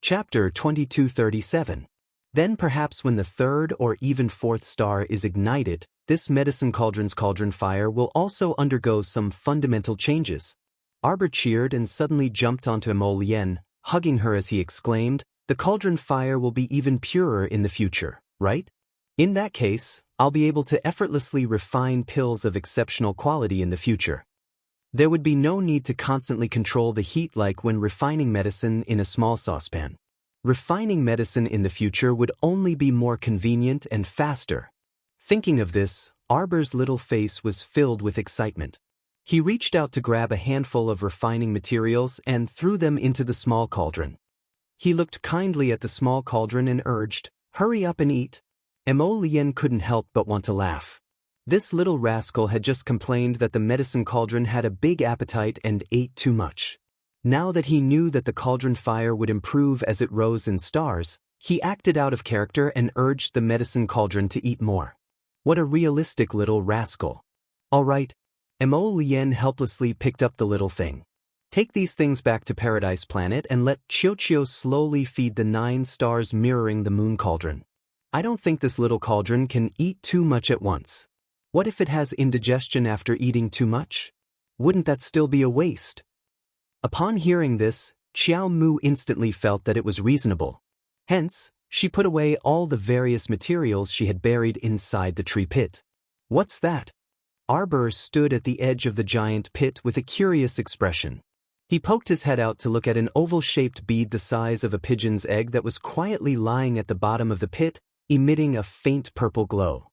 Chapter 2237. Then perhaps when the third or even fourth star is ignited, this medicine cauldron's cauldron fire will also undergo some fundamental changes. Arbor cheered and suddenly jumped onto Emolien, hugging her as he exclaimed, "The cauldron fire will be even purer in the future, right? In that case, I'll be able to effortlessly refine pills of exceptional quality in the future. There would be no need to constantly control the heat like when refining medicine in a small saucepan. Refining medicine in the future would only be more convenient and faster." Thinking of this, Arbor's little face was filled with excitement. He reached out to grab a handful of refining materials and threw them into the small cauldron. He looked kindly at the small cauldron and urged, "Hurry up and eat." Emolien couldn't help but want to laugh. This little rascal had just complained that the medicine cauldron had a big appetite and ate too much. Now that he knew that the cauldron fire would improve as it rose in stars, he acted out of character and urged the medicine cauldron to eat more. What a realistic little rascal. "All right." Emolien helplessly picked up the little thing. "Take these things back to Paradise Planet and let Chio slowly feed the 9 stars mirroring the moon cauldron. I don't think this little cauldron can eat too much at once. What if it has indigestion after eating too much? Wouldn't that still be a waste?" Upon hearing this, Xiao Mu instantly felt that it was reasonable. Hence, she put away all the various materials she had buried inside the tree pit. "What's that?" Arbor stood at the edge of the giant pit with a curious expression. He poked his head out to look at an oval-shaped bead the size of a pigeon's egg that was quietly lying at the bottom of the pit, emitting a faint purple glow.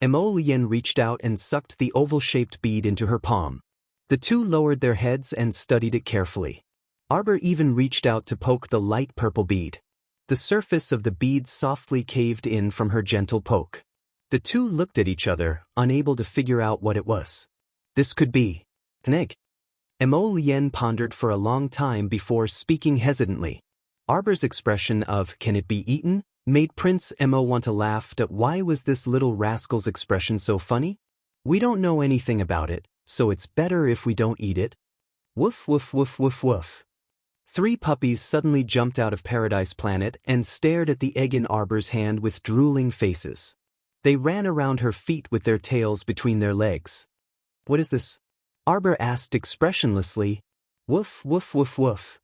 Emolien reached out and sucked the oval-shaped bead into her palm. The two lowered their heads and studied it carefully. Arbor even reached out to poke the light purple bead. The surface of the bead softly caved in from her gentle poke. The two looked at each other, unable to figure out what it was. This could be an egg. Emolien pondered for a long time before speaking hesitantly. Arbor's expression of "can it be eaten?" made Prince Emo want to laugh. Why was this little rascal's expression so funny? "We don't know anything about it, so it's better if we don't eat it." Woof woof woof woof woof. 3 puppies suddenly jumped out of Paradise Planet and stared at the egg in Arbor's hand with drooling faces. They ran around her feet with their tails between their legs. "What is this?" Arbor asked expressionlessly. "Woof woof woof woof.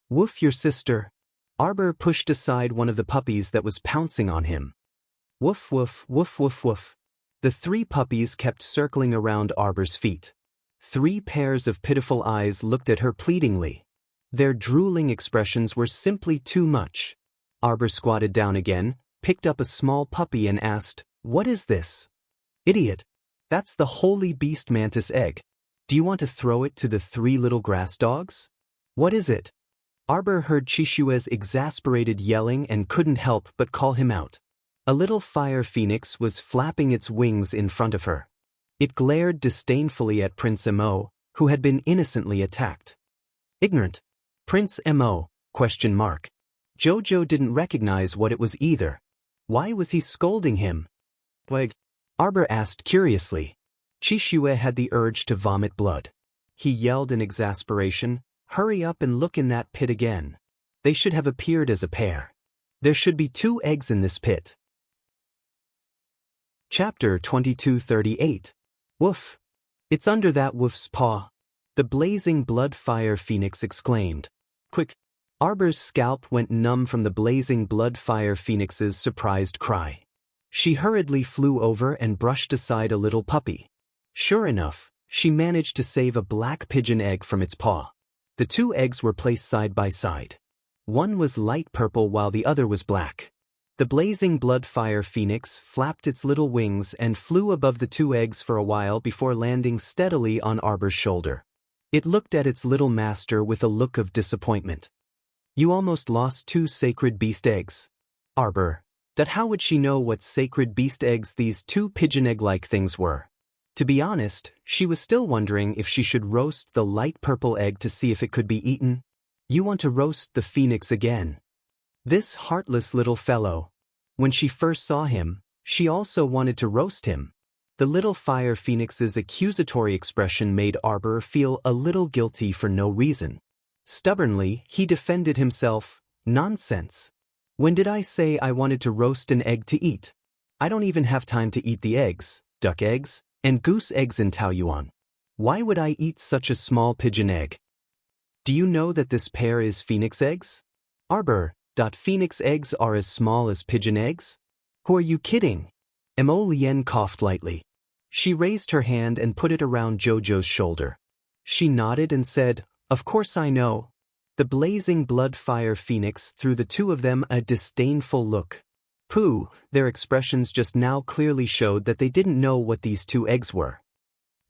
Woof your sister." Arbor pushed aside one of the puppies that was pouncing on him. Woof woof woof woof woof. The 3 puppies kept circling around Arbor's feet. 3 pairs of pitiful eyes looked at her pleadingly. Their drooling expressions were simply too much. Arbor squatted down again, picked up a small puppy and asked, "What is this?" "Idiot. That's the holy beast mantis egg. Do you want to throw it to the 3 little grass dogs?" "What is it?" Arbor heard Chishue's exasperated yelling and couldn't help but call him out. A little fire phoenix was flapping its wings in front of her. It glared disdainfully at Prince Emo, who had been innocently attacked. "Ignorant. Prince Emo, ? Jojo didn't recognize what it was either. Why was he scolding him? "Like?" Arbor asked curiously. Chishue had the urge to vomit blood. He yelled in exasperation, "Hurry up and look in that pit again. They should have appeared as a pair. There should be 2 eggs in this pit." Chapter 2238. Woof. "It's under that woof's paw," the blazing blood fire phoenix exclaimed. "Quick." Arbor's scalp went numb from the blazing blood fire phoenix's surprised cry. She hurriedly flew over and brushed aside a little puppy. Sure enough, she managed to save a black pigeon egg from its paw. The 2 eggs were placed side by side. One was light purple while the other was black. The blazing blood fire phoenix flapped its little wings and flew above the 2 eggs for a while before landing steadily on Arbor's shoulder. It looked at its little master with a look of disappointment. "You almost lost 2 sacred beast eggs." Arbor. How would she know what sacred beast eggs these 2 pigeon egg-like things were? To be honest, she was still wondering if she should roast the light purple egg to see if it could be eaten. "You want to roast the phoenix again." This heartless little fellow. When she first saw him, she also wanted to roast him. The little fire phoenix's accusatory expression made Arbor feel a little guilty for no reason. Stubbornly, he defended himself. Nonsense. When did I say I wanted to roast an egg to eat? I don't even have time to eat the eggs, duck eggs, and goose eggs in Taoyuan. Why would I eat such a small pigeon egg? Do you know that this pair is phoenix eggs? Arbor. Phoenix eggs are as small as pigeon eggs? Who are you kidding? Mo Lien coughed lightly. She raised her hand and put it around Jojo's shoulder. She nodded and said, "Of course I know." The blazing blood fire phoenix threw the two of them a disdainful look. Pooh, their expressions just now clearly showed that they didn't know what these two eggs were.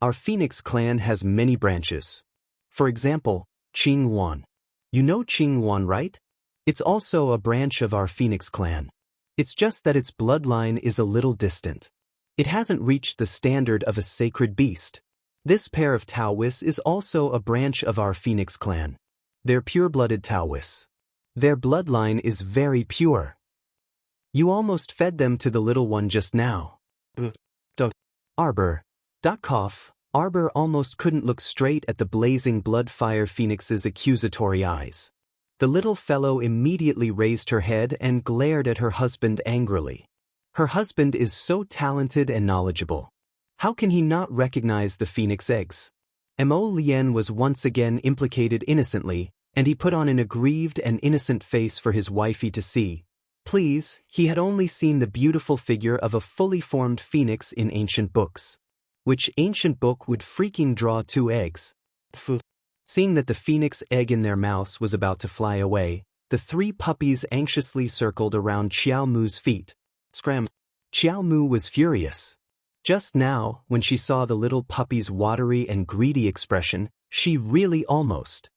Our phoenix clan has many branches. For example, Qing Luan. You know Qing Luan, right? It's also a branch of our phoenix clan. It's just that its bloodline is a little distant. It hasn't reached the standard of a sacred beast. This pair of Taoists is also a branch of our phoenix clan. They're pure-blooded Taoists. Their bloodline is very pure. You almost fed them to the little one just now. Arbor. Cough. Arbor almost couldn't look straight at the blazing blood fire phoenix's accusatory eyes. The little fellow immediately raised her head and glared at her husband angrily. Her husband is so talented and knowledgeable. How can he not recognize the phoenix eggs? Mo Lien was once again implicated innocently, and he put on an aggrieved and innocent face for his wifey to see. Please, he had only seen the beautiful figure of a fully formed phoenix in ancient books. Which ancient book would freaking draw two eggs? Seeing that the phoenix egg in their mouths was about to fly away, the three puppies anxiously circled around Xiao Mu's feet. Scram. Xiao Mu was furious. Just now, when she saw the little puppy's watery and greedy expression, she really almost.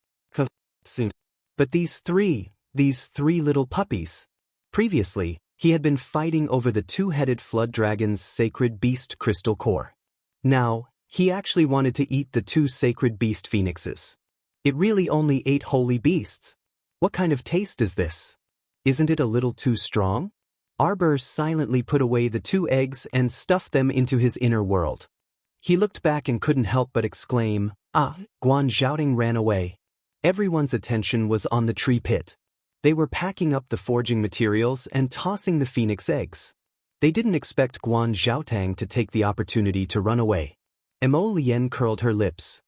But these three little puppies. Previously, he had been fighting over the two-headed flood dragon's sacred beast crystal core. Now, he actually wanted to eat the two sacred beast phoenixes. It really only ate holy beasts. What kind of taste is this? Isn't it a little too strong? Arbor silently put away the two eggs and stuffed them into his inner world. He looked back and couldn't help but exclaim, "Ah!" Guan Zhaoting ran away. Everyone's attention was on the tree pit. They were packing up the forging materials and tossing the phoenix eggs. They didn't expect Guan Zhaotang to take the opportunity to run away. Mo Lien curled her lips.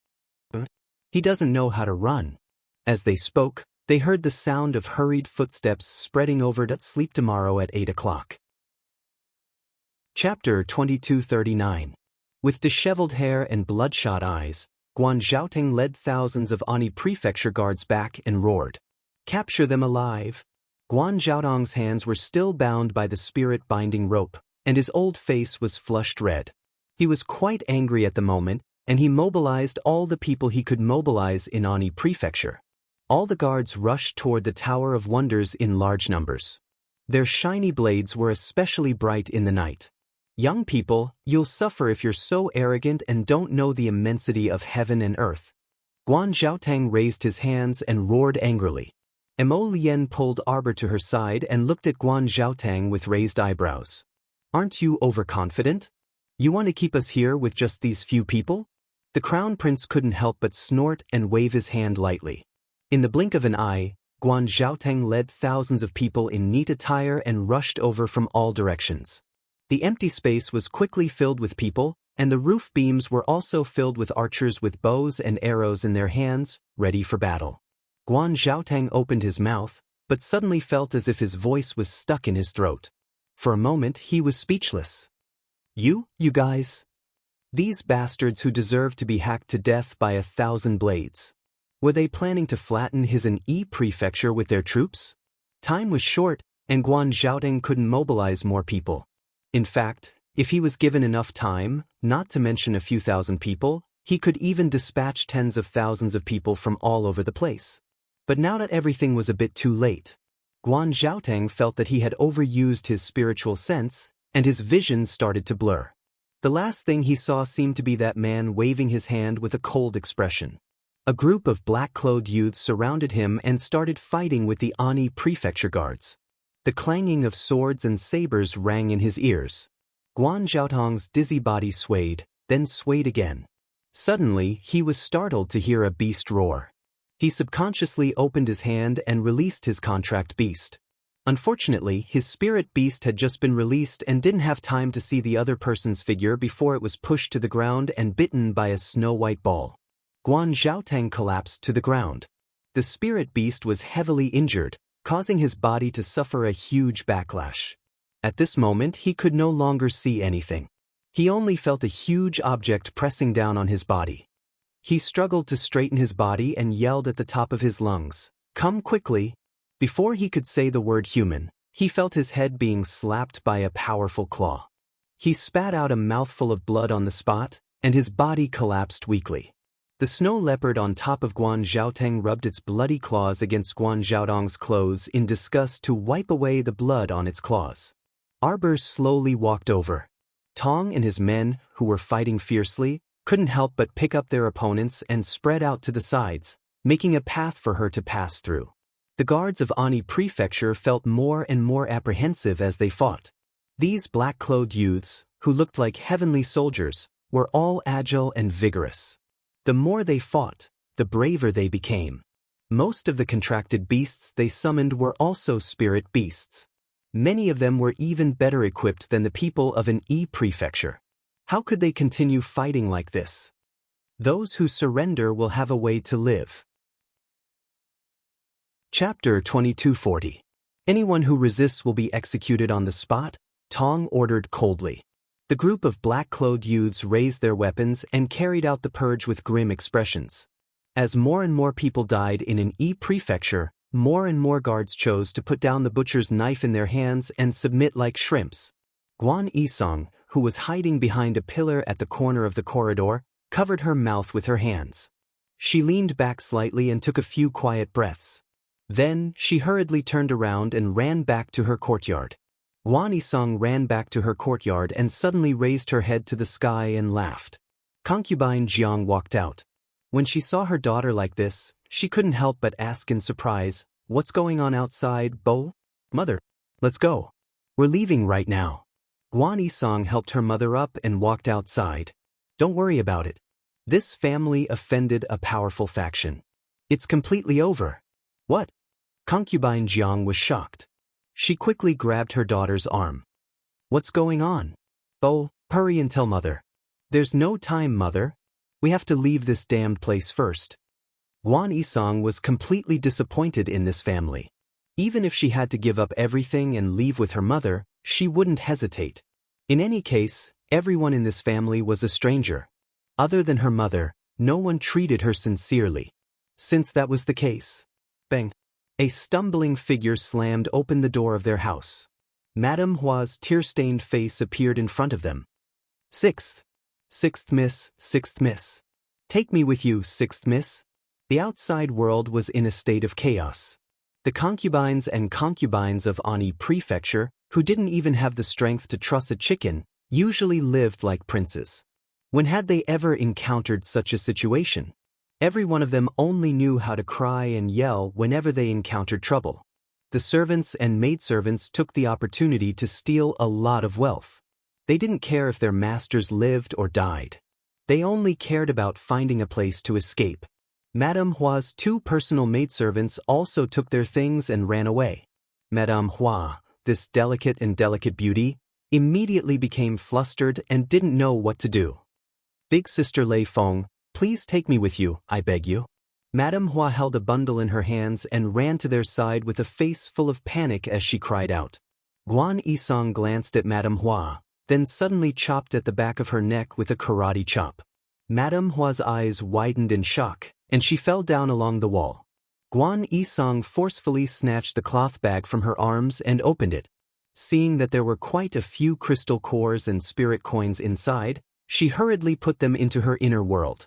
He doesn't know how to run. As they spoke, they heard the sound of hurried footsteps spreading over to sleep tomorrow at 8 o'clock. Chapter 2239. With disheveled hair and bloodshot eyes, Guan Zhaoting led thousands of Ani prefecture guards back and roared, "Capture them alive!" Guan Zhaotong's hands were still bound by the spirit-binding rope, and his old face was flushed red. He was quite angry at the moment, and he mobilized all the people he could mobilize in Ani Prefecture. All the guards rushed toward the Tower of Wonders in large numbers. Their shiny blades were especially bright in the night. "Young people, you'll suffer if you're so arrogant and don't know the immensity of heaven and earth." Guan Zhaotang raised his hands and roared angrily. Mo Lien pulled Arbor to her side and looked at Guan Zhaotang with raised eyebrows. "Aren't you overconfident? You want to keep us here with just these few people?" The Crown Prince couldn't help but snort and wave his hand lightly. In the blink of an eye, Guan Zhaotang led thousands of people in neat attire and rushed over from all directions. The empty space was quickly filled with people, and the roof beams were also filled with archers with bows and arrows in their hands, ready for battle. Guan Zhaotang opened his mouth, but suddenly felt as if his voice was stuck in his throat. For a moment he was speechless. You guys? These bastards who deserve to be hacked to death by 1,000 blades. Were they planning to flatten his An-Yi prefecture with their troops? Time was short, and Guan Zhaoting couldn't mobilize more people. In fact, if he was given enough time, not to mention a few thousand people, he could even dispatch tens of thousands of people from all over the place. But now that everything was a bit too late, Guan Zhaotang felt that he had overused his spiritual sense, and his vision started to blur. The last thing he saw seemed to be that man waving his hand with a cold expression. A group of black-clothed youths surrounded him and started fighting with the Ani prefecture guards. The clanging of swords and sabers rang in his ears. Guan Zhaotong's dizzy body swayed, then swayed again. Suddenly, he was startled to hear a beast roar. He subconsciously opened his hand and released his contract beast. Unfortunately, his spirit beast had just been released and didn't have time to see the other person's figure before it was pushed to the ground and bitten by a snow-white ball. Guan Zhaotang collapsed to the ground. The spirit beast was heavily injured, causing his body to suffer a huge backlash. At this moment, he could no longer see anything. He only felt a huge object pressing down on his body. He struggled to straighten his body and yelled at the top of his lungs, "Come quickly!" Before he could say the word human, he felt his head being slapped by a powerful claw. He spat out a mouthful of blood on the spot, and his body collapsed weakly. The snow leopard on top of Guan Zhaotang rubbed its bloody claws against Guan Zhaotang's clothes in disgust to wipe away the blood on its claws. Arbor slowly walked over. Tong and his men, who were fighting fiercely, couldn't help but pick up their opponents and spread out to the sides, making a path for her to pass through. The guards of Ani Prefecture felt more and more apprehensive as they fought. These black-clothed youths, who looked like heavenly soldiers, were all agile and vigorous. The more they fought, the braver they became. Most of the contracted beasts they summoned were also spirit beasts. Many of them were even better equipped than the people of an prefecture. How could they continue fighting like this? Those who surrender will have a way to live. Chapter 2240. Anyone who resists will be executed on the spot, Tong ordered coldly. The group of black-clothed youths raised their weapons and carried out the purge with grim expressions. As more and more people died in an prefecture, more and more guards chose to put down the butcher's knife in their hands and submit like shrimps. Guan Yisong, who was hiding behind a pillar at the corner of the corridor, covered her mouth with her hands. She leaned back slightly and took a few quiet breaths. Then, she hurriedly turned around and ran back to her courtyard. Guan Yisong ran back to her courtyard and suddenly raised her head to the sky and laughed. Concubine Jiang walked out. When she saw her daughter like this, she couldn't help but ask in surprise, "What's going on outside, Bo? Mother, let's go. We're leaving right now." Guan Yisong helped her mother up and walked outside. "Don't worry about it. This family offended a powerful faction. It's completely over." "What?" Concubine Jiang was shocked. She quickly grabbed her daughter's arm. "What's going on? Bo, hurry and tell mother." "There's no time, mother. We have to leave this damned place first." Guan Yisong was completely disappointed in this family. Even if she had to give up everything and leave with her mother, she wouldn't hesitate. In any case, everyone in this family was a stranger. Other than her mother, no one treated her sincerely. Since that was the case, bang! A stumbling figure slammed open the door of their house. Madame Hua's tear-stained face appeared in front of them. Sixth Miss. Take me with you, Sixth Miss." The outside world was in a state of chaos. The concubines of Ani Prefecture, who didn't even have the strength to truss a chicken, usually lived like princes. When had they ever encountered such a situation? Every one of them only knew how to cry and yell whenever they encountered trouble. The servants and maidservants took the opportunity to steal a lot of wealth. They didn't care if their masters lived or died. They only cared about finding a place to escape. Madame Hua's 2 personal maidservants also took their things and ran away. Madame Hua, this delicate beauty, immediately became flustered and didn't know what to do. "Big Sister Lei Feng, please take me with you, I beg you." Madame Hua held a bundle in her hands and ran to their side with a face full of panic as she cried out. Guan Yisong glanced at Madame Hua, then suddenly chopped at the back of her neck with a karate chop. Madame Hua's eyes widened in shock, and she fell down along the wall. Guan Yisong forcefully snatched the cloth bag from her arms and opened it. Seeing that there were quite a few crystal cores and spirit coins inside, she hurriedly put them into her inner world.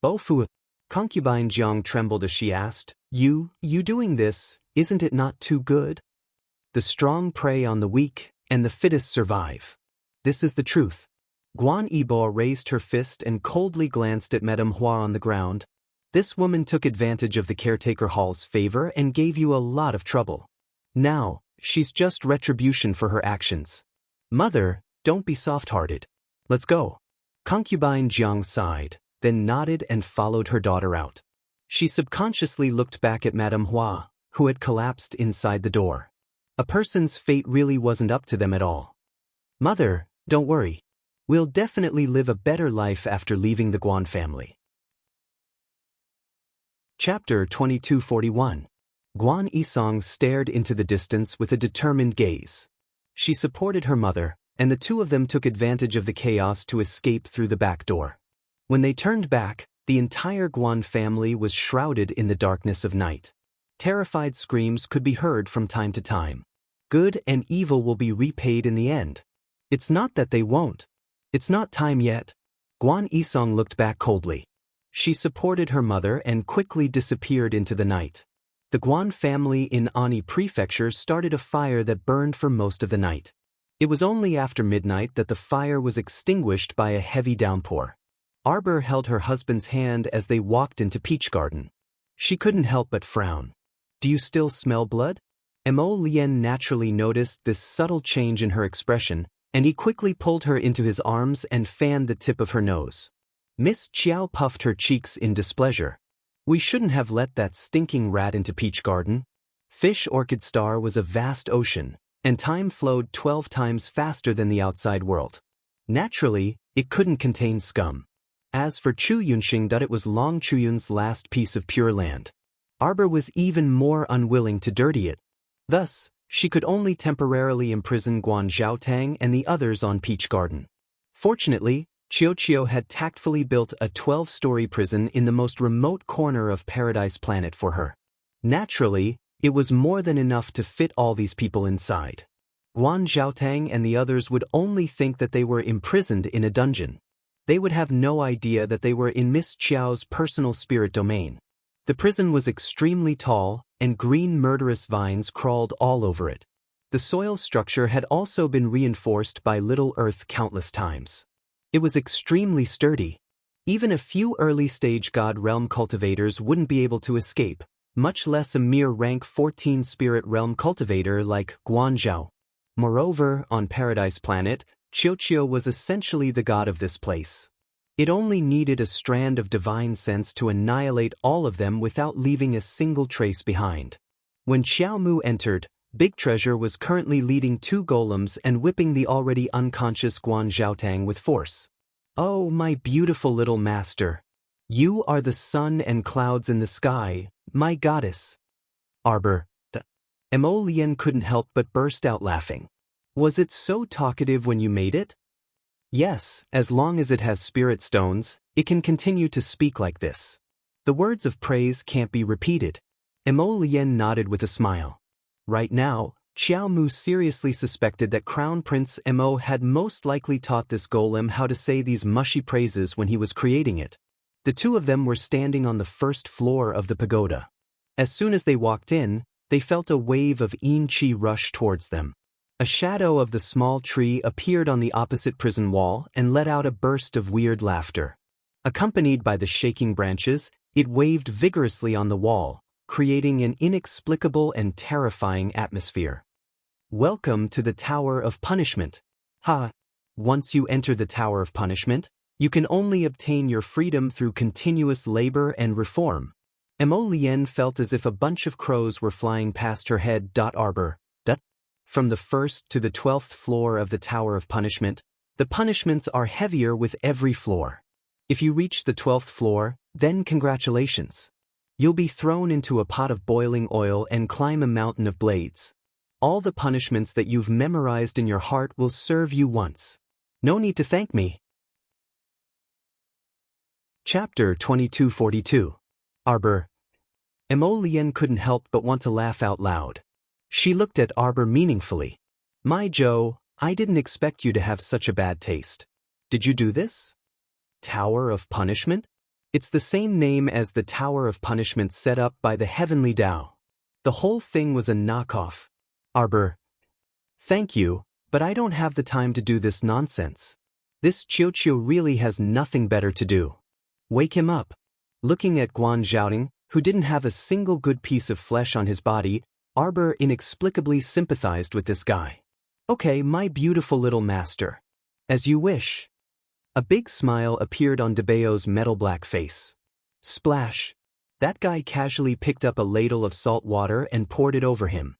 "Bofu," Concubine Jiang trembled as she asked, You doing this, isn't it not too good? The strong prey on the weak, and the fittest survive. This is the truth." Guan Yibo raised her fist and coldly glanced at Madame Hua on the ground. "This woman took advantage of the caretaker hall's favor and gave you a lot of trouble. Now, she's just retribution for her actions. Mother, don't be soft-hearted. Let's go." Concubine Jiang sighed, then nodded and followed her daughter out. She subconsciously looked back at Madame Hua, who had collapsed inside the door. A person's fate really wasn't up to them at all. Mother, don't worry. We'll definitely live a better life after leaving the Guan family. Chapter 2241. Guan Yisong stared into the distance with a determined gaze. She supported her mother, and the two of them took advantage of the chaos to escape through the back door. When they turned back, the entire Guan family was shrouded in the darkness of night. Terrified screams could be heard from time to time. Good and evil will be repaid in the end. It's not that they won't. It's not time yet. Guan Yisong looked back coldly. She supported her mother and quickly disappeared into the night. The Guan family in Ani Prefecture started a fire that burned for most of the night. It was only after midnight that the fire was extinguished by a heavy downpour. Arbor held her husband's hand as they walked into Peach Garden. She couldn't help but frown. Do you still smell blood? Mo Lien naturally noticed this subtle change in her expression, and he quickly pulled her into his arms and fanned the tip of her nose. Miss Chiao puffed her cheeks in displeasure. We shouldn't have let that stinking rat into Peach Garden. Fish Orchid Star was a vast ocean, and time flowed 12 times faster than the outside world. Naturally, it couldn't contain scum. As for Chu Yunxing, that it was Long Chuyun's last piece of pure land. Arbor was even more unwilling to dirty it. Thus, she could only temporarily imprison Guan Zhaotang and the others on Peach Garden. Fortunately, Chiao had tactfully built a 12-story prison in the most remote corner of Paradise Planet for her. Naturally, it was more than enough to fit all these people inside. Guan Zhaotang and the others would only think that they were imprisoned in a dungeon. They would have no idea that they were in Miss Chiao's personal spirit domain. The prison was extremely tall, and green murderous vines crawled all over it. The soil structure had also been reinforced by Little Earth countless times. It was extremely sturdy. Even a few early-stage God Realm cultivators wouldn't be able to escape, much less a mere rank 14 Spirit Realm cultivator like Guan Zhao. Moreover, on Paradise Planet, Chiao was essentially the god of this place. It only needed a strand of divine sense to annihilate all of them without leaving a single trace behind. When Xiao Mu entered, Big Treasure was currently leading 2 golems and whipping the already unconscious Guan Zhaotang with force. Oh, my beautiful little master. You are the sun and clouds in the sky, my goddess. Arbor, Mo Lien couldn't help but burst out laughing. Was it so talkative when you made it? Yes, as long as it has spirit stones, it can continue to speak like this. The words of praise can't be repeated. Mo Lien nodded with a smile. Right now, Xiao Mu seriously suspected that Crown Prince Mo had most likely taught this golem how to say these mushy praises when he was creating it. The two of them were standing on the first floor of the pagoda. As soon as they walked in, they felt a wave of yin qi rush towards them. A shadow of the small tree appeared on the opposite prison wall and let out a burst of weird laughter. Accompanied by the shaking branches, it waved vigorously on the wall, creating an inexplicable and terrifying atmosphere. Welcome to the Tower of Punishment. Ha! Once you enter the Tower of Punishment, you can only obtain your freedom through continuous labor and reform. Mo Lien felt as if a bunch of crows were flying past her head. Arbor. From the 1st to the 12th floor of the Tower of Punishment, the punishments are heavier with every floor. If you reach the 12th floor, then congratulations. You'll be thrown into a pot of boiling oil and climb a mountain of blades. All the punishments that you've memorized in your heart will serve you once. No need to thank me. Chapter 2242. Arbor. Mo Lien couldn't help but want to laugh out loud. She looked at Arbor meaningfully. My Joe, I didn't expect you to have such a bad taste. Did you do this? Tower of Punishment? It's the same name as the Tower of Punishment set up by the Heavenly Tao. The whole thing was a knockoff. Arbor. Thank you, but I don't have the time to do this nonsense. This Chiao really has nothing better to do. Wake him up. Looking at Guan Zhaotang, who didn't have a single good piece of flesh on his body, Arbor inexplicably sympathized with this guy. Okay, my beautiful little master. As you wish. A big smile appeared on Debao's metal black face. Splash. That guy casually picked up a ladle of salt water and poured it over him.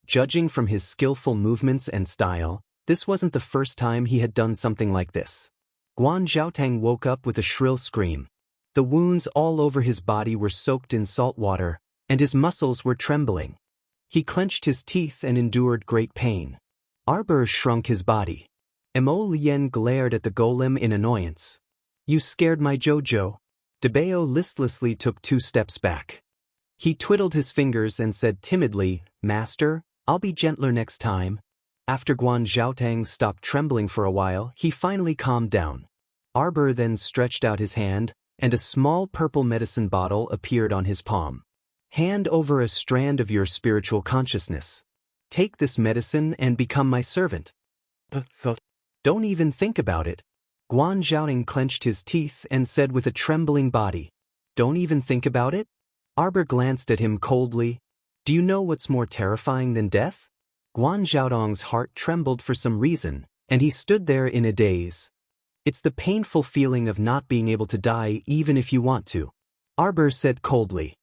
Judging from his skillful movements and style, this wasn't the first time he had done something like this. Guan Zhaotang woke up with a shrill scream. The wounds all over his body were soaked in salt water, and his muscles were trembling. He clenched his teeth and endured great pain. Arbor shrunk his body. Mo Lien glared at the golem in annoyance. "You scared my Jojo." Debao listlessly took 2 steps back. He twiddled his fingers and said timidly, "Master, I'll be gentler next time." After Guan Zhaotang stopped trembling for a while, he finally calmed down. Arbor then stretched out his hand, and a small purple medicine bottle appeared on his palm. "Hand over a strand of your spiritual consciousness. Take this medicine and become my servant." "Don't even think about it." Guan Zhaotang clenched his teeth and said with a trembling body. "Don't even think about it?" Arbor glanced at him coldly. "Do you know what's more terrifying than death?" Guan Zhaotang's heart trembled for some reason, and he stood there in a daze. "It's the painful feeling of not being able to die even if you want to," Arbor said coldly.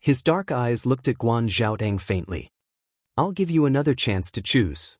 His dark eyes looked at Guan Zhaotang faintly. "I'll give you another chance to choose."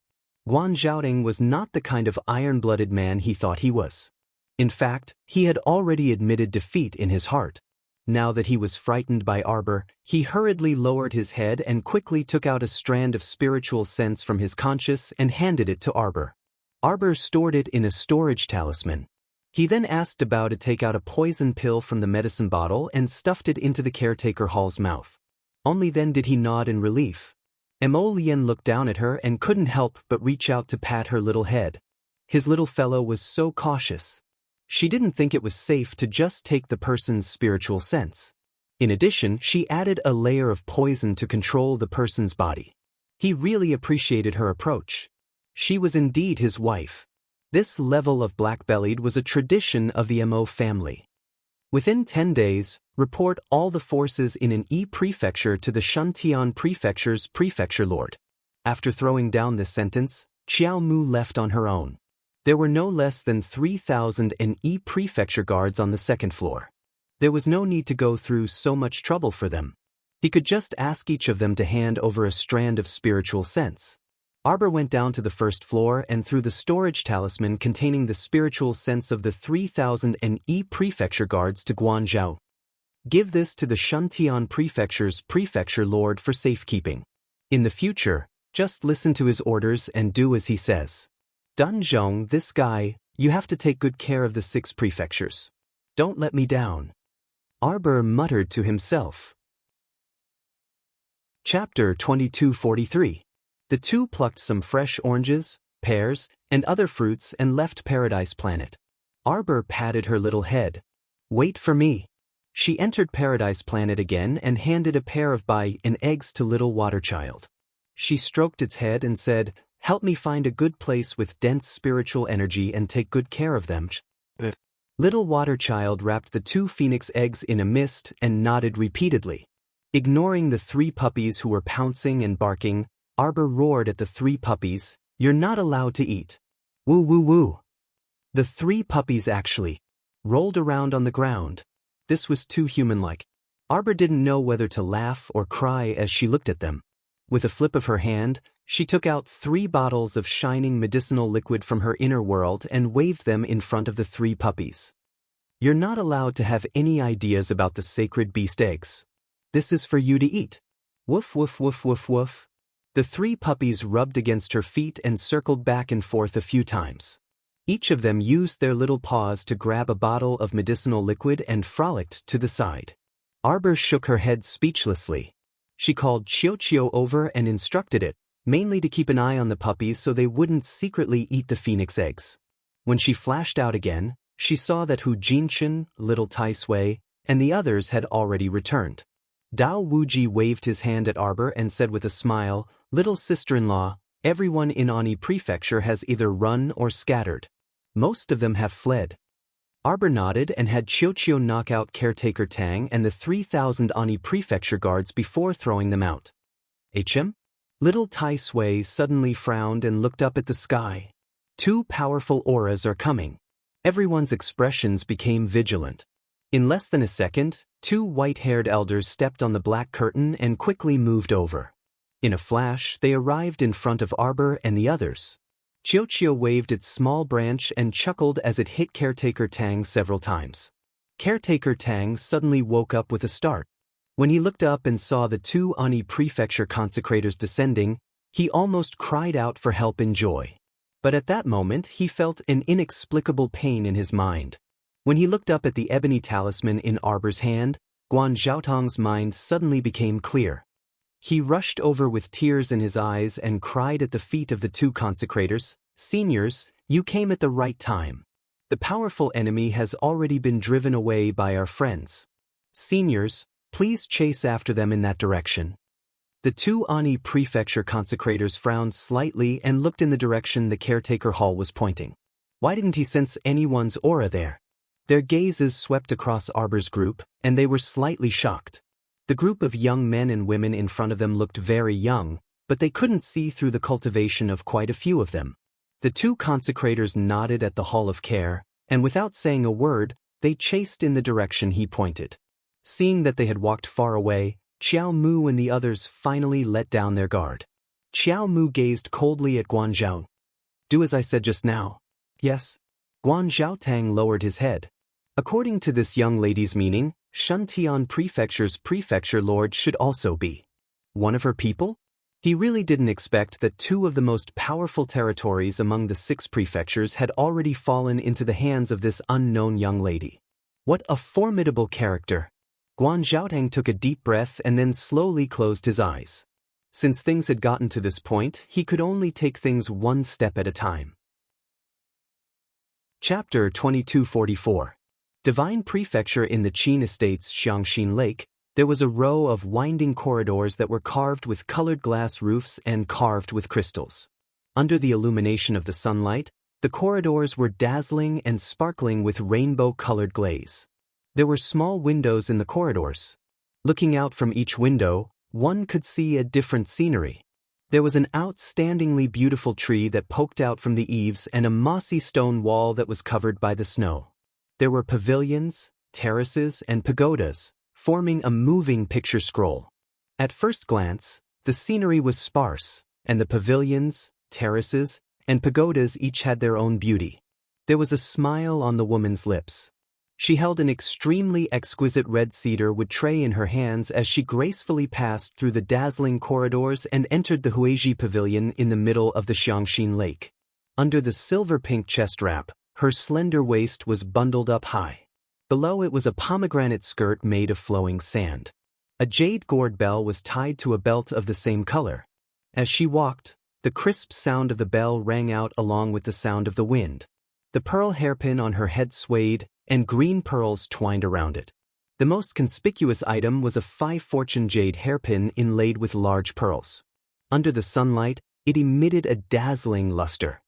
Guan Zhaotang was not the kind of iron-blooded man he thought he was. In fact, he had already admitted defeat in his heart. Now that he was frightened by Arbor, he hurriedly lowered his head and quickly took out a strand of spiritual sense from his conscious and handed it to Arbor. Arbor stored it in a storage talisman. He then asked Debao to take out a poison pill from the medicine bottle and stuffed it into the caretaker Hall's mouth. Only then did he nod in relief. Mo Lien looked down at her and couldn't help but reach out to pat her little head. His little fellow was so cautious. She didn't think it was safe to just take the person's spiritual sense. In addition, she added a layer of poison to control the person's body. He really appreciated her approach. She was indeed his wife. This level of black-bellied was a tradition of the Mo family. Within 10 days, report all the forces in an E-prefecture to the Shuntian Prefecture's prefecture lord. After throwing down this sentence, Qiao Mu left on her own. There were no less than 3,000 E-prefecture guards on the 2nd floor. There was no need to go through so much trouble for them. He could just ask each of them to hand over a strand of spiritual sense. Arbor went down to the 1st floor and threw the storage talisman containing the spiritual sense of the 3,000 E-prefecture guards to Guan Zhao. "Give this to the Shuntian Prefecture's prefecture lord for safekeeping. In the future, just listen to his orders and do as he says. Dun Zhong, this guy, you have to take good care of the 6 prefectures. Don't let me down." Arbor muttered to himself. Chapter 2243. The two plucked some fresh oranges, pears, and other fruits and left Paradise Planet. Arbor patted her little head. "Wait for me." She entered Paradise Planet again and handed a pair of and eggs to little Waterchild. She stroked its head and said, "Help me find a good place with dense spiritual energy and take good care of them." Little Waterchild wrapped the 2 phoenix eggs in a mist and nodded repeatedly. Ignoring the 3 puppies who were pouncing and barking, Arbor roared at the 3 puppies, "You're not allowed to eat." Woo woo woo. The 3 puppies actually rolled around on the ground. This was too human-like. Arbor didn't know whether to laugh or cry as she looked at them. With a flip of her hand, she took out 3 bottles of shining medicinal liquid from her inner world and waved them in front of the 3 puppies. "You're not allowed to have any ideas about the sacred beast eggs. This is for you to eat." Woof woof woof woof woof. The 3 puppies rubbed against her feet and circled back and forth a few times. Each of them used their little paws to grab a bottle of medicinal liquid and frolicked to the side. Arbor shook her head speechlessly. She called Chio over and instructed it, mainly to keep an eye on the puppies so they wouldn't secretly eat the phoenix eggs. When she flashed out again, she saw that Hu Jinchen, little Tai Sui, and the others had already returned. Dao Wuji waved his hand at Arbor and said with a smile, "Little sister-in-law, everyone in Ani Prefecture has either run or scattered. Most of them have fled." Arbor nodded and had Chio knock out Caretaker Tang and the 3,000 Ani Prefecture guards before throwing them out. "HM?" Little Tai Sui suddenly frowned and looked up at the sky. 2 powerful auras are coming. Everyone's expressions became vigilant. In less than a second, Two white-haired elders stepped on the black curtain and quickly moved over. In a flash, they arrived in front of Arbor and the others. Chiochio waved its small branch and chuckled as it hit Caretaker Tang several times. Caretaker Tang suddenly woke up with a start. When he looked up and saw the two Ani Prefecture consecrators descending, he almost cried out for help in joy. But at that moment he felt an inexplicable pain in his mind. When he looked up at the ebony talisman in Arbor's hand, Guan Zhaotong's mind suddenly became clear. He rushed over with tears in his eyes and cried at the feet of the two consecrators, "Seniors, you came at the right time. The powerful enemy has already been driven away by our friends. Seniors, please chase after them in that direction." The two Ani Prefecture consecrators frowned slightly and looked in the direction the caretaker hall was pointing. Why didn't he sense anyone's aura there? Their gazes swept across Arbor's group, and they were slightly shocked. The group of young men and women in front of them looked very young, but they couldn't see through the cultivation of quite a few of them. The two consecrators nodded at the Hall of Care, and without saying a word, they chased in the direction he pointed. Seeing that they had walked far away, Qiao Mu and the others finally let down their guard. Qiao Mu gazed coldly at Guan Zhao. "Do as I said just now." "Yes." Guan Zhaotang lowered his head. According to this young lady's meaning, Shuntian Prefecture's prefecture lord should also be one of her people? He really didn't expect that two of the most powerful territories among the 6 prefectures had already fallen into the hands of this unknown young lady. What a formidable character! Guan Zhaotang took a deep breath and then slowly closed his eyes. Since things had gotten to this point, he could only take things one step at a time. Chapter 2244. Divine Prefecture. In the Qin Estates Xiangxin Lake, there was a row of winding corridors that were carved with colored glass roofs and carved with crystals. Under the illumination of the sunlight, the corridors were dazzling and sparkling with rainbow-colored glaze. There were small windows in the corridors. Looking out from each window, one could see a different scenery. There was an outstandingly beautiful tree that poked out from the eaves and a mossy stone wall that was covered by the snow. There were pavilions, terraces, and pagodas, forming a moving picture scroll. At first glance, the scenery was sparse, and the pavilions, terraces, and pagodas each had their own beauty. There was a smile on the woman's lips. She held an extremely exquisite red cedar wood tray in her hands as she gracefully passed through the dazzling corridors and entered the Huizhi Pavilion in the middle of the Xiangxin Lake. Under the silver-pink chest wrap, her slender waist was bundled up high. Below it was a pomegranate skirt made of flowing sand. A jade gourd bell was tied to a belt of the same color. As she walked, the crisp sound of the bell rang out along with the sound of the wind. The pearl hairpin on her head swayed, and green pearls twined around it. The most conspicuous item was a 5-fortune jade hairpin inlaid with large pearls. Under the sunlight, it emitted a dazzling luster.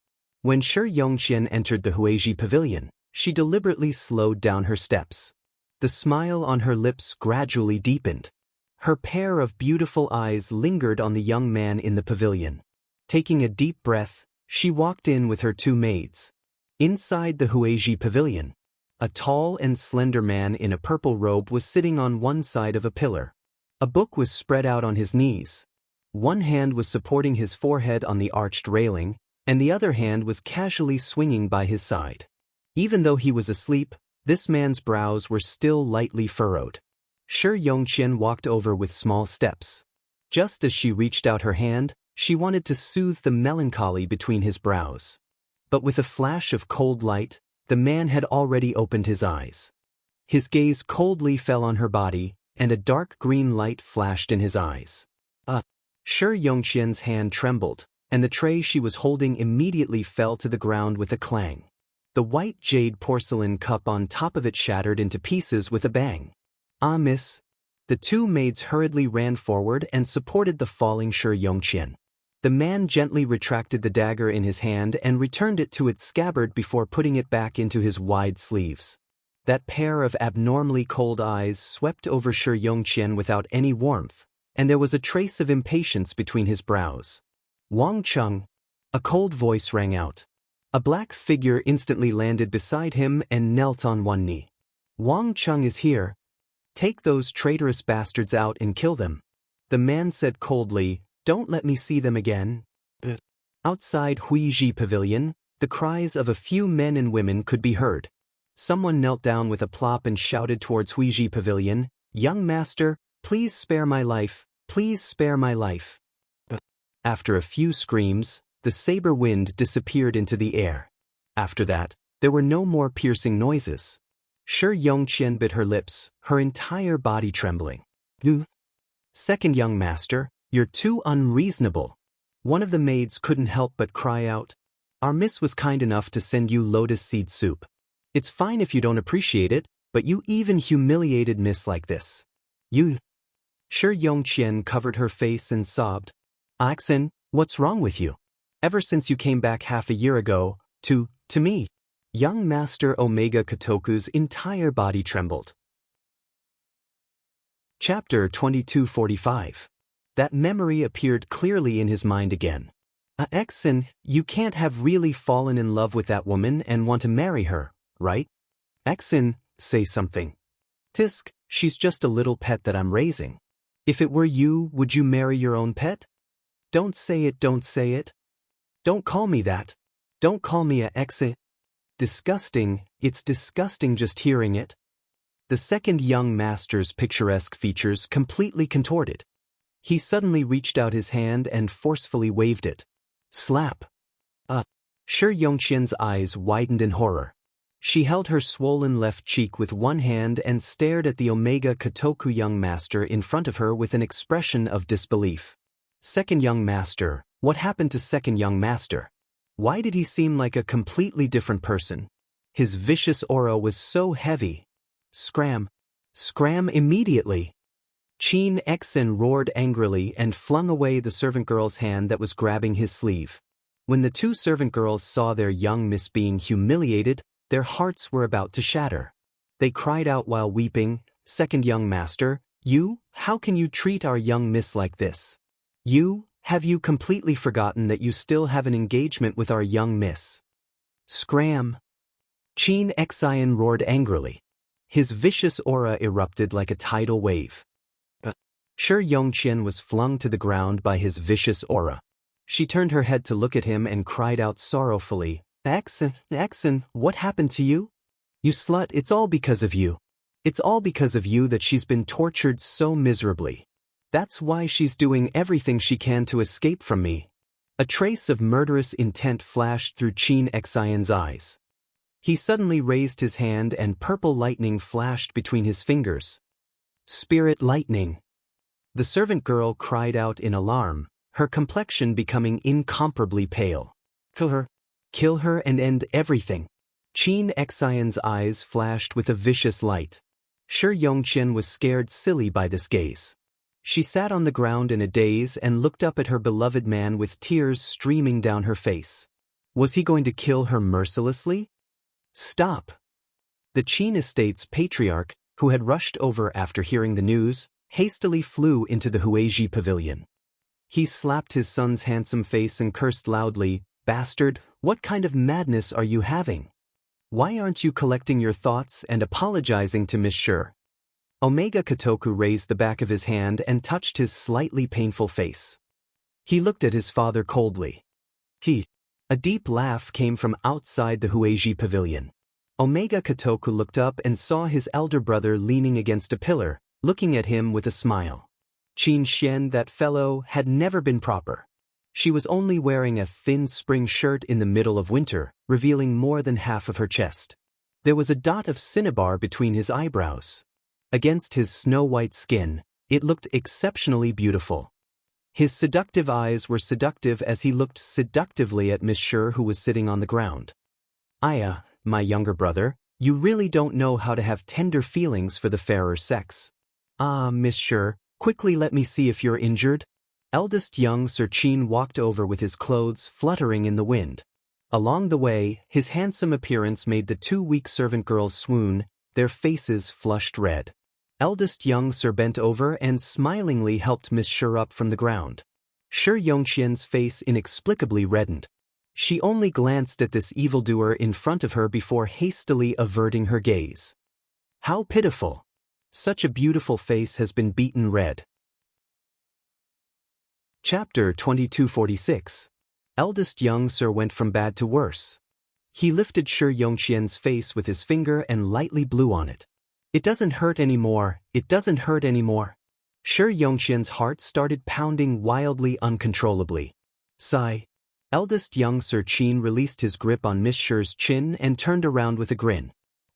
When Shi Yongqian entered the Huizhi Pavilion, she deliberately slowed down her steps. The smile on her lips gradually deepened. Her pair of beautiful eyes lingered on the young man in the pavilion. Taking a deep breath, she walked in with her 2 maids. Inside the Huizhi Pavilion, a tall and slender man in a purple robe was sitting on one side of a pillar. A book was spread out on his knees. One hand was supporting his forehead on the arched railing, and the other hand was casually swinging by his side. Even though he was asleep, this man's brows were still lightly furrowed. Shi Yongqian walked over with small steps. Just as she reached out her hand, she wanted to soothe the melancholy between his brows. But with a flash of cold light, the man had already opened his eyes. His gaze coldly fell on her body, and a dark green light flashed in his eyes. Shi Yongqian's hand trembled, and the tray she was holding immediately fell to the ground with a clang. The white jade porcelain cup on top of it shattered into pieces with a bang. "Ah, miss." The 2 maids hurriedly ran forward and supported the falling Shi Yongqian. The man gently retracted the dagger in his hand and returned it to its scabbard before putting it back into his wide sleeves. That pair of abnormally cold eyes swept over Shi Yongqian without any warmth, and there was a trace of impatience between his brows. "Wang Cheng!" A cold voice rang out. A black figure instantly landed beside him and knelt on one knee. "Wang Cheng is here." Take those traitorous bastards out and kill them. The man said coldly, don't let me see them again. Outside Huiji Pavilion, the cries of a few men and women could be heard. Someone knelt down with a plop and shouted towards Huiji Pavilion, young master, please spare my life, please spare my life. After a few screams, the saber wind disappeared into the air. After that, there were no more piercing noises. Shi Yongqian bit her lips, her entire body trembling. Second young master, you're too unreasonable. One of the maids couldn't help but cry out. Our miss was kind enough to send you lotus seed soup. It's fine if you don't appreciate it, but you even humiliated miss like this. You. Shi Yongqian covered her face and sobbed. Axin, what's wrong with you? Ever since you came back half a year ago, to me. Young Master Omega Kotoku's entire body trembled. Chapter 2245. That memory appeared clearly in his mind again. Axin, you can't have really fallen in love with that woman and want to marry her, right? Axin, say something. Tisk, she's just a little pet that I'm raising. If it were you, would you marry your own pet? Don't say it, don't say it. Don't call me that. Don't call me a exit. Disgusting, it's disgusting just hearing it. The second young master's picturesque features completely contorted. He suddenly reached out his hand and forcefully waved it. Slap. Shi Yongqian's eyes widened in horror. She held her swollen left cheek with one hand and stared at the Omega Kotoku young master in front of her with an expression of disbelief. Second young master, what happened to second young master? Why did he seem like a completely different person? His vicious aura was so heavy. Scram. Scram immediately. Qin Xen roared angrily and flung away the servant girl's hand that was grabbing his sleeve. When the two servant girls saw their young miss being humiliated, their hearts were about to shatter. They cried out while weeping, second young master, you, how can you treat our young miss like this? You, have you completely forgotten that you still have an engagement with our young miss? Scram. Qin Xian roared angrily. His vicious aura erupted like a tidal wave. Shi Yongqian was flung to the ground by his vicious aura. She turned her head to look at him and cried out sorrowfully, Axin, what happened to you? You slut, it's all because of you. It's all because of you that she's been tortured so miserably. That's why she's doing everything she can to escape from me. A trace of murderous intent flashed through Qin Xian's eyes. He suddenly raised his hand and purple lightning flashed between his fingers. Spirit lightning. The servant girl cried out in alarm, her complexion becoming incomparably pale. Kill her and end everything. Qin Xian's eyes flashed with a vicious light. Shi Yongqian was scared silly by this gaze. She sat on the ground in a daze and looked up at her beloved man with tears streaming down her face. Was he going to kill her mercilessly? Stop! The Qin estate's patriarch, who had rushed over after hearing the news, hastily flew into the Huiji pavilion. He slapped his son's handsome face and cursed loudly, Bastard, what kind of madness are you having? Why aren't you collecting your thoughts and apologizing to Miss Shi? Omega Kotoku raised the back of his hand and touched his slightly painful face. He looked at his father coldly. A deep laugh came from outside the Huiji pavilion. Omega Kotoku looked up and saw his elder brother leaning against a pillar, looking at him with a smile. Qin Xian, that fellow, had never been proper. She was only wearing a thin spring shirt in the middle of winter, revealing more than half of her chest. There was a dot of cinnabar between his eyebrows. Against his snow-white skin, it looked exceptionally beautiful. His seductive eyes were seductive as he looked seductively at Miss Shi, who was sitting on the ground. Aya, my younger brother, you really don't know how to have tender feelings for the fairer sex. Ah, Miss Shi, quickly let me see if you're injured. Eldest young Sir Qin walked over with his clothes fluttering in the wind. Along the way, his handsome appearance made the two weak servant girls swoon, their faces flushed red. Eldest young Sir bent over and smilingly helped Miss Shi up from the ground. Shi Yongqian's face inexplicably reddened. She only glanced at this evildoer in front of her before hastily averting her gaze. How pitiful! Such a beautiful face has been beaten red. Chapter 2246. Eldest young sir went from bad to worse. He lifted Shi Yongqian's face with his finger and lightly blew on it. It doesn't hurt anymore, it doesn't hurt anymore. Shi Yongqian's heart started pounding wildly uncontrollably. Sigh. Eldest young Sir Qin released his grip on Miss Shi's chin and turned around with a grin.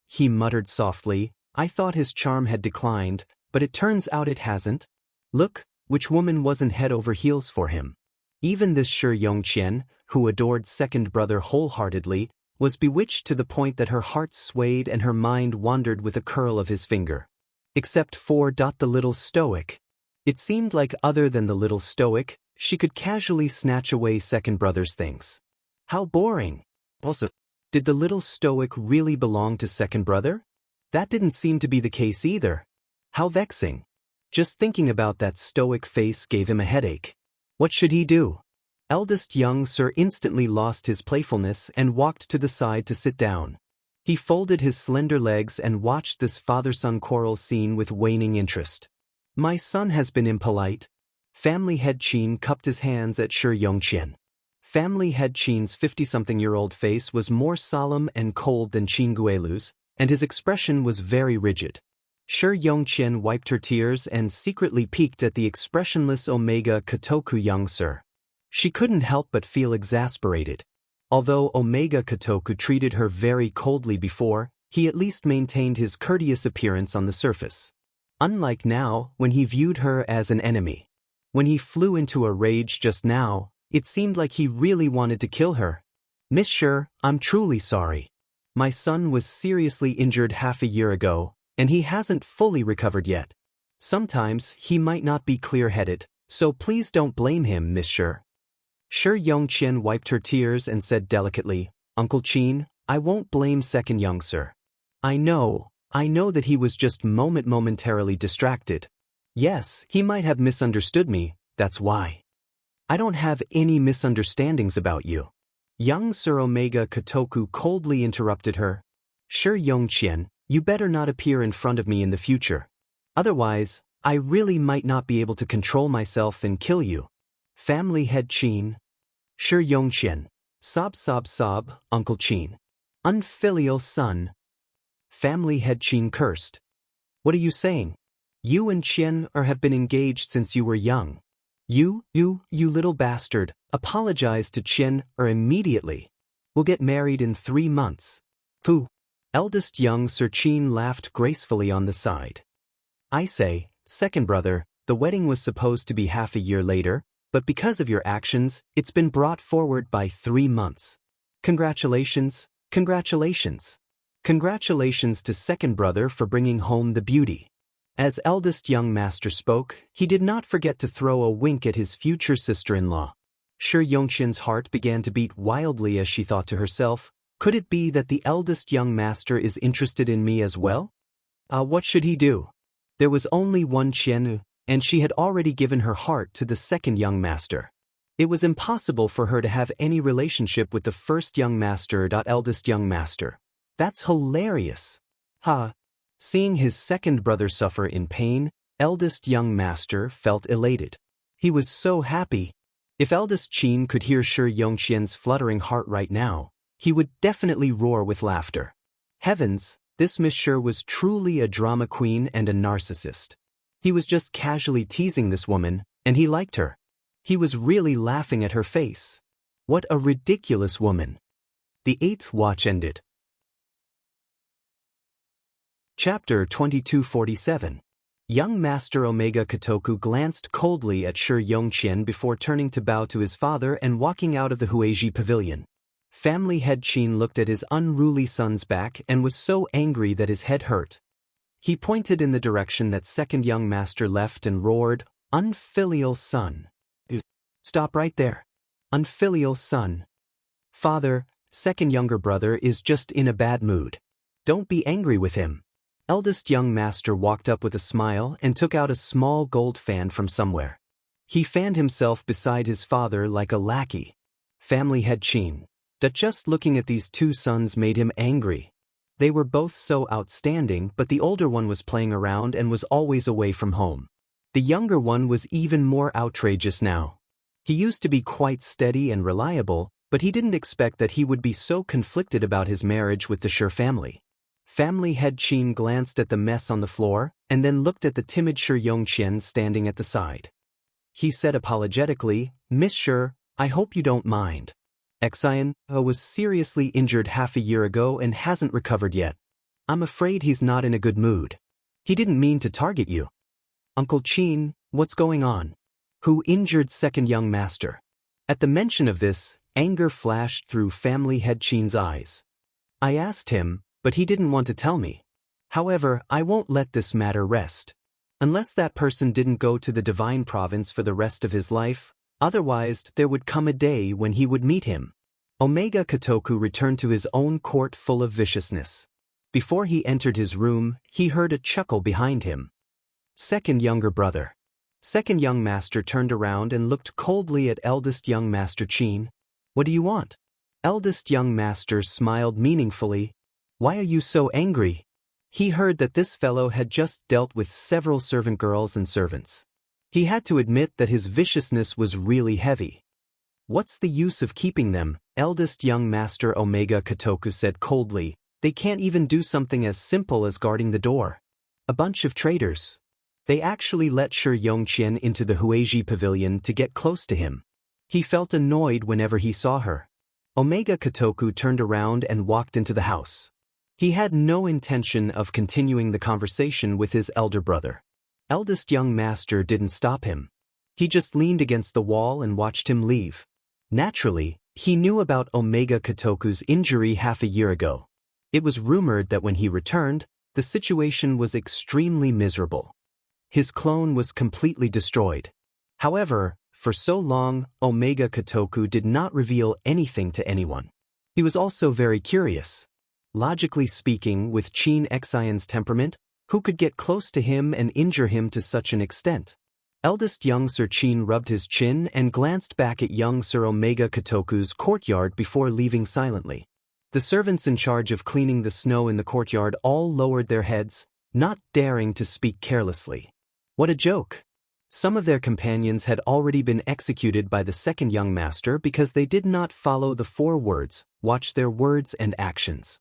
He muttered softly, I thought his charm had declined, but it turns out it hasn't. Look, which woman wasn't head over heels for him? Even this Shi Yongqian, who adored second brother wholeheartedly, was bewitched to the point that her heart swayed and her mind wandered with a curl of his finger. Except for the little stoic. It seemed like other than the little stoic, she could casually snatch away second brother's things. How boring. Also, did the little stoic really belong to second brother? That didn't seem to be the case either. How vexing. Just thinking about that stoic face gave him a headache. What should he do? Eldest young sir instantly lost his playfulness and walked to the side to sit down. He folded his slender legs and watched this father-son quarrel scene with waning interest. My son has been impolite. Family head Qin cupped his hands at Shi Yongqian. Family head Qin's 50-something-year-old face was more solemn and cold than Qin Guilu's, and his expression was very rigid. Shi Yongqian wiped her tears and secretly peeked at the expressionless Omega Kotoku young sir. She couldn't help but feel exasperated. Although Omega Kotoku treated her very coldly before, he at least maintained his courteous appearance on the surface. Unlike now, when he viewed her as an enemy. When he flew into a rage just now, it seemed like he really wanted to kill her. Miss Shi, I'm truly sorry. My son was seriously injured half a year ago, and he hasn't fully recovered yet. Sometimes he might not be clear-headed, so please don't blame him, Miss Shi. Shi Yongqian wiped her tears and said delicately, Uncle Qin, I won't blame second young sir. I know that he was just momentarily distracted. Yes, he might have misunderstood me, that's why. I don't have any misunderstandings about you. Young Sir Omega Kotoku coldly interrupted her. Shi Yongqian, you better not appear in front of me in the future. Otherwise, I really might not be able to control myself and kill you. Family head Qin. Shi Yongqian. Sob, Uncle Qin. Unfilial son. Family head Qin cursed. What are you saying? You and Qian have been engaged since you were young. You little bastard, apologize to Qian immediately. We'll get married in 3 months. Pooh. Eldest young Sir Qin laughed gracefully on the side. I say, second brother, the wedding was supposed to be half a year later, but because of your actions, it's been brought forward by 3 months. Congratulations, congratulations. Congratulations to second brother for bringing home the beauty. As eldest young master spoke, he did not forget to throw a wink at his future sister-in-law. Shi Yongqian's heart began to beat wildly as she thought to herself, could it be that the eldest young master is interested in me as well? What should he do? There was only one Qian, and she had already given her heart to the second young master. It was impossible for her to have any relationship with the first young master. Eldest young master. That's hilarious. Ha! Seeing his second brother suffer in pain, eldest young master felt elated. He was so happy. If eldest Qin could hear Shi Yongqian's fluttering heart right now, he would definitely roar with laughter. Heavens, this Miss Shi was truly a drama queen and a narcissist. He was just casually teasing this woman, and he liked her. He was really laughing at her face. What a ridiculous woman. The 8th watch ended. Chapter 2247. Young Master Omega Kotoku glanced coldly at Shi Yongqian before turning to bow to his father and walking out of the Huiji pavilion. Family head Qin looked at his unruly son's back and was so angry that his head hurt. He pointed in the direction that second young master left and roared, Unfilial son. Stop right there. Unfilial son. Father, second younger brother is just in a bad mood. Don't be angry with him. Eldest young master walked up with a smile and took out a small gold fan from somewhere. He fanned himself beside his father like a lackey. Family head Qin. That just looking at these two sons made him angry. They were both so outstanding, but the older one was playing around and was always away from home. The younger one was even more outrageous now. He used to be quite steady and reliable, but he didn't expect that he would be so conflicted about his marriage with the Shi family. Family head Qin glanced at the mess on the floor, and then looked at the timid Shi Yongqian standing at the side. He said apologetically, "Miss Shi, I hope you don't mind. Xian was seriously injured half a year ago and hasn't recovered yet. I'm afraid he's not in a good mood. He didn't mean to target you." "Uncle Qin, what's going on? Who injured second young master?" At the mention of this, anger flashed through family head Qin's eyes. "I asked him, but he didn't want to tell me. However, I won't let this matter rest. Unless that person didn't go to the divine province for the rest of his life, otherwise there would come a day when he would meet him." Omega Kotoku returned to his own court full of viciousness. Before he entered his room, he heard a chuckle behind him. Second younger brother. Second young master turned around and looked coldly at eldest young master Qin. "What do you want?" Eldest young master smiled meaningfully. "Why are you so angry?" He heard that this fellow had just dealt with several servant girls and servants. He had to admit that his viciousness was really heavy. "What's the use of keeping them?" Eldest young master Omega Kotoku said coldly. "They can't even do something as simple as guarding the door. A bunch of traitors. They actually let Shi Yongqian into the Huiji pavilion to get close to him." He felt annoyed whenever he saw her. Omega Kotoku turned around and walked into the house. He had no intention of continuing the conversation with his elder brother. Eldest young master didn't stop him. He just leaned against the wall and watched him leave. Naturally, he knew about Omega Kotoku's injury half a year ago. It was rumored that when he returned, the situation was extremely miserable. His clone was completely destroyed. However, for so long, Omega Kotoku did not reveal anything to anyone. He was also very curious. Logically speaking, with Qin Xian's temperament, who could get close to him and injure him to such an extent? Eldest young Sir Qin rubbed his chin and glanced back at young Sir Omega Kotoku's courtyard before leaving silently. The servants in charge of cleaning the snow in the courtyard all lowered their heads, not daring to speak carelessly. What a joke! Some of their companions had already been executed by the second young master because they did not follow the 4 words, watch their words and actions.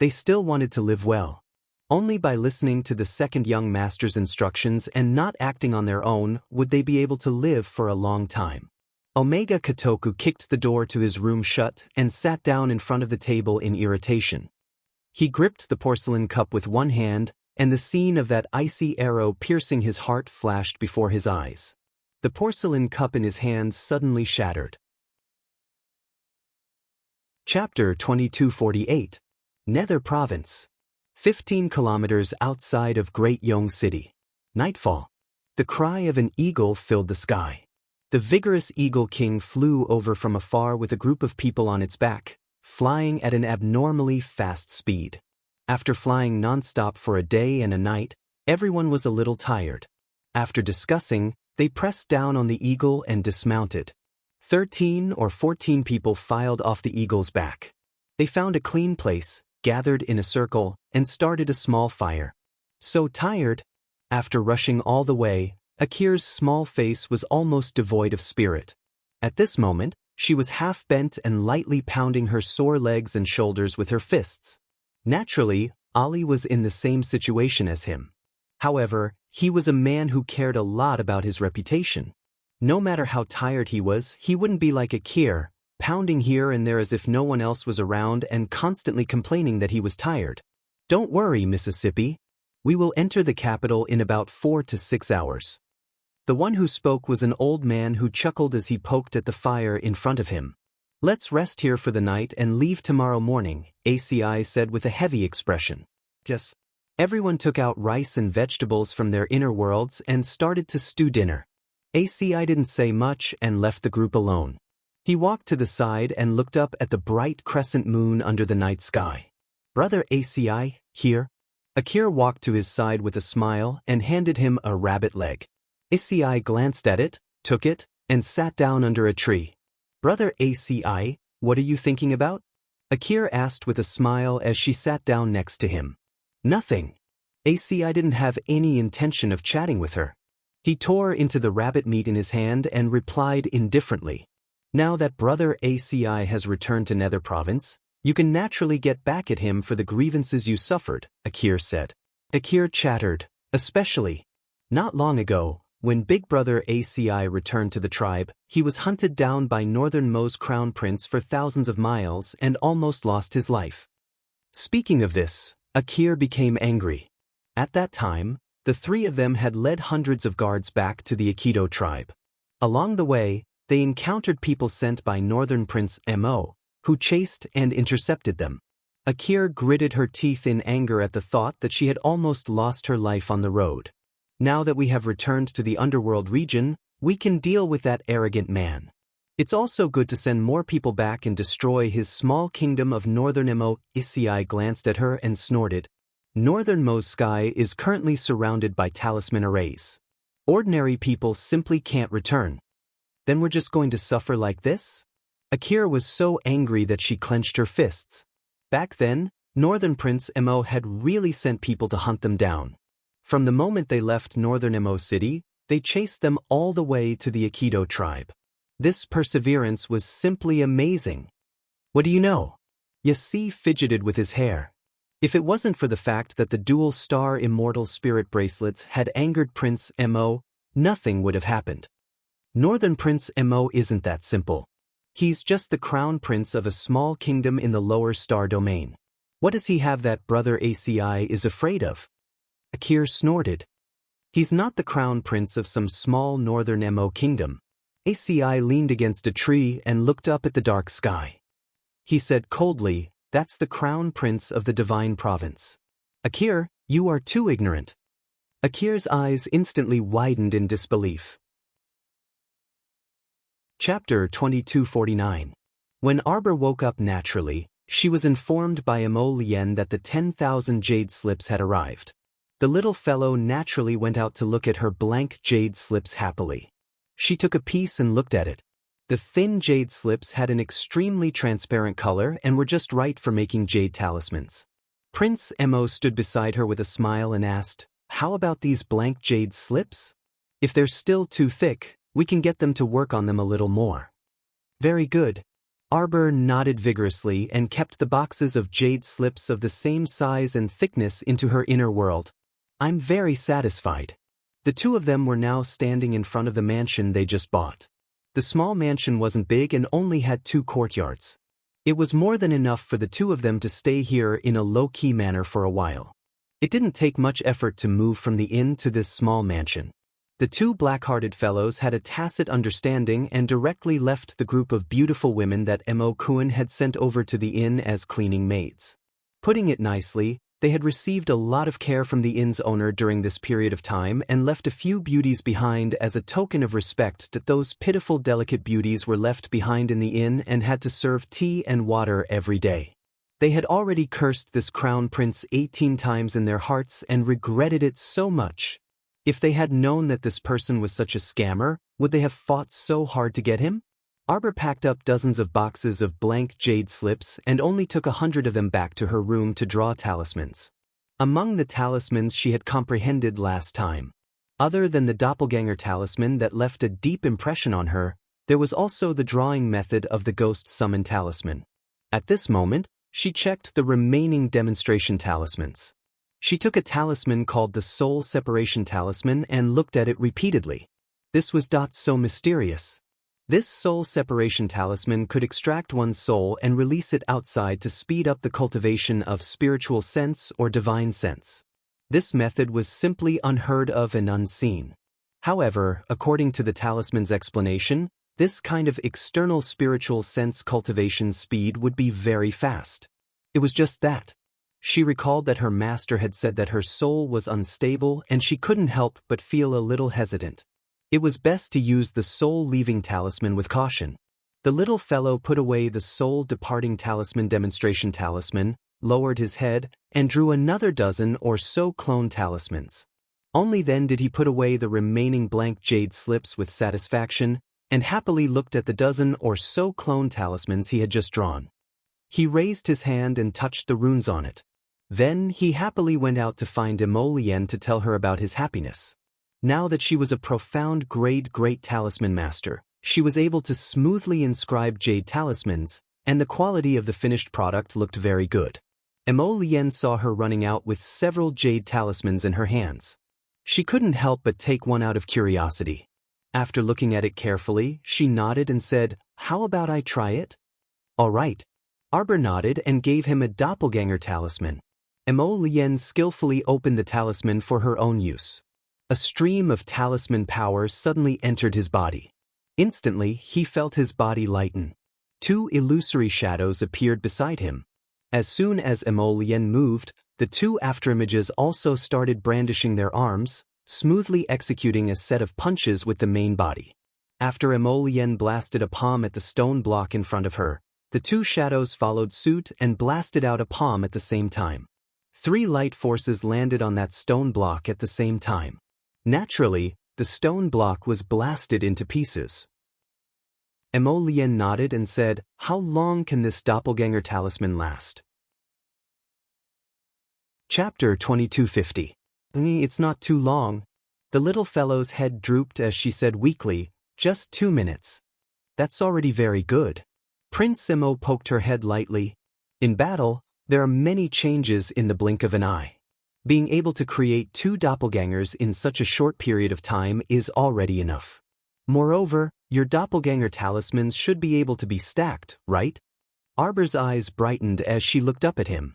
They still wanted to live well. Only by listening to the second young master's instructions and not acting on their own would they be able to live for a long time. Omega Kotoku kicked the door to his room shut and sat down in front of the table in irritation. He gripped the porcelain cup with one hand, and the scene of that icy arrow piercing his heart flashed before his eyes. The porcelain cup in his hand suddenly shattered. Chapter 2248. Nether Province. 15 kilometers outside of Great Yong City. Nightfall. The cry of an eagle filled the sky. The vigorous Eagle King flew over from afar with a group of people on its back, flying at an abnormally fast speed. After flying non-stop for a day and a night, everyone was a little tired. After discussing, they pressed down on the eagle and dismounted. 13 or 14 people filed off the eagle's back. They found a clean place, gathered in a circle, and started a small fire. So tired. After rushing all the way, Akira's small face was almost devoid of spirit. At this moment, she was half bent and lightly pounding her sore legs and shoulders with her fists. Naturally, Ali was in the same situation as him. However, he was a man who cared a lot about his reputation. No matter how tired he was, he wouldn't be like Akira, pounding here and there as if no one else was around and constantly complaining that he was tired. "Don't worry, Mississippi. We will enter the capital in about 4 to 6 hours. The one who spoke was an old man who chuckled as he poked at the fire in front of him. "Let's rest here for the night and leave tomorrow morning," ACI said with a heavy expression. Yes. Everyone took out rice and vegetables from their inner worlds and started to stew dinner. ACI didn't say much and left the group alone. He walked to the side and looked up at the bright crescent moon under the night sky. "Brother ACI, here." Akira walked to his side with a smile and handed him a rabbit leg. ACI glanced at it, took it, and sat down under a tree. "Brother ACI, what are you thinking about?" Akir asked with a smile as she sat down next to him. Nothing. I didn't have any intention of chatting with her. He tore into the rabbit meat in his hand and replied indifferently. Now that brother ACI has returned to Nether Province, you can naturally get back at him for the grievances you suffered, Akir said. Akir chattered, especially. Not long ago, when Big Brother ACI returned to the tribe, he was hunted down by Northern Mo's crown prince for thousands of miles and almost lost his life. Speaking of this, Akir became angry. At that time, the three of them had led hundreds of guards back to the Aikido tribe. Along the way, they encountered people sent by Northern Prince Mo, who chased and intercepted them. Akir gritted her teeth in anger at the thought that she had almost lost her life on the road. Now that we have returned to the underworld region, we can deal with that arrogant man. It's also good to send more people back and destroy his small kingdom of Northern Mo. Isai glanced at her and snorted. Northern Mo's sky is currently surrounded by talisman arrays. Ordinary people simply can't return. Then we're just going to suffer like this? Akira was so angry that she clenched her fists. Back then, Northern Prince Mo had really sent people to hunt them down. From the moment they left Northern Mo City, they chased them all the way to the Aikido tribe. This perseverance was simply amazing. What do you know? Yassi fidgeted with his hair. If it wasn't for the fact that the dual star immortal spirit bracelets had angered Prince Mo, nothing would have happened. Northern Prince Mo isn't that simple. He's just the crown prince of a small kingdom in the lower star domain. What does he have that brother ACI is afraid of? Akir snorted. He's not the crown prince of some small northern Mo kingdom. ACI leaned against a tree and looked up at the dark sky. He said coldly, "That's the crown prince of the divine province." Akir, you are too ignorant. Akir's eyes instantly widened in disbelief. Chapter 2249. When Arbor woke up naturally, she was informed by Mo Lien that the 10,000 jade slips had arrived. The little fellow naturally went out to look at her blank jade slips happily. She took a piece and looked at it. The thin jade slips had an extremely transparent color and were just right for making jade talismans. Prince Mo stood beside her with a smile and asked, "How about these blank jade slips? If they're still too thick, we can get them to work on them a little more." Very good. Arbor nodded vigorously and kept the boxes of jade slips of the same size and thickness into her inner world. I'm very satisfied. The two of them were now standing in front of the mansion they just bought. The small mansion wasn't big and only had 2 courtyards. It was more than enough for the two of them to stay here in a low-key manner for a while. It didn't take much effort to move from the inn to this small mansion. The two black-hearted fellows had a tacit understanding and directly left the group of beautiful women that Mo Kuan had sent over to the inn as cleaning maids. Putting it nicely, they had received a lot of care from the inn's owner during this period of time and left a few beauties behind as a token of respect that those pitiful delicate beauties were left behind in the inn and had to serve tea and water every day. They had already cursed this crown prince 18 times in their hearts and regretted it so much. If they had known that this person was such a scammer, would they have fought so hard to get him? Arbor packed up dozens of boxes of blank jade slips and only took 100 of them back to her room to draw talismans. Among the talismans she had comprehended last time, other than the doppelganger talisman that left a deep impression on her, there was also the drawing method of the ghost summon talisman. At this moment, she checked the remaining demonstration talismans. She took a talisman called the Soul Separation Talisman and looked at it repeatedly. This was so mysterious. This soul separation talisman could extract one's soul and release it outside to speed up the cultivation of spiritual sense or divine sense. This method was simply unheard of and unseen. However, according to the talisman's explanation, this kind of external spiritual sense cultivation speed would be very fast. It was just that. She recalled that her master had said that her soul was unstable and she couldn't help but feel a little hesitant. It was best to use the soul-leaving talisman with caution. The little fellow put away the soul-departing talisman demonstration talisman, lowered his head, and drew another dozen or so clone talismans. Only then did he put away the remaining blank jade slips with satisfaction, and happily looked at the dozen or so clone talismans he had just drawn. He raised his hand and touched the runes on it. Then he happily went out to find Emolien to tell her about his happiness. Now that she was a profound great talisman master, she was able to smoothly inscribe jade talismans, and the quality of the finished product looked very good. Emolien saw her running out with several jade talismans in her hands. She couldn't help but take one out of curiosity. After looking at it carefully, she nodded and said, "How about I try it?" "All right." Arbor nodded and gave him a doppelganger talisman. Emolien skillfully opened the talisman for her own use. A stream of talisman power suddenly entered his body. Instantly, he felt his body lighten. Two illusory shadows appeared beside him. As soon as Emolien moved, the two afterimages also started brandishing their arms, smoothly executing a set of punches with the main body. After Emolien blasted a palm at the stone block in front of her, the two shadows followed suit and blasted out a palm at the same time. 3 light forces landed on that stone block at the same time. Naturally, the stone block was blasted into pieces. Emolien nodded and said, "How long can this doppelganger talisman last?" Chapter 2250. "It's not too long." The little fellow's head drooped as she said weakly, "Just 2 minutes." "That's already very good." Prince Emo poked her head lightly. In battle, there are many changes in the blink of an eye. Being able to create 2 doppelgangers in such a short period of time is already enough. Moreover, your doppelganger talismans should be able to be stacked, right? Arbor's eyes brightened as she looked up at him.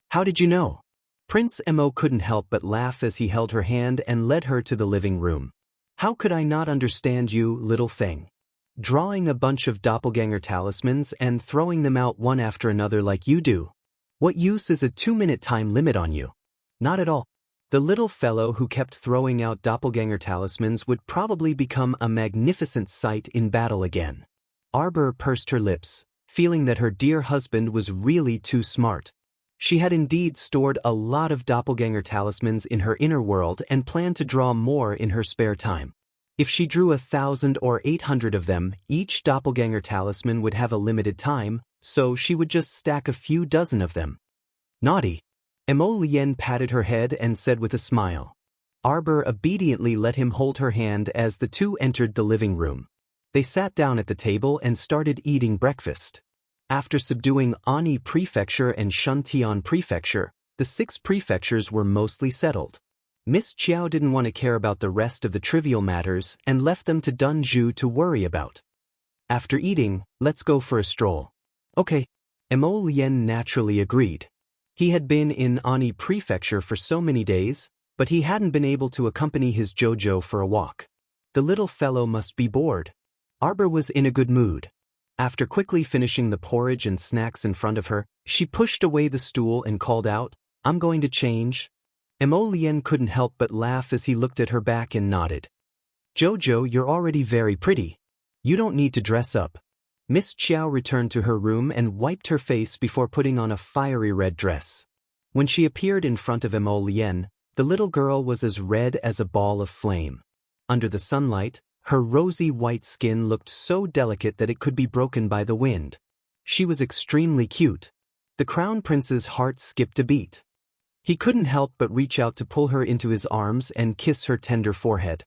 "How did you know?" Prince Emo couldn't help but laugh as he held her hand and led her to the living room. "How could I not understand you, little thing? Drawing a bunch of doppelganger talismans and throwing them out one after another like you do. What use is a 2-minute time limit on you?" "Not at all." The little fellow who kept throwing out doppelganger talismans would probably become a magnificent sight in battle again. Arbor pursed her lips, feeling that her dear husband was really too smart. She had indeed stored a lot of doppelganger talismans in her inner world and planned to draw more in her spare time. If she drew 1,000 or 800 of them, each doppelganger talisman would have a limited time, so she would just stack a few dozen of them. "Naughty." Emolien patted her head and said with a smile. Arbor obediently let him hold her hand as the two entered the living room. They sat down at the table and started eating breakfast. After subduing Ani Prefecture and Shuntian Prefecture, the 6 prefectures were mostly settled. Miss Chiao didn't want to care about the rest of the trivial matters and left them to Dunju to worry about. "After eating, let's go for a stroll." "Okay." Emolien naturally agreed. He had been in Ani Prefecture for so many days, but he hadn't been able to accompany his Jojo for a walk. The little fellow must be bored. Arbor was in a good mood. After quickly finishing the porridge and snacks in front of her, she pushed away the stool and called out, "I'm going to change." Emolien couldn't help but laugh as he looked at her back and nodded. "Jojo, you're already very pretty. You don't need to dress up." Miss Chiao returned to her room and wiped her face before putting on a fiery red dress. When she appeared in front of Emolien, the little girl was as red as a ball of flame. Under the sunlight, her rosy white skin looked so delicate that it could be broken by the wind. She was extremely cute. The Crown Prince's heart skipped a beat. He couldn't help but reach out to pull her into his arms and kiss her tender forehead.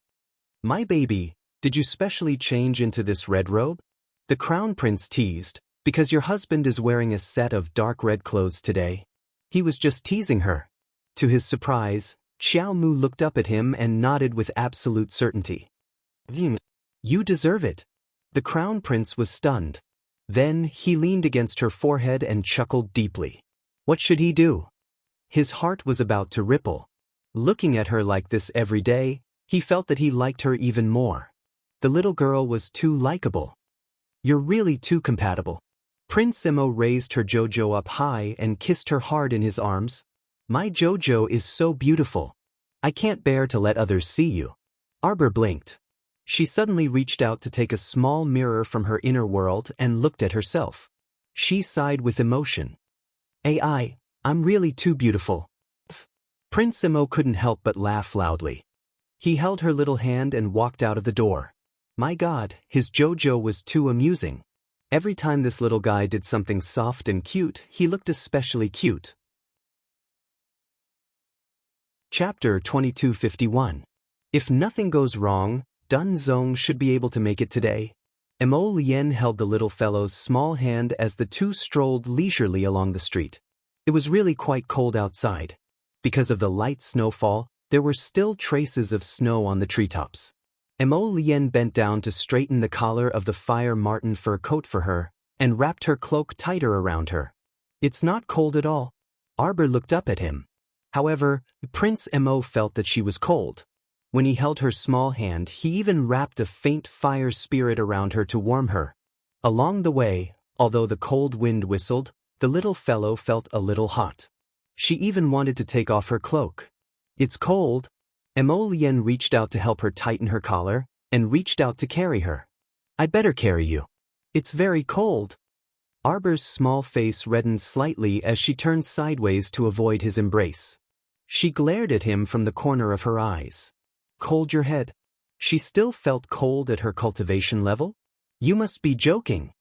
"My baby, did you specially change into this red robe?" The Crown Prince teased, "Because your husband is wearing a set of dark red clothes today." He was just teasing her. To his surprise, Xiao Mu looked up at him and nodded with absolute certainty. "You deserve it." The Crown Prince was stunned. Then he leaned against her forehead and chuckled deeply. What should he do? His heart was about to ripple. Looking at her like this every day, he felt that he liked her even more. The little girl was too likable. "You're really too compatible." Prince Emo raised her Jojo up high and kissed her hard in his arms. "My Jojo is so beautiful. I can't bear to let others see you." Arbor blinked. She suddenly reached out to take a small mirror from her inner world and looked at herself. She sighed with emotion. I'm really too beautiful." Prince Emo couldn't help but laugh loudly. He held her little hand and walked out of the door. My God, his Jojo was too amusing. Every time this little guy did something soft and cute, he looked especially cute. Chapter 2251. If nothing goes wrong, Dun Zong should be able to make it today. Mo Lien held the little fellow's small hand as the two strolled leisurely along the street. It was really quite cold outside. Because of the light snowfall, there were still traces of snow on the treetops. Mo Lien bent down to straighten the collar of the fire marten fur coat for her, and wrapped her cloak tighter around her. It's not cold at all. Arbor looked up at him. However, Prince Mo felt that she was cold. When he held her small hand, he even wrapped a faint fire spirit around her to warm her. Along the way, although the cold wind whistled, the little fellow felt a little hot. She even wanted to take off her cloak. It's cold. Mo Lien reached out to help her tighten her collar, and reached out to carry her. I'd better carry you. It's very cold. Arbor's small face reddened slightly as she turned sideways to avoid his embrace. She glared at him from the corner of her eyes. Cold your head? She still felt cold at her cultivation level? You must be joking.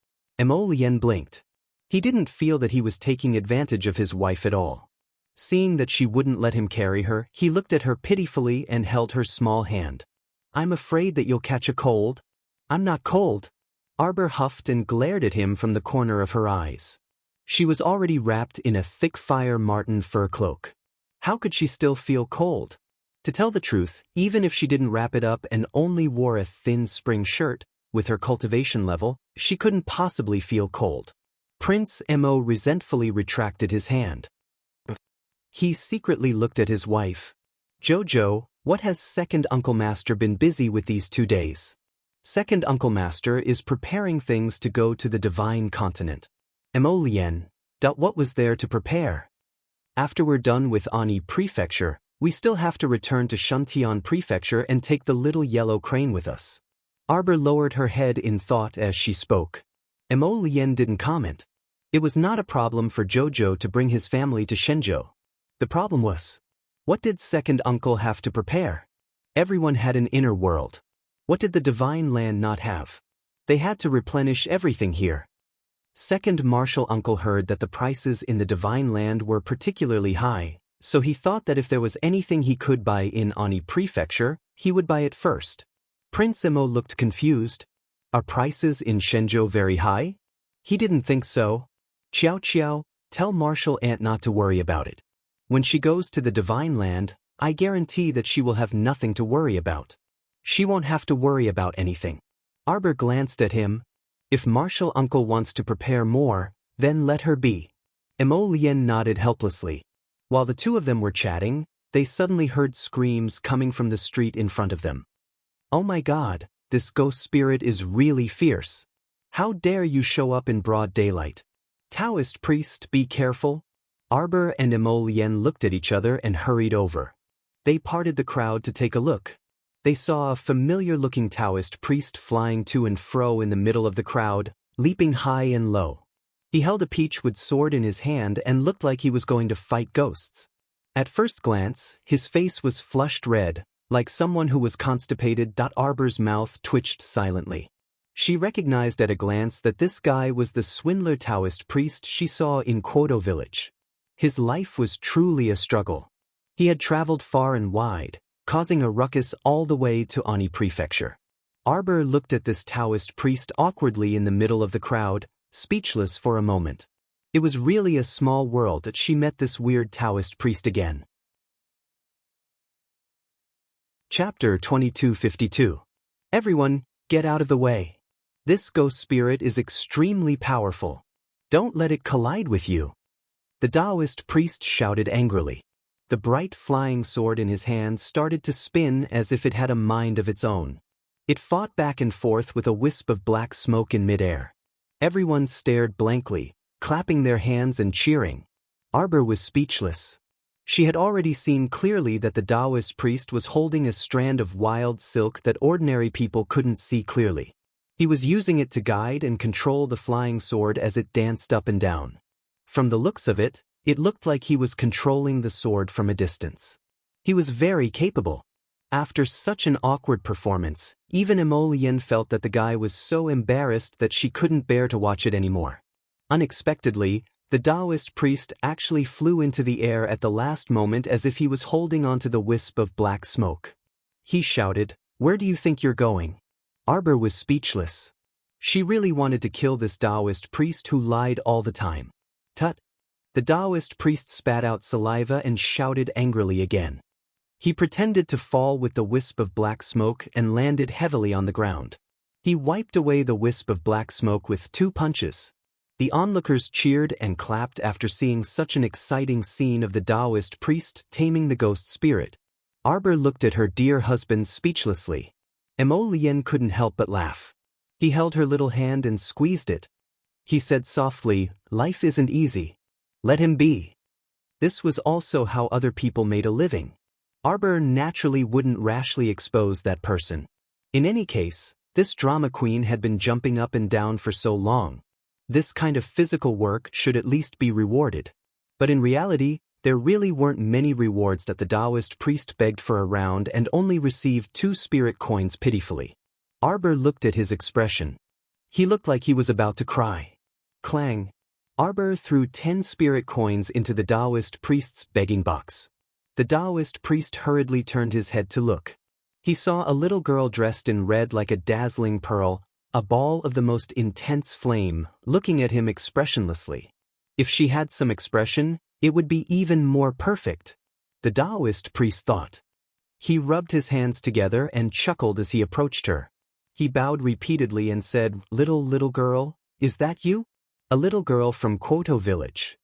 Mo Lien blinked. He didn't feel that he was taking advantage of his wife at all. Seeing that she wouldn't let him carry her, he looked at her pitifully and held her small hand. I'm afraid that you'll catch a cold. I'm not cold. Arbor huffed and glared at him from the corner of her eyes. She was already wrapped in a thick fire marten fur cloak. How could she still feel cold? To tell the truth, even if she didn't wrap it up and only wore a thin spring shirt, with her cultivation level, she couldn't possibly feel cold. Prince Mo resentfully retracted his hand. He secretly looked at his wife. Jojo, what has Second Uncle Master been busy with these 2 days? Second Uncle Master is preparing things to go to the Divine Continent. Mo Lien, what was there to prepare? After we're done with Ani Prefecture, we still have to return to Shuntian Prefecture and take the little yellow crane with us. Arbor lowered her head in thought as she spoke. Mo Lien didn't comment. It was not a problem for Jojo to bring his family to Shenzhou. The problem was, what did Second Uncle have to prepare? Everyone had an inner world. What did the Divine Land not have? They had to replenish everything here. Second Martial Uncle heard that the prices in the Divine Land were particularly high, so he thought that if there was anything he could buy in Ani Prefecture, he would buy it first. Prince Mo looked confused. Are prices in Shenzhou very high? He didn't think so. Qiao Qiao, tell Martial Aunt not to worry about it. When she goes to the Divine Land, I guarantee that she will have nothing to worry about. She won't have to worry about anything. Arbor glanced at him. If Martial Uncle wants to prepare more, then let her be. Mo Lien nodded helplessly. While the two of them were chatting, they suddenly heard screams coming from the street in front of them. Oh my God, this ghost spirit is really fierce. How dare you show up in broad daylight? Taoist priest, be careful. Arbor and Mo Lien looked at each other and hurried over. They parted the crowd to take a look. They saw a familiar-looking Taoist priest flying to and fro in the middle of the crowd, leaping high and low. He held a peachwood sword in his hand and looked like he was going to fight ghosts. At first glance, his face was flushed red, like someone who was constipated. Arbor's mouth twitched silently. She recognized at a glance that this guy was the swindler Taoist priest she saw in Quoto village. His life was truly a struggle. He had traveled far and wide, causing a ruckus all the way to Ani Prefecture. Arbor looked at this Taoist priest awkwardly in the middle of the crowd, speechless for a moment. It was really a small world that she met this weird Taoist priest again. Chapter 2252. Everyone, get out of the way. This ghost spirit is extremely powerful. Don't let it collide with you. The Taoist priest shouted angrily. The bright flying sword in his hand started to spin as if it had a mind of its own. It fought back and forth with a wisp of black smoke in midair. Everyone stared blankly, clapping their hands and cheering. Arbor was speechless. She had already seen clearly that the Taoist priest was holding a strand of wild silk that ordinary people couldn't see clearly. He was using it to guide and control the flying sword as it danced up and down. From the looks of it, it looked like he was controlling the sword from a distance. He was very capable. After such an awkward performance, even Emolienne felt that the guy was so embarrassed that she couldn't bear to watch it anymore. Unexpectedly, the Taoist priest actually flew into the air at the last moment as if he was holding onto the wisp of black smoke. He shouted, "Where do you think you're going?" Arbor was speechless. She really wanted to kill this Taoist priest who lied all the time. Tut! The Taoist priest spat out saliva and shouted angrily again. He pretended to fall with the wisp of black smoke and landed heavily on the ground. He wiped away the wisp of black smoke with 2 punches. The onlookers cheered and clapped after seeing such an exciting scene of the Taoist priest taming the ghost spirit. Arbor looked at her dear husband speechlessly. Emolienne couldn't help but laugh. He held her little hand and squeezed it. He said softly, "Life isn't easy. Let him be." This was also how other people made a living. Arbor naturally wouldn't rashly expose that person. In any case, this drama queen had been jumping up and down for so long. This kind of physical work should at least be rewarded. But in reality, there really weren't many rewards that the Taoist priest begged for around and only received 2 spirit coins pitifully. Arbor looked at his expression. He looked like he was about to cry. Clang! Arbor threw 10 spirit coins into the Taoist priest's begging box. The Taoist priest hurriedly turned his head to look. He saw a little girl dressed in red like a dazzling pearl, a ball of the most intense flame, looking at him expressionlessly. If she had some expression, it would be even more perfect, the Taoist priest thought. He rubbed his hands together and chuckled as he approached her. He bowed repeatedly and said, Little girl, is that you?" A little girl from Kwoto village.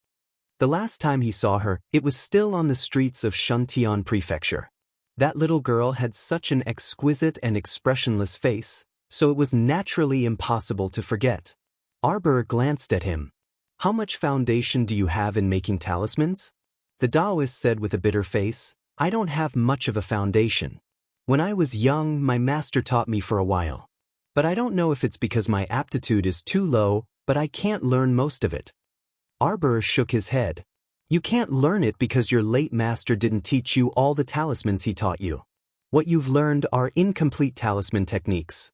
The last time he saw her, it was still on the streets of Shuntian Prefecture. That little girl had such an exquisite and expressionless face, so it was naturally impossible to forget. Arbor glanced at him. "How much foundation do you have in making talismans?" The Taoist said with a bitter face, "I don't have much of a foundation. When I was young, my master taught me for a while. But I don't know if it's because my aptitude is too low, but I can't learn most of it." Arbor shook his head. "You can't learn it because your late master didn't teach you all the talismans he taught you. What you've learned are incomplete talisman techniques.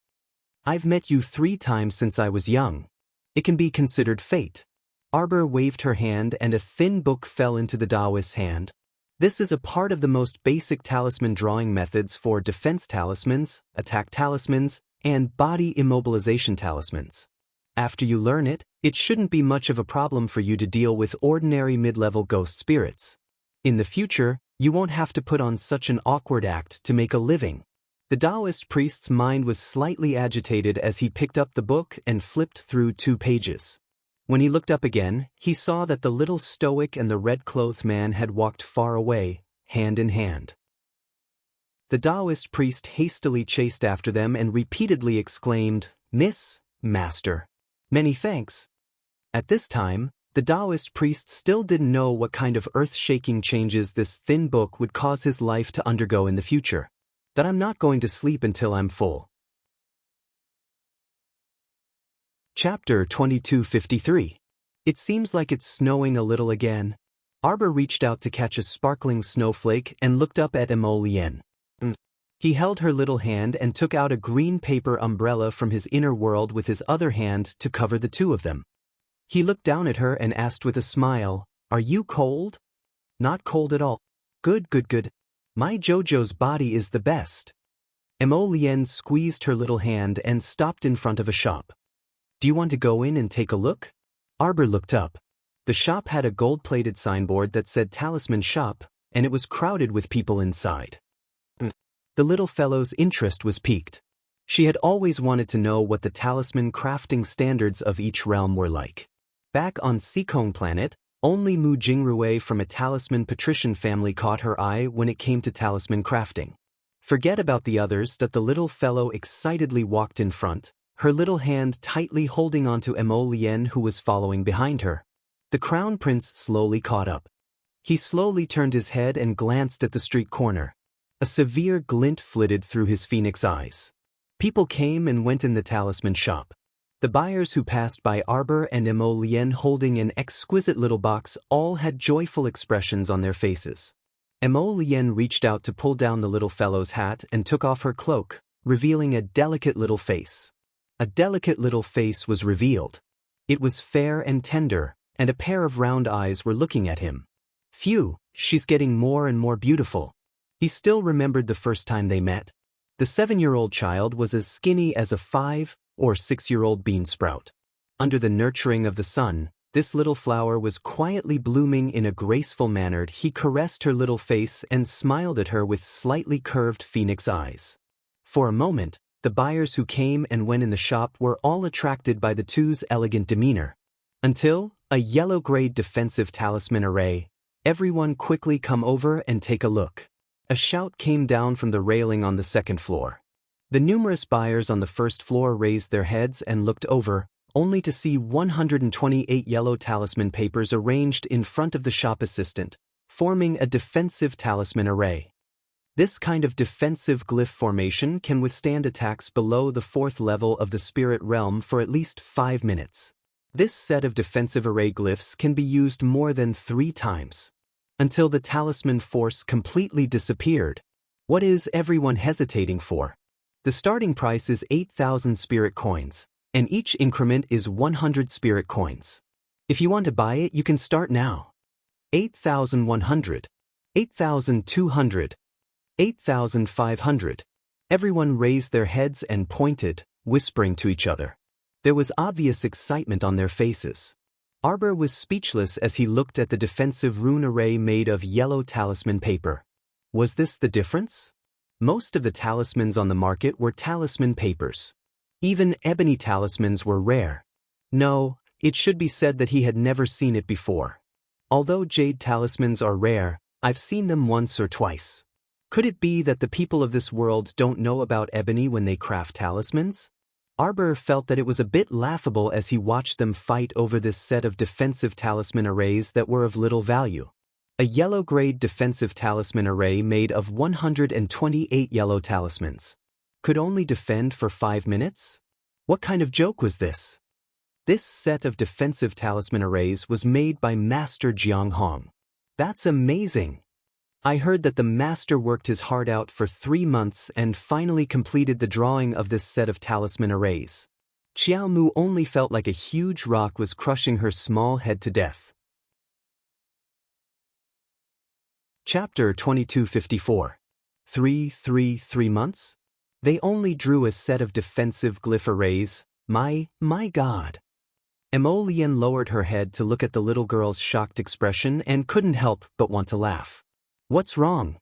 I've met you 3 times since I was young. It can be considered fate." Arbor waved her hand and a thin book fell into the Taoist's hand. This is a part of the most basic talisman drawing methods for defense talismans, attack talismans, and body immobilization talismans. After you learn it, it shouldn't be much of a problem for you to deal with ordinary mid-level ghost spirits. In the future, you won't have to put on such an awkward act to make a living. The Taoist priest's mind was slightly agitated as he picked up the book and flipped through 2 pages. When he looked up again, he saw that the little stoic and the red-clothed man had walked far away, hand in hand. The Taoist priest hastily chased after them and repeatedly exclaimed, "Miss, Master. Many thanks." At this time, the Taoist priest still didn't know what kind of earth-shaking changes this thin book would cause his life to undergo in the future. "That I'm not going to sleep until I'm full." Chapter 2253. It seems like it's snowing a little again. Arbor reached out to catch a sparkling snowflake and looked up at Emolienne. He held her little hand and took out a green paper umbrella from his inner world with his other hand to cover the 2 of them. He looked down at her and asked with a smile, "Are you cold?" "Not cold at all." Good. My Jojo's body is the best." Emolienne squeezed her little hand and stopped in front of a shop. "Do you want to go in and take a look?" Arbor looked up. The shop had a gold-plated signboard that said Talisman Shop, and it was crowded with people inside. The little fellow's interest was piqued. She had always wanted to know what the talisman crafting standards of each realm were like. Back on Seikong Planet, only Mu Jingrui from a talisman patrician family caught her eye when it came to talisman crafting. Forget about the others that the little fellow excitedly walked in front, her little hand tightly holding onto Emolienne who was following behind her. The Crown Prince slowly caught up. He slowly turned his head and glanced at the street corner. A severe glint flitted through his phoenix eyes. People came and went in the talisman shop. The buyers who passed by Arbor and Emolienne holding an exquisite little box all had joyful expressions on their faces. Mo Lien reached out to pull down the little fellow's hat and took off her cloak, revealing a delicate little face. A delicate little face was revealed. It was fair and tender, and a pair of round eyes were looking at him. Phew, she's getting more and more beautiful. He still remembered the first time they met. The 7-year-old child was as skinny as a 5- or 6-year-old bean sprout. Under the nurturing of the sun, this little flower was quietly blooming in a graceful manner. He caressed her little face and smiled at her with slightly curved phoenix eyes. For a moment, the buyers who came and went in the shop were all attracted by the two's elegant demeanor. Until, a yellow-grade defensive talisman array, everyone quickly come over and take a look. A shout came down from the railing on the second floor. The numerous buyers on the first floor raised their heads and looked over, only to see 128 yellow talisman papers arranged in front of the shop assistant, forming a defensive talisman array. This kind of defensive glyph formation can withstand attacks below the 4th level of the spirit realm for at least 5 minutes. This set of defensive array glyphs can be used more than 3 times. Until the talisman force completely disappeared. What is everyone hesitating for? The starting price is 8,000 spirit coins, and each increment is 100 spirit coins. If you want to buy it, you can start now. 8,100, 8,200, 8,500. Everyone raised their heads and pointed, whispering to each other. There was obvious excitement on their faces. Arbor was speechless as he looked at the defensive rune array made of yellow talisman paper. Was this the difference? Most of the talismans on the market were talisman papers. Even ebony talismans were rare. No, it should be said that he had never seen it before. Although jade talismans are rare, I've seen them once or twice. Could it be that the people of this world don't know about ebony when they craft talismans? Arbor felt that it was a bit laughable as he watched them fight over this set of defensive talisman arrays that were of little value. A yellow-grade defensive talisman array made of 128 yellow talismans. Could only defend for 5 minutes? What kind of joke was this? This set of defensive talisman arrays was made by Master Jiang Hong. That's amazing! I heard that the master worked his heart out for 3 months and finally completed the drawing of this set of talisman arrays. Xiao Mu only felt like a huge rock was crushing her small head to death. Chapter 2254. 3 months? They only drew a set of defensive glyph arrays. My God. Mo Lien lowered her head to look at the little girl's shocked expression and couldn't help but want to laugh. What's wrong?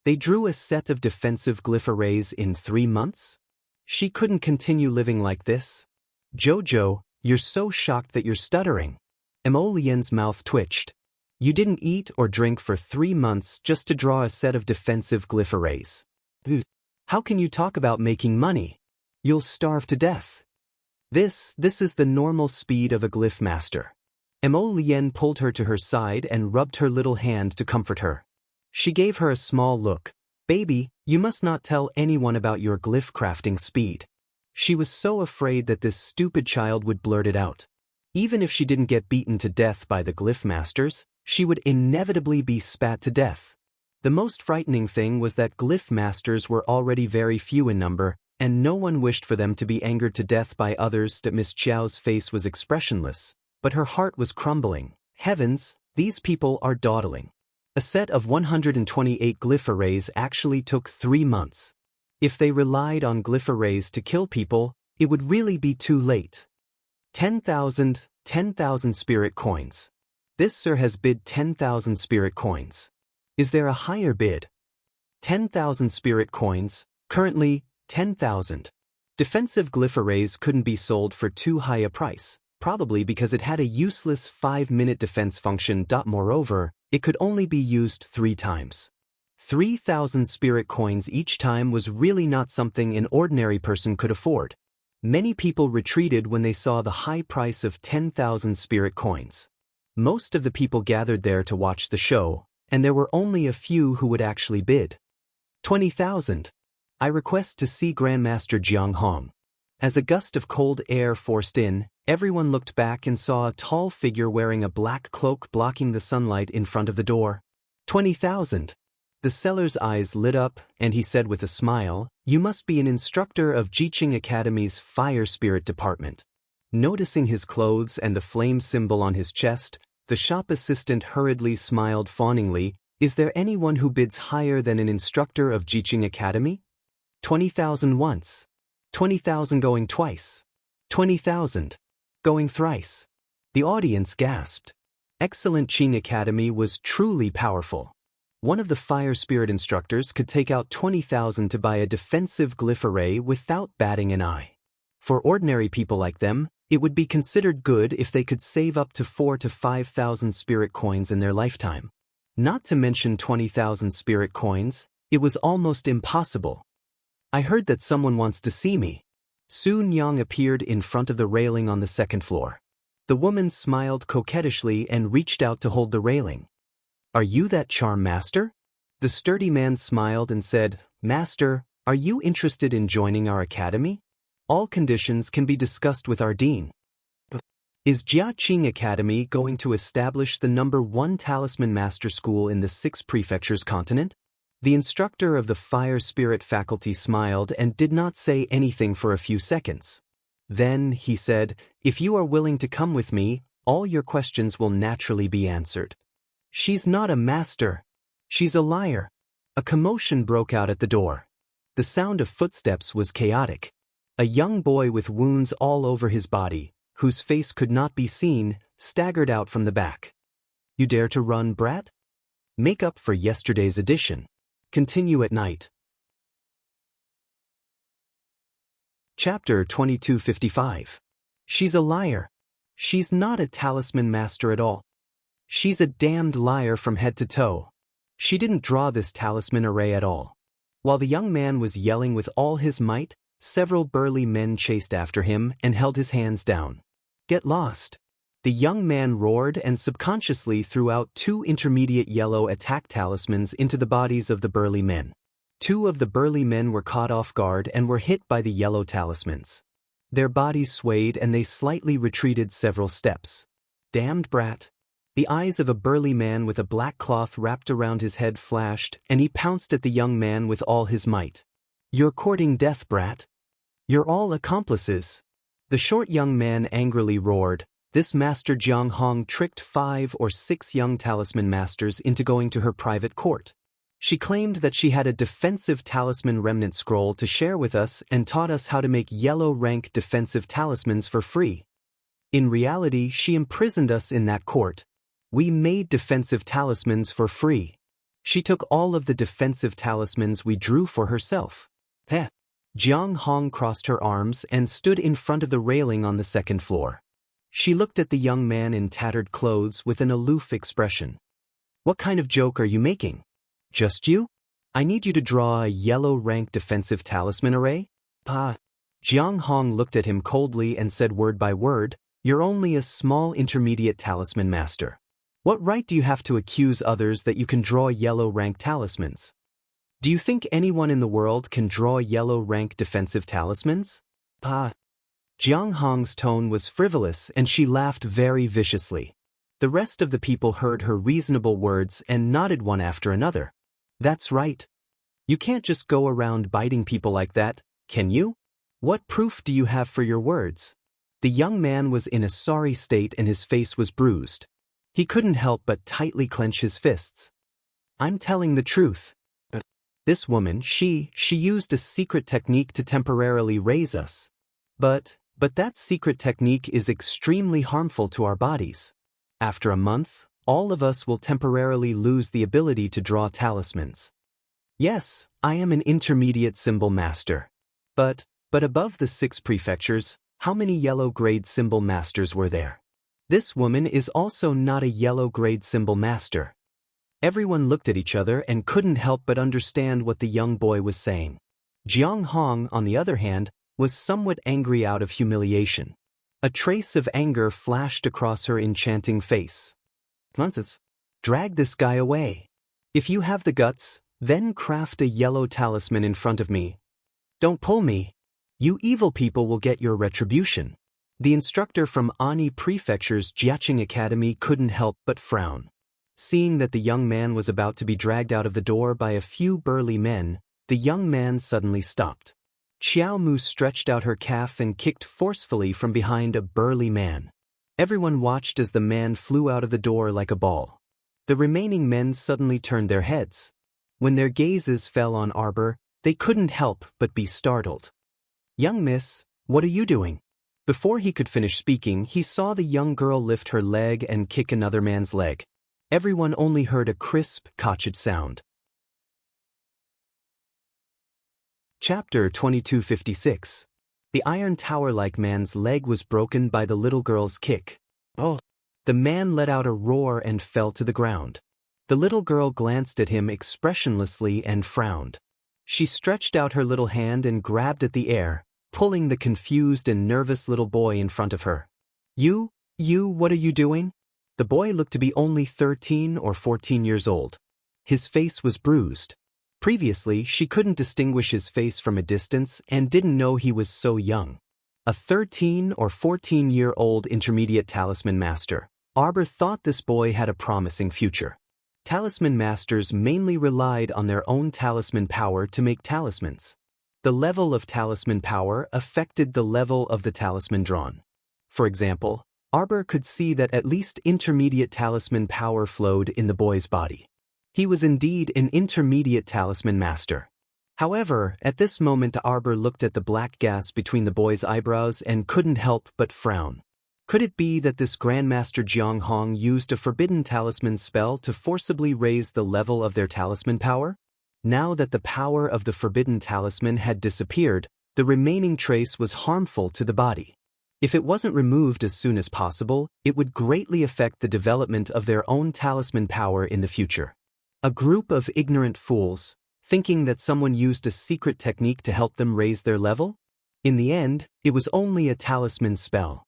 They drew a set of defensive glyph arrays in 3 months? She couldn't continue living like this. Jojo, you're so shocked that you're stuttering. Mo Lien's mouth twitched. You didn't eat or drink for 3 months just to draw a set of defensive glyph arrays. How can you talk about making money? You'll starve to death. This is the normal speed of a glyph master. Mo Lien pulled her to her side and rubbed her little hand to comfort her. She gave her a small look. Baby, you must not tell anyone about your glyph crafting speed. She was so afraid that this stupid child would blurt it out. Even if she didn't get beaten to death by the glyph masters, she would inevitably be spat to death. The most frightening thing was that glyph masters were already very few in number, and no one wished for them to be angered to death by others. That Miss Chiao's face was expressionless, but her heart was crumbling. Heavens, these people are dawdling. A set of 128 glyph arrays actually took 3 months. If they relied on glyph arrays to kill people, it would really be too late. 10,000 spirit coins. This sir has bid 10,000 spirit coins. Is there a higher bid? 10,000 spirit coins, currently 10,000. Defensive glyph arrays couldn't be sold for too high a price, probably because it had a useless 5-minute defense function. Moreover, it could only be used 3 times. 3,000 spirit coins each time was really not something an ordinary person could afford. Many people retreated when they saw the high price of 10,000 spirit coins. Most of the people gathered there to watch the show, and there were only a few who would actually bid. 20,000. I request to see Grandmaster Jiang Hong. As a gust of cold air forced in, everyone looked back and saw a tall figure wearing a black cloak blocking the sunlight in front of the door. 20,000. The seller's eyes lit up, and he said with a smile, "You must be an instructor of Jiqing Academy's Fire Spirit Department." Noticing his clothes and the flame symbol on his chest, the shop assistant hurriedly smiled fawningly. "Is there anyone who bids higher than an instructor of Jiqing Academy? 20,000 once. 20,000 going twice. 20,000 going thrice." The audience gasped. Excellent Qing Academy was truly powerful. One of the fire spirit instructors could take out 20,000 to buy a defensive glyph array without batting an eye. For ordinary people like them, it would be considered good if they could save up to 4,000 to 5,000 spirit coins in their lifetime. Not to mention 20,000 spirit coins, it was almost impossible. "I heard that someone wants to see me." Su Nyang appeared in front of the railing on the second floor. The woman smiled coquettishly and reached out to hold the railing. "Are you that charm master?" The sturdy man smiled and said, "Master, are you interested in joining our academy? All conditions can be discussed with our dean." "Is Jiaqing Academy going to establish the #1 talisman master school in the 6 prefectures continent?" The instructor of the fire spirit faculty smiled and did not say anything for a few seconds. Then he said, "If you are willing to come with me, all your questions will naturally be answered." "She's not a master. She's a liar." A commotion broke out at the door. The sound of footsteps was chaotic. A young boy with wounds all over his body, whose face could not be seen, staggered out from the back. "You dare to run, brat? Make up for yesterday's edition. Continue at night." Chapter 2255. She's a liar. She's not a talisman master at all. She's a damned liar from head to toe. She didn't draw this talisman array at all. While the young man was yelling with all his might, several burly men chased after him and held his hands down. "Get lost." The young man roared and subconsciously threw out 2 intermediate yellow attack talismans into the bodies of the burly men. 2 of the burly men were caught off guard and were hit by the yellow talismans. Their bodies swayed and they slightly retreated several steps. "Damned brat." The eyes of a burly man with a black cloth wrapped around his head flashed, and he pounced at the young man with all his might. "You're courting death, brat. You're all accomplices." The short young man angrily roared. This Master Jiang Hong tricked 5 or 6 young talisman masters into going to her private court. She claimed that she had a defensive talisman remnant scroll to share with us and taught us how to make yellow rank defensive talismans for free. In reality, she imprisoned us in that court. We made defensive talismans for free. She took all of the defensive talismans we drew for herself. Heh. Jiang Hong crossed her arms and stood in front of the railing on the second floor. She looked at the young man in tattered clothes with an aloof expression. "What kind of joke are you making? Just you? I need you to draw a yellow rank defensive talisman array?" Jiang Hong looked at him coldly and said word by word, "You're only a small intermediate talisman master. What right do you have to accuse others that you can draw yellow rank talismans? Do you think anyone in the world can draw yellow rank defensive talismans?" Jiang Hong's tone was frivolous and she laughed very viciously. The rest of the people heard her reasonable words and nodded one after another. "That's right. You can't just go around biting people like that, can you? What proof do you have for your words?" The young man was in a sorry state and his face was bruised. He couldn't help but tightly clench his fists. "I'm telling the truth. This woman, she used a secret technique to temporarily raise us. But that secret technique is extremely harmful to our bodies. After a month, all of us will temporarily lose the ability to draw talismans. Yes, I am an intermediate symbol master. But above the 6 prefectures, how many yellow grade symbol masters were there? This woman is also not a yellow grade symbol master." Everyone looked at each other and couldn't help but understand what the young boy was saying. Jiang Hong, on the other hand, was somewhat angry out of humiliation. A trace of anger flashed across her enchanting face. "Nonsense. Drag this guy away. If you have the guts, then craft a yellow talisman in front of me. Don't pull me. You evil people will get your retribution." The instructor from Ani Prefecture's Jiaqing Academy couldn't help but frown. Seeing that the young man was about to be dragged out of the door by a few burly men, the young man suddenly stopped. Xiao Mu stretched out her calf and kicked forcefully from behind a burly man. Everyone watched as the man flew out of the door like a ball. The remaining men suddenly turned their heads. When their gazes fell on Arbor, they couldn't help but be startled. "Young miss, what are you doing?" Before he could finish speaking, he saw the young girl lift her leg and kick another man's leg. Everyone only heard a crisp, cotched sound. Chapter 2256. The iron tower-like man's leg was broken by the little girl's kick. "Oh!" The man let out a roar and fell to the ground. The little girl glanced at him expressionlessly and frowned. She stretched out her little hand and grabbed at the air, pulling the confused and nervous little boy in front of her. You, what are you doing?" The boy looked to be only 13 or 14 years old. His face was bruised. Previously, she couldn't distinguish his face from a distance and didn't know he was so young. A 13 or 14-year-old intermediate talisman master, Arbor thought this boy had a promising future. Talisman masters mainly relied on their own talisman power to make talismans. The level of talisman power affected the level of the talisman drawn. For example, Arbor could see that at least intermediate talisman power flowed in the boy's body. He was indeed an intermediate talisman master. However, at this moment Arbor looked at the black gas between the boy's eyebrows and couldn't help but frown. Could it be that this Grandmaster Jiang Hong used a forbidden talisman spell to forcibly raise the level of their talisman power? Now that the power of the forbidden talisman had disappeared, the remaining trace was harmful to the body. If it wasn't removed as soon as possible, it would greatly affect the development of their own talisman power in the future. A group of ignorant fools, thinking that someone used a secret technique to help them raise their level? In the end, it was only a talisman spell.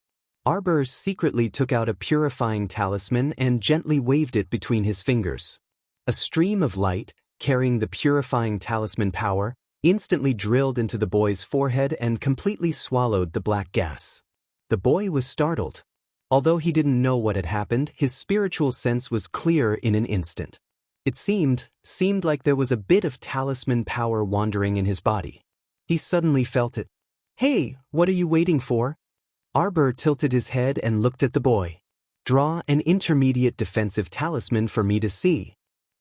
Arbor secretly took out a purifying talisman and gently waved it between his fingers. A stream of light, carrying the purifying talisman power, instantly drilled into the boy's forehead and completely swallowed the black gas. The boy was startled. Although he didn't know what had happened, his spiritual sense was clear in an instant. It seemed like there was a bit of talisman power wandering in his body. He suddenly felt it. "Hey, what are you waiting for?" Arbor tilted his head and looked at the boy. "Draw an intermediate defensive talisman for me to see."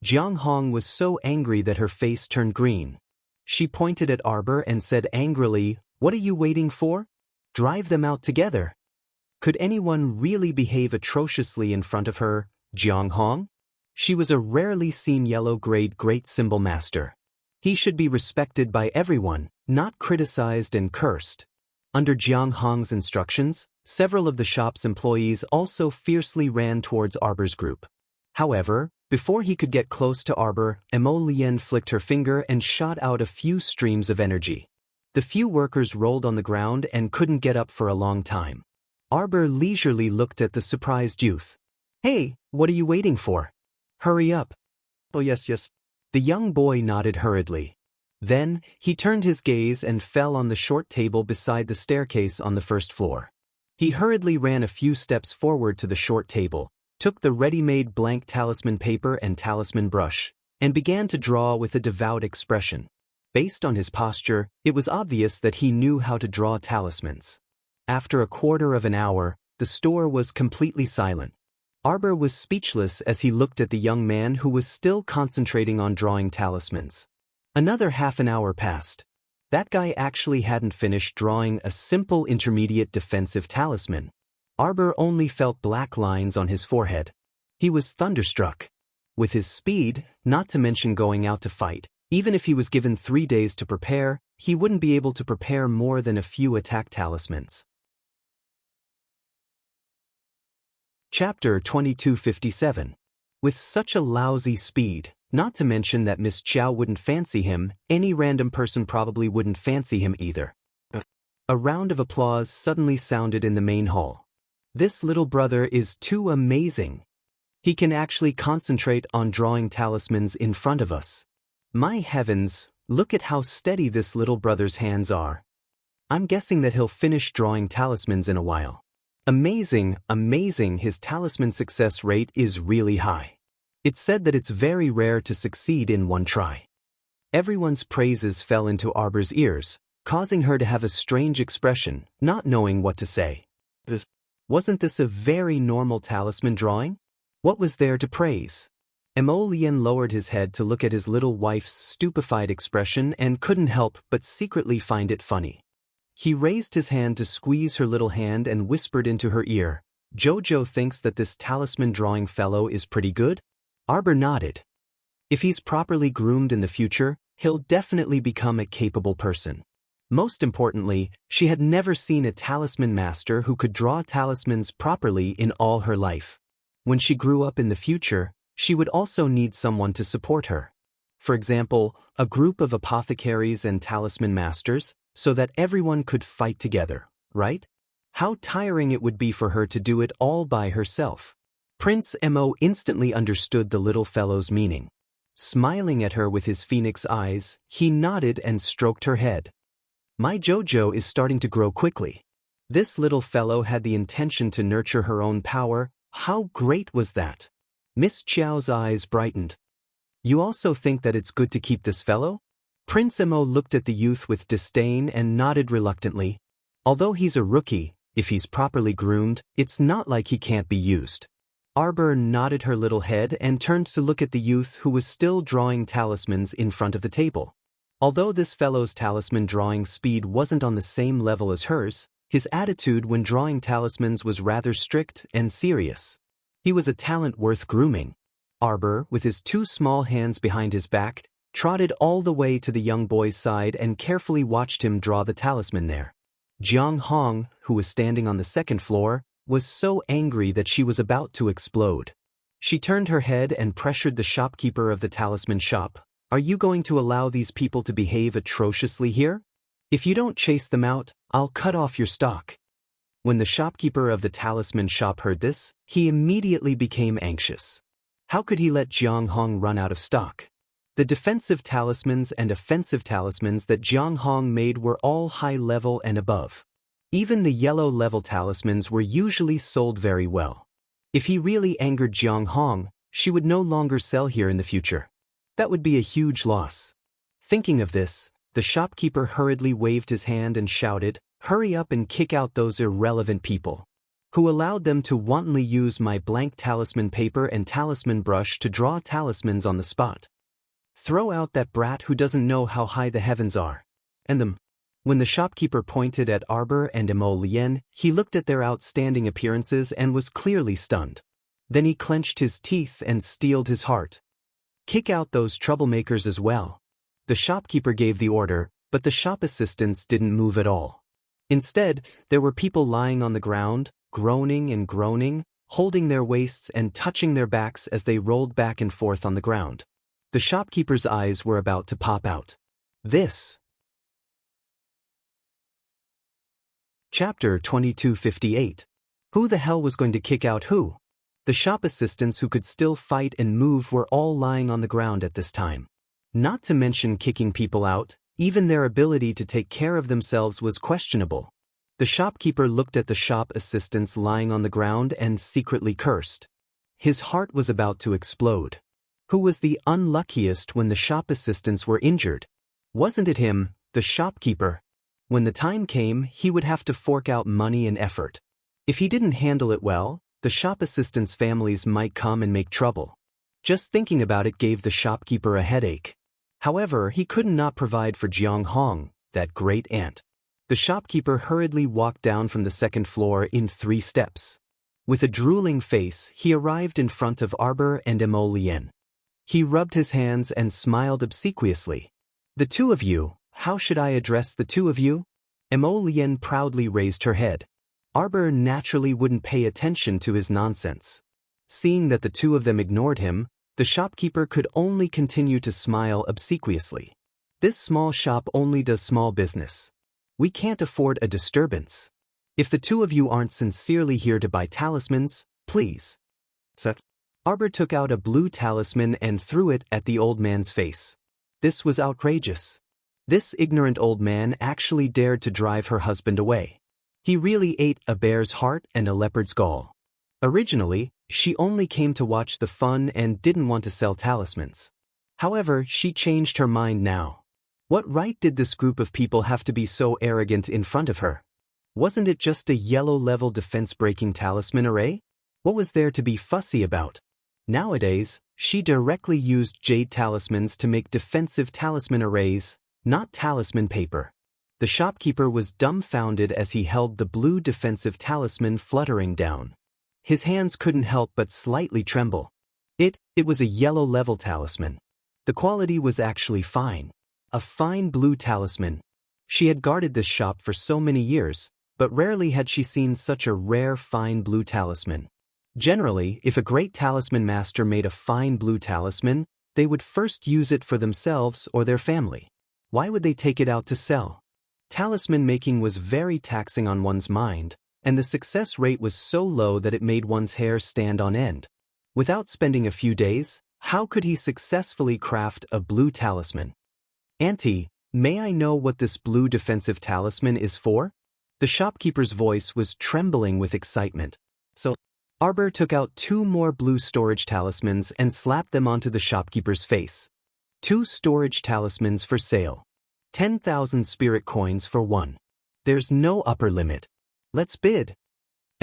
Jiang Hong was so angry that her face turned green. She pointed at Arbor and said angrily, "What are you waiting for? Drive them out together." Could anyone really behave atrociously in front of her, Jiang Hong? She was a rarely seen yellow-grade great symbol master. He should be respected by everyone, not criticized and cursed. Under Jiang Hong's instructions, several of the shop's employees also fiercely ran towards Arbor's group. However, before he could get close to Arbor, Mo Lien flicked her finger and shot out a few streams of energy. The few workers rolled on the ground and couldn't get up for a long time. Arbor leisurely looked at the surprised youth. "Hey, what are you waiting for? Hurry up." "Oh yes. The young boy nodded hurriedly. Then, he turned his gaze and fell on the short table beside the staircase on the first floor. He hurriedly ran a few steps forward to the short table, took the ready-made blank talisman paper and talisman brush, and began to draw with a devout expression. Based on his posture, it was obvious that he knew how to draw talismans. After a quarter of an hour, the store was completely silent. Arbor was speechless as he looked at the young man who was still concentrating on drawing talismans. Another half an hour passed. That guy actually hadn't finished drawing a simple intermediate defensive talisman. Arbor only felt black lines on his forehead. He was thunderstruck. With his speed, not to mention going out to fight, even if he was given 3 days to prepare, he wouldn't be able to prepare more than a few attack talismans. Chapter 2257. With such a lousy speed, not to mention that Miss Chow wouldn't fancy him, any random person probably wouldn't fancy him either. A round of applause suddenly sounded in the main hall. "This little brother is too amazing. He can actually concentrate on drawing talismans in front of us. My heavens, look at how steady this little brother's hands are. I'm guessing that he'll finish drawing talismans in a while. Amazing, his talisman success rate is really high. It's said that it's very rare to succeed in one try. Everyone's praises fell into Arbor's ears, causing her to have a strange expression, not knowing what to say. Wasn't this a very normal talisman drawing? What was there to praise? Emolien lowered his head to look at his little wife's stupefied expression and couldn't help but secretly find it funny. He raised his hand to squeeze her little hand and whispered into her ear, "Jojo thinks that this talisman drawing fellow is pretty good?" Arbor nodded. If he's properly groomed in the future, he'll definitely become a capable person. Most importantly, she had never seen a talisman master who could draw talismans properly in all her life. When she grew up in the future, she would also need someone to support her. For example, a group of apothecaries and talisman masters, so that everyone could fight together, right? How tiring it would be for her to do it all by herself. Prince Mo instantly understood the little fellow's meaning. Smiling at her with his phoenix eyes, he nodded and stroked her head. My Jojo is starting to grow quickly. This little fellow had the intention to nurture her own power. How great was that? Miss Chiao's eyes brightened. You also think that it's good to keep this fellow? Prince Mo looked at the youth with disdain and nodded reluctantly. Although he's a rookie, if he's properly groomed, it's not like he can't be used. Arbor nodded her little head and turned to look at the youth who was still drawing talismans in front of the table. Although this fellow's talisman drawing speed wasn't on the same level as hers, his attitude when drawing talismans was rather strict and serious. He was a talent worth grooming. Arbor, with his two small hands behind his back, trotted all the way to the young boy's side and carefully watched him draw the talisman there. Jiang Hong, who was standing on the second floor, was so angry that she was about to explode. She turned her head and pressured the shopkeeper of the talisman shop. Are you going to allow these people to behave atrociously here? If you don't chase them out, I'll cut off your stock. When the shopkeeper of the talisman shop heard this, he immediately became anxious. How could he let Jiang Hong run out of stock? The defensive talismans and offensive talismans that Jiang Hong made were all high level and above. Even the yellow level talismans were usually sold very well. If he really angered Jiang Hong, she would no longer sell here in the future. That would be a huge loss. Thinking of this, the shopkeeper hurriedly waved his hand and shouted, "Hurry up and kick out those irrelevant people. Who allowed them to wantonly use my blank talisman paper and talisman brush to draw talismans on the spot? Throw out that brat who doesn't know how high the heavens are. And them." When the shopkeeper pointed at Arbor and Emolien, he looked at their outstanding appearances and was clearly stunned. Then he clenched his teeth and steeled his heart. Kick out those troublemakers as well. The shopkeeper gave the order, but the shop assistants didn't move at all. Instead, there were people lying on the ground, groaning and groaning, holding their waists and touching their backs as they rolled back and forth on the ground. The shopkeeper's eyes were about to pop out. This. Chapter 2258. Who the hell was going to kick out who? The shop assistants who could still fight and move were all lying on the ground at this time. Not to mention kicking people out, even their ability to take care of themselves was questionable. The shopkeeper looked at the shop assistants lying on the ground and secretly cursed. His heart was about to explode. Who was the unluckiest when the shop assistants were injured? Wasn't it him, the shopkeeper? When the time came, he would have to fork out money and effort. If he didn't handle it well, the shop assistants' families might come and make trouble. Just thinking about it gave the shopkeeper a headache. However, he could not provide for Jiang Hong, that great aunt. The shopkeeper hurriedly walked down from the second floor in 3 steps. With a drooling face, he arrived in front of Arbor and Emolien. He rubbed his hands and smiled obsequiously. The two of you, how should I address the two of you? Emolien proudly raised her head. Arbor naturally wouldn't pay attention to his nonsense. Seeing that the two of them ignored him, the shopkeeper could only continue to smile obsequiously. This small shop only does small business. We can't afford a disturbance. If the two of you aren't sincerely here to buy talismans, please. Arbor took out a blue talisman and threw it at the old man's face. This was outrageous. This ignorant old man actually dared to drive her husband away. He really ate a bear's heart and a leopard's gall. Originally, She only came to watch the fun and didn't want to sell talismans. However, she changed her mind now. What right did this group of people have to be so arrogant in front of her? Wasn't it just a yellow-level defense-breaking talisman array? What was there to be fussy about? Nowadays, she directly used jade talismans to make defensive talisman arrays, not talisman paper. The shopkeeper was dumbfounded as he held the blue defensive talisman fluttering down. His hands couldn't help but slightly tremble. It was a yellow-level talisman. The quality was actually fine. A fine blue talisman. She had guarded this shop for so many years, but rarely had she seen such a rare fine blue talisman. Generally, if a great talisman master made a fine blue talisman, they would first use it for themselves or their family. Why would they take it out to sell? Talisman making was very taxing on one's mind, and the success rate was so low that it made one's hair stand on end. Without spending a few days, how could he successfully craft a blue talisman? "Auntie, may I know what this blue defensive talisman is for?" The shopkeeper's voice was trembling with excitement. So, Arbor took out 2 more blue storage talismans and slapped them onto the shopkeeper's face. 2 storage talismans for sale. 10,000 spirit coins for 1. There's no upper limit. Let's bid.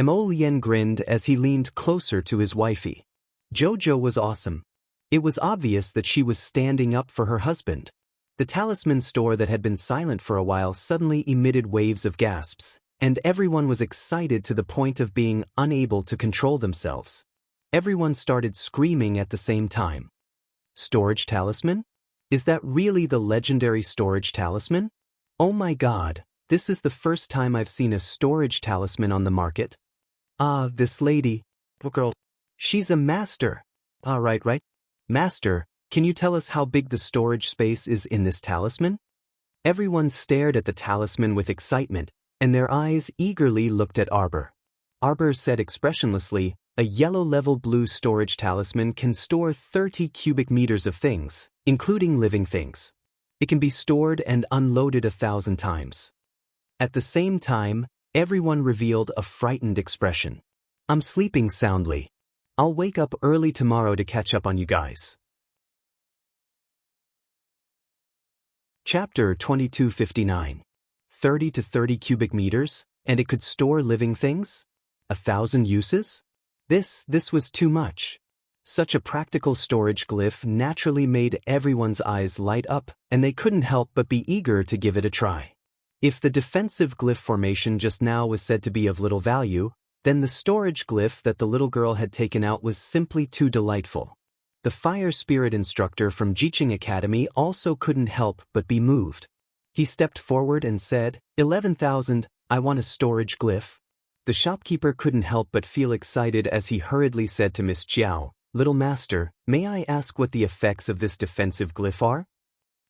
Mo Lien grinned as he leaned closer to his wifey. Jojo was awesome. It was obvious that she was standing up for her husband. The talisman store that had been silent for a while suddenly emitted waves of gasps, and everyone was excited to the point of being unable to control themselves. Everyone started screaming at the same time. Storage talisman? Is that really the legendary storage talisman? Oh my god, this is the first time I've seen a storage talisman on the market. Ah, this lady. Girl. She's a master. Ah, right. Master, can you tell us how big the storage space is in this talisman? Everyone stared at the talisman with excitement, and their eyes eagerly looked at Arbor. Arbor said expressionlessly, "A yellow-level blue storage talisman can store 30 cubic meters of things, including living things. It can be stored and unloaded 1,000 times." At the same time, everyone revealed a frightened expression. "I'm sleeping soundly. I'll wake up early tomorrow to catch up on you guys." Chapter 2259. 30 to 30 cubic meters, and it could store living things? 1,000 uses? This was too much. Such a practical storage glyph naturally made everyone's eyes light up, and they couldn't help but be eager to give it a try. If the defensive glyph formation just now was said to be of little value, then the storage glyph that the little girl had taken out was simply too delightful. The fire spirit instructor from Jiqing Academy also couldn't help but be moved. He stepped forward and said, 11,000, I want a storage glyph." The shopkeeper couldn't help but feel excited as he hurriedly said to Miss Jiao, "Little master, may I ask what the effects of this defensive glyph are?"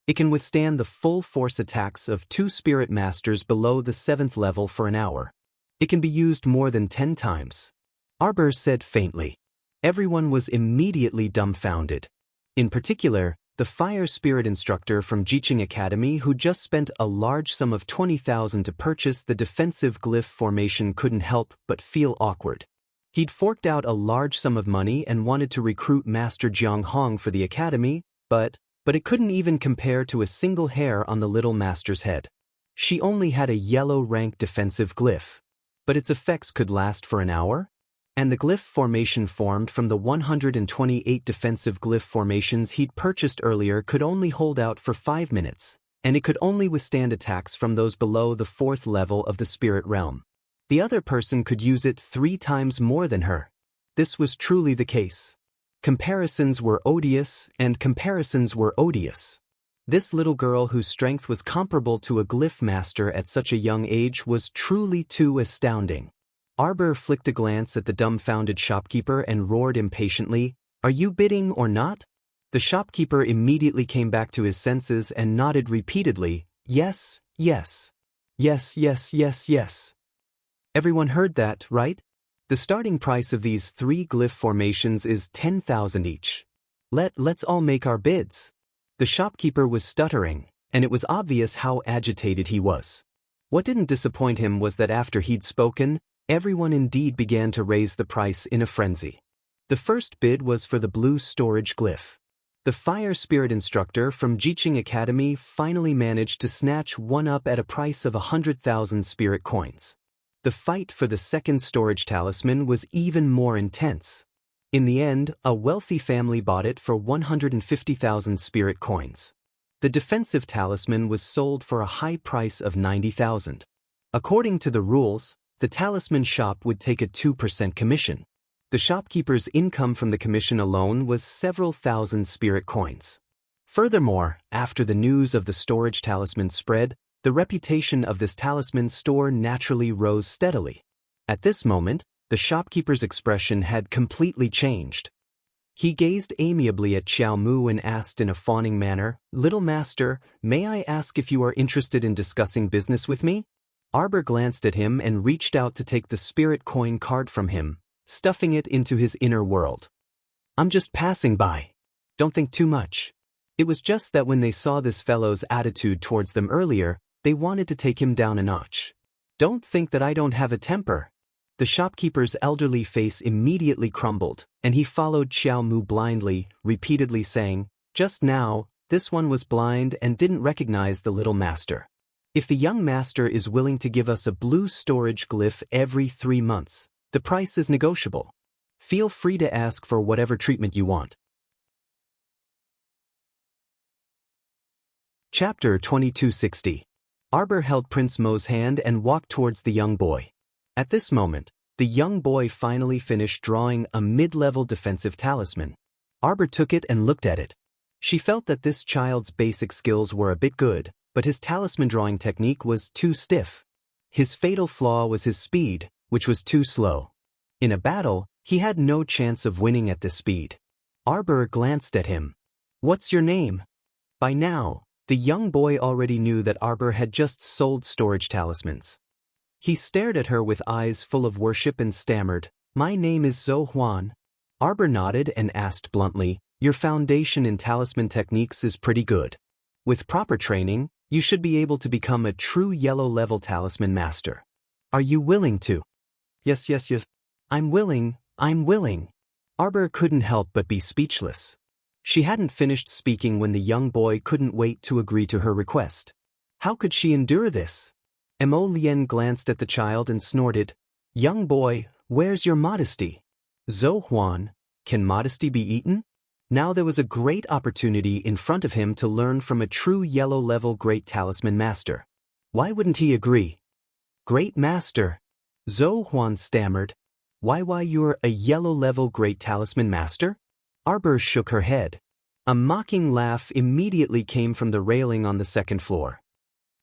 "It can withstand the full force attacks of 2 spirit masters below the 7th level for an hour. It can be used more than 10 times. Arbor said faintly. Everyone was immediately dumbfounded. In particular, the fire spirit instructor from Jiqing Academy who just spent a large sum of 20,000 to purchase the defensive glyph formation couldn't help but feel awkward. He'd forked out a large sum of money and wanted to recruit Master Jiang Hong for the academy, but it couldn't even compare to a single hair on the little master's head. She only had a yellow rank defensive glyph. But its effects could last for an hour? And the glyph formation formed from the 128 defensive glyph formations he'd purchased earlier could only hold out for 5 minutes, and it could only withstand attacks from those below the 4th level of the spirit realm. The other person could use it 3 times more than her. This was truly the case. Comparisons were odious, and comparisons were odious. This little girl whose strength was comparable to a glyph master at such a young age was truly too astounding. Arbor flicked a glance at the dumbfounded shopkeeper and roared impatiently, "Are you bidding or not?" The shopkeeper immediately came back to his senses and nodded repeatedly, "Yes, yes. Yes, yes, yes, yes." Everyone heard that, right? The starting price of these 3 glyph formations is 10,000 each. Let's all make our bids. The shopkeeper was stuttering, and it was obvious how agitated he was. What didn't disappoint him was that after he'd spoken, everyone indeed began to raise the price in a frenzy. The first bid was for the blue storage glyph. The fire spirit instructor from Jiqing Academy finally managed to snatch one up at a price of 100,000 spirit coins. The fight for the second storage talisman was even more intense. In the end, a wealthy family bought it for 150,000 spirit coins. The defensive talisman was sold for a high price of 90,000. According to the rules, the talisman shop would take a 2% commission. The shopkeeper's income from the commission alone was several thousand spirit coins. Furthermore, after the news of the storage talisman spread, the reputation of this talisman store naturally rose steadily. At this moment, the shopkeeper's expression had completely changed. He gazed amiably at Xiao Mu and asked in a fawning manner, "Little master, may I ask if you are interested in discussing business with me?" Arbor glanced at him and reached out to take the spirit coin card from him, stuffing it into his inner world. "I'm just passing by. Don't think too much." It was just that when they saw this fellow's attitude towards them earlier, they wanted to take him down a notch. "Don't think that I don't have a temper." The shopkeeper's elderly face immediately crumbled, and he followed Xiao Mu blindly, repeatedly saying, "Just now, this one was blind and didn't recognize the little master. If the young master is willing to give us a blue storage glyph every 3 months, the price is negotiable. Feel free to ask for whatever treatment you want." Chapter 2260. Arbor held Prince Mo's hand and walked towards the young boy. At this moment, the young boy finally finished drawing a mid-level defensive talisman. Arbor took it and looked at it. She felt that this child's basic skills were a bit good, but his talisman drawing technique was too stiff. His fatal flaw was his speed, which was too slow. In a battle, he had no chance of winning at this speed. Arbor glanced at him. "What's your name?" By now, the young boy already knew that Arbor had just sold storage talismans. He stared at her with eyes full of worship and stammered, "My name is Zhou Huan." Arbor nodded and asked bluntly, "Your foundation in talisman techniques is pretty good. With proper training, you should be able to become a true yellow-level talisman master. Are you willing to?" Yes. I'm willing. Arbor couldn't help but be speechless. She hadn't finished speaking when the young boy couldn't wait to agree to her request. How could she endure this? Mo Lien glanced at the child and snorted, "Young boy, where's your modesty?" "Zhou Huan, can modesty be eaten?" Now there was a great opportunity in front of him to learn from a true yellow-level great talisman master. Why wouldn't he agree? "Great master," Zhou Huan stammered. Why you're a yellow-level great talisman master?" Arbor shook her head. A mocking laugh immediately came from the railing on the second floor.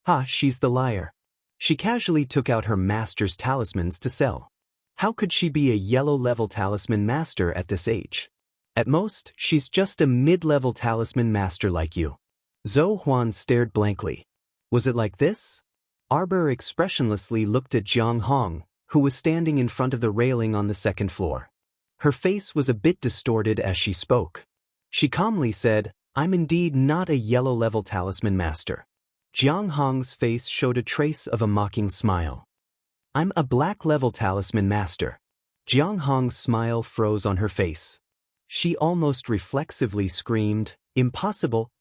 "Ha, she's the liar. She casually took out her master's talismans to sell. How could she be a yellow-level talisman master at this age? At most, she's just a mid-level talisman master like you." Zhou Huan stared blankly. Was it like this? Arbor expressionlessly looked at Jiang Hong, who was standing in front of the railing on the second floor. Her face was a bit distorted as she spoke. She calmly said, "I'm indeed not a yellow-level talisman master." Jiang Hong's face showed a trace of a mocking smile. "I'm a black-level talisman master." Jiang Hong's smile froze on her face. She almost reflexively screamed, "Impossible."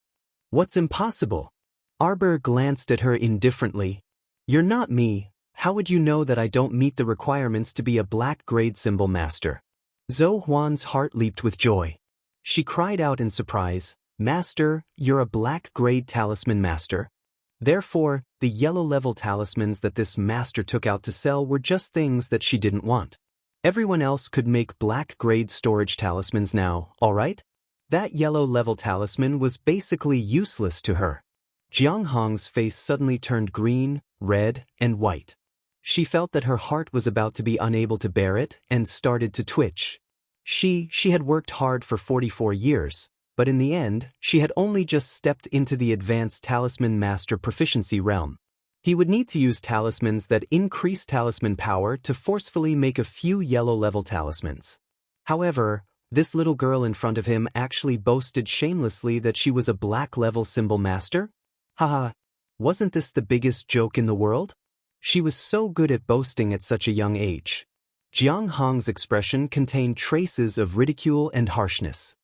"What's impossible?" Arbor glanced at her indifferently. "You're not me. How would you know that I don't meet the requirements to be a black grade symbol master?" Zhou Huan's heart leaped with joy. She cried out in surprise, "Master, you're a black grade talisman master?" Therefore, the yellow-level talismans that this master took out to sell were just things that she didn't want. Everyone else could make black-grade storage talismans now, all right? That yellow-level talisman was basically useless to her. Jiang Hong's face suddenly turned green, red, and white. She felt that her heart was about to be unable to bear it and started to twitch. She had worked hard for 44 years. But in the end, she had only just stepped into the advanced talisman master proficiency realm. He would need to use talismans that increase talisman power to forcefully make a few yellow-level talismans. However, this little girl in front of him actually boasted shamelessly that she was a black-level symbol master? Haha, wasn't this the biggest joke in the world? She was so good at boasting at such a young age. Jiang Hong's expression contained traces of ridicule and harshness.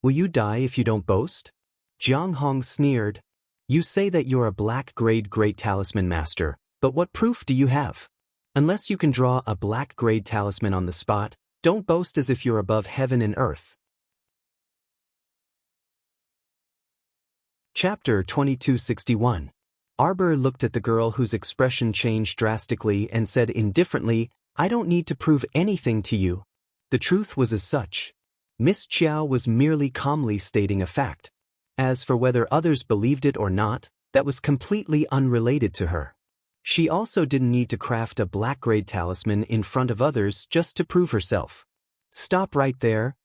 Will you die if you don't boast? Jiang Hong sneered. You say that you're a black-grade great talisman master, but what proof do you have? Unless you can draw a black-grade talisman on the spot, don't boast as if you're above heaven and earth. Chapter 2261. Arbor looked at the girl whose expression changed drastically and said indifferently, I don't need to prove anything to you. The truth was as such. Miss Chiao was merely calmly stating a fact. As for whether others believed it or not, that was completely unrelated to her. She also didn't need to craft a black-grade talisman in front of others just to prove herself. Stop right there.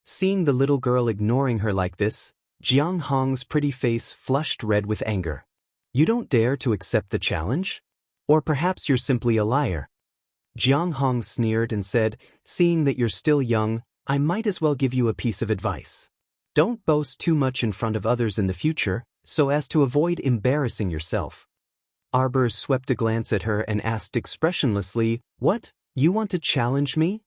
Seeing the little girl ignoring her like this, Jiang Hong's pretty face flushed red with anger. You don't dare to accept the challenge? Or perhaps you're simply a liar. Jiang Hong sneered and said, seeing that you're still young, I might as well give you a piece of advice. Don't boast too much in front of others in the future, so as to avoid embarrassing yourself. Arbor swept a glance at her and asked expressionlessly, What, you want to challenge me?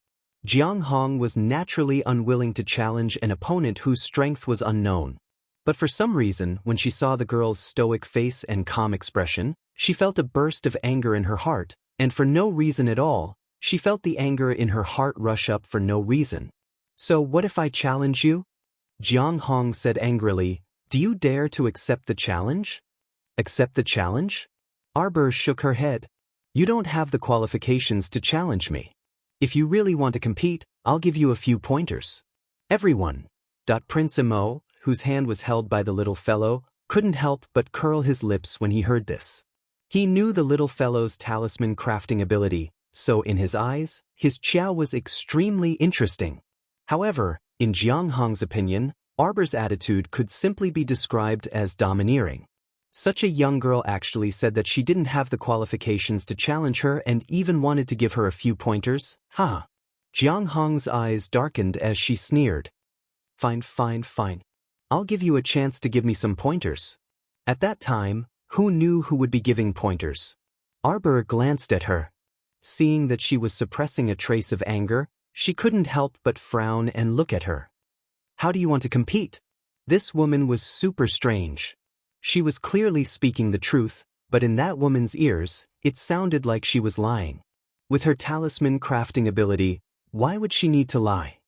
Jiang Hong was naturally unwilling to challenge an opponent whose strength was unknown. But for some reason, when she saw the girl's stoic face and calm expression, she felt a burst of anger in her heart, and for no reason at all, she felt the anger in her heart rush up for no reason. So what if I challenge you? Jiang Hong said angrily, Do you dare to accept the challenge? Accept the challenge? Arbor shook her head. You don't have the qualifications to challenge me. If you really want to compete, I'll give you a few pointers. Everyone. Prince Imo, whose hand was held by the little fellow, couldn't help but curl his lips when he heard this. He knew the little fellow's talisman crafting ability, so in his eyes, his Chiao was extremely interesting. However, in Jiang Hong's opinion, Arbor's attitude could simply be described as domineering. Such a young girl actually said that she didn't have the qualifications to challenge her and even wanted to give her a few pointers. Ha! Jiang Hong's eyes darkened as she sneered. Fine. I'll give you a chance to give me some pointers. At that time, who knew who would be giving pointers? Arbor glanced at her. Seeing that she was suppressing a trace of anger, she couldn't help but frown and look at her. How do you want to compete? This woman was super strange. She was clearly speaking the truth, but in that woman's ears, it sounded like she was lying. With her talisman crafting ability, why would she need to lie?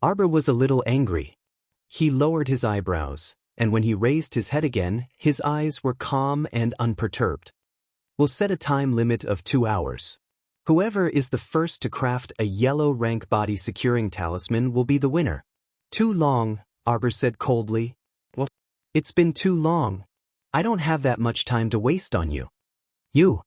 Arbor was a little angry. He lowered his eyebrows, and when he raised his head again, his eyes were calm and unperturbed. We'll set a time limit of 2 hours. Whoever is the first to craft a yellow rank body securing talisman will be the winner. Too long, Arbor said coldly. What? It's been too long. I don't have that much time to waste on you. You.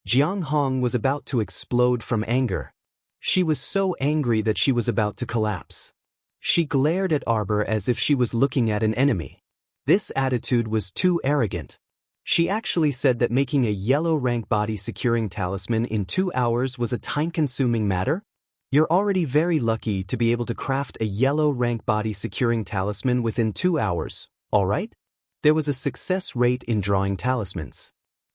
Jiang Hong was about to explode from anger. She was so angry that she was about to collapse. She glared at Arbor as if she was looking at an enemy. This attitude was too arrogant. She actually said that making a yellow rank body securing talisman in 2 hours was a time-consuming matter? You're already very lucky to be able to craft a yellow rank body securing talisman within 2 hours, alright? There was a success rate in drawing talismans.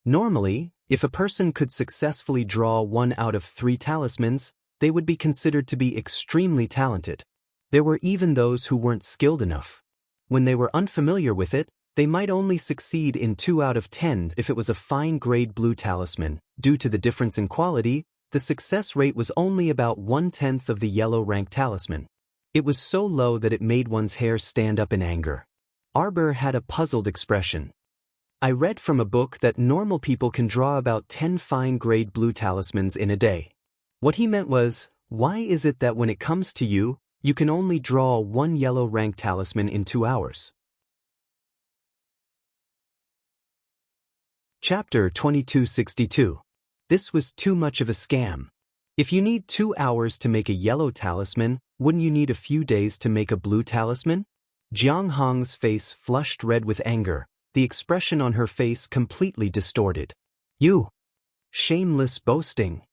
Normally, if a person could successfully draw 1 out of 3 talismans, they would be considered to be extremely talented. There were even those who weren't skilled enough. When they were unfamiliar with it, they might only succeed in 2 out of 10 if it was a fine-grade blue talisman. Due to the difference in quality, the success rate was only about 1/10 of the yellow rank talisman. It was so low that it made one's hair stand up in anger. Arbor had a puzzled expression. I read from a book that normal people can draw about 10 fine-grade blue talismans in a day. What he meant was, why is it that when it comes to you, you can only draw 1 yellow rank talisman in 2 hours? Chapter 2262. This was too much of a scam. If you need 2 hours to make a yellow talisman, wouldn't you need a few days to make a blue talisman? Jiang Hong's face flushed red with anger, the expression on her face completely distorted. You! Shameless boasting!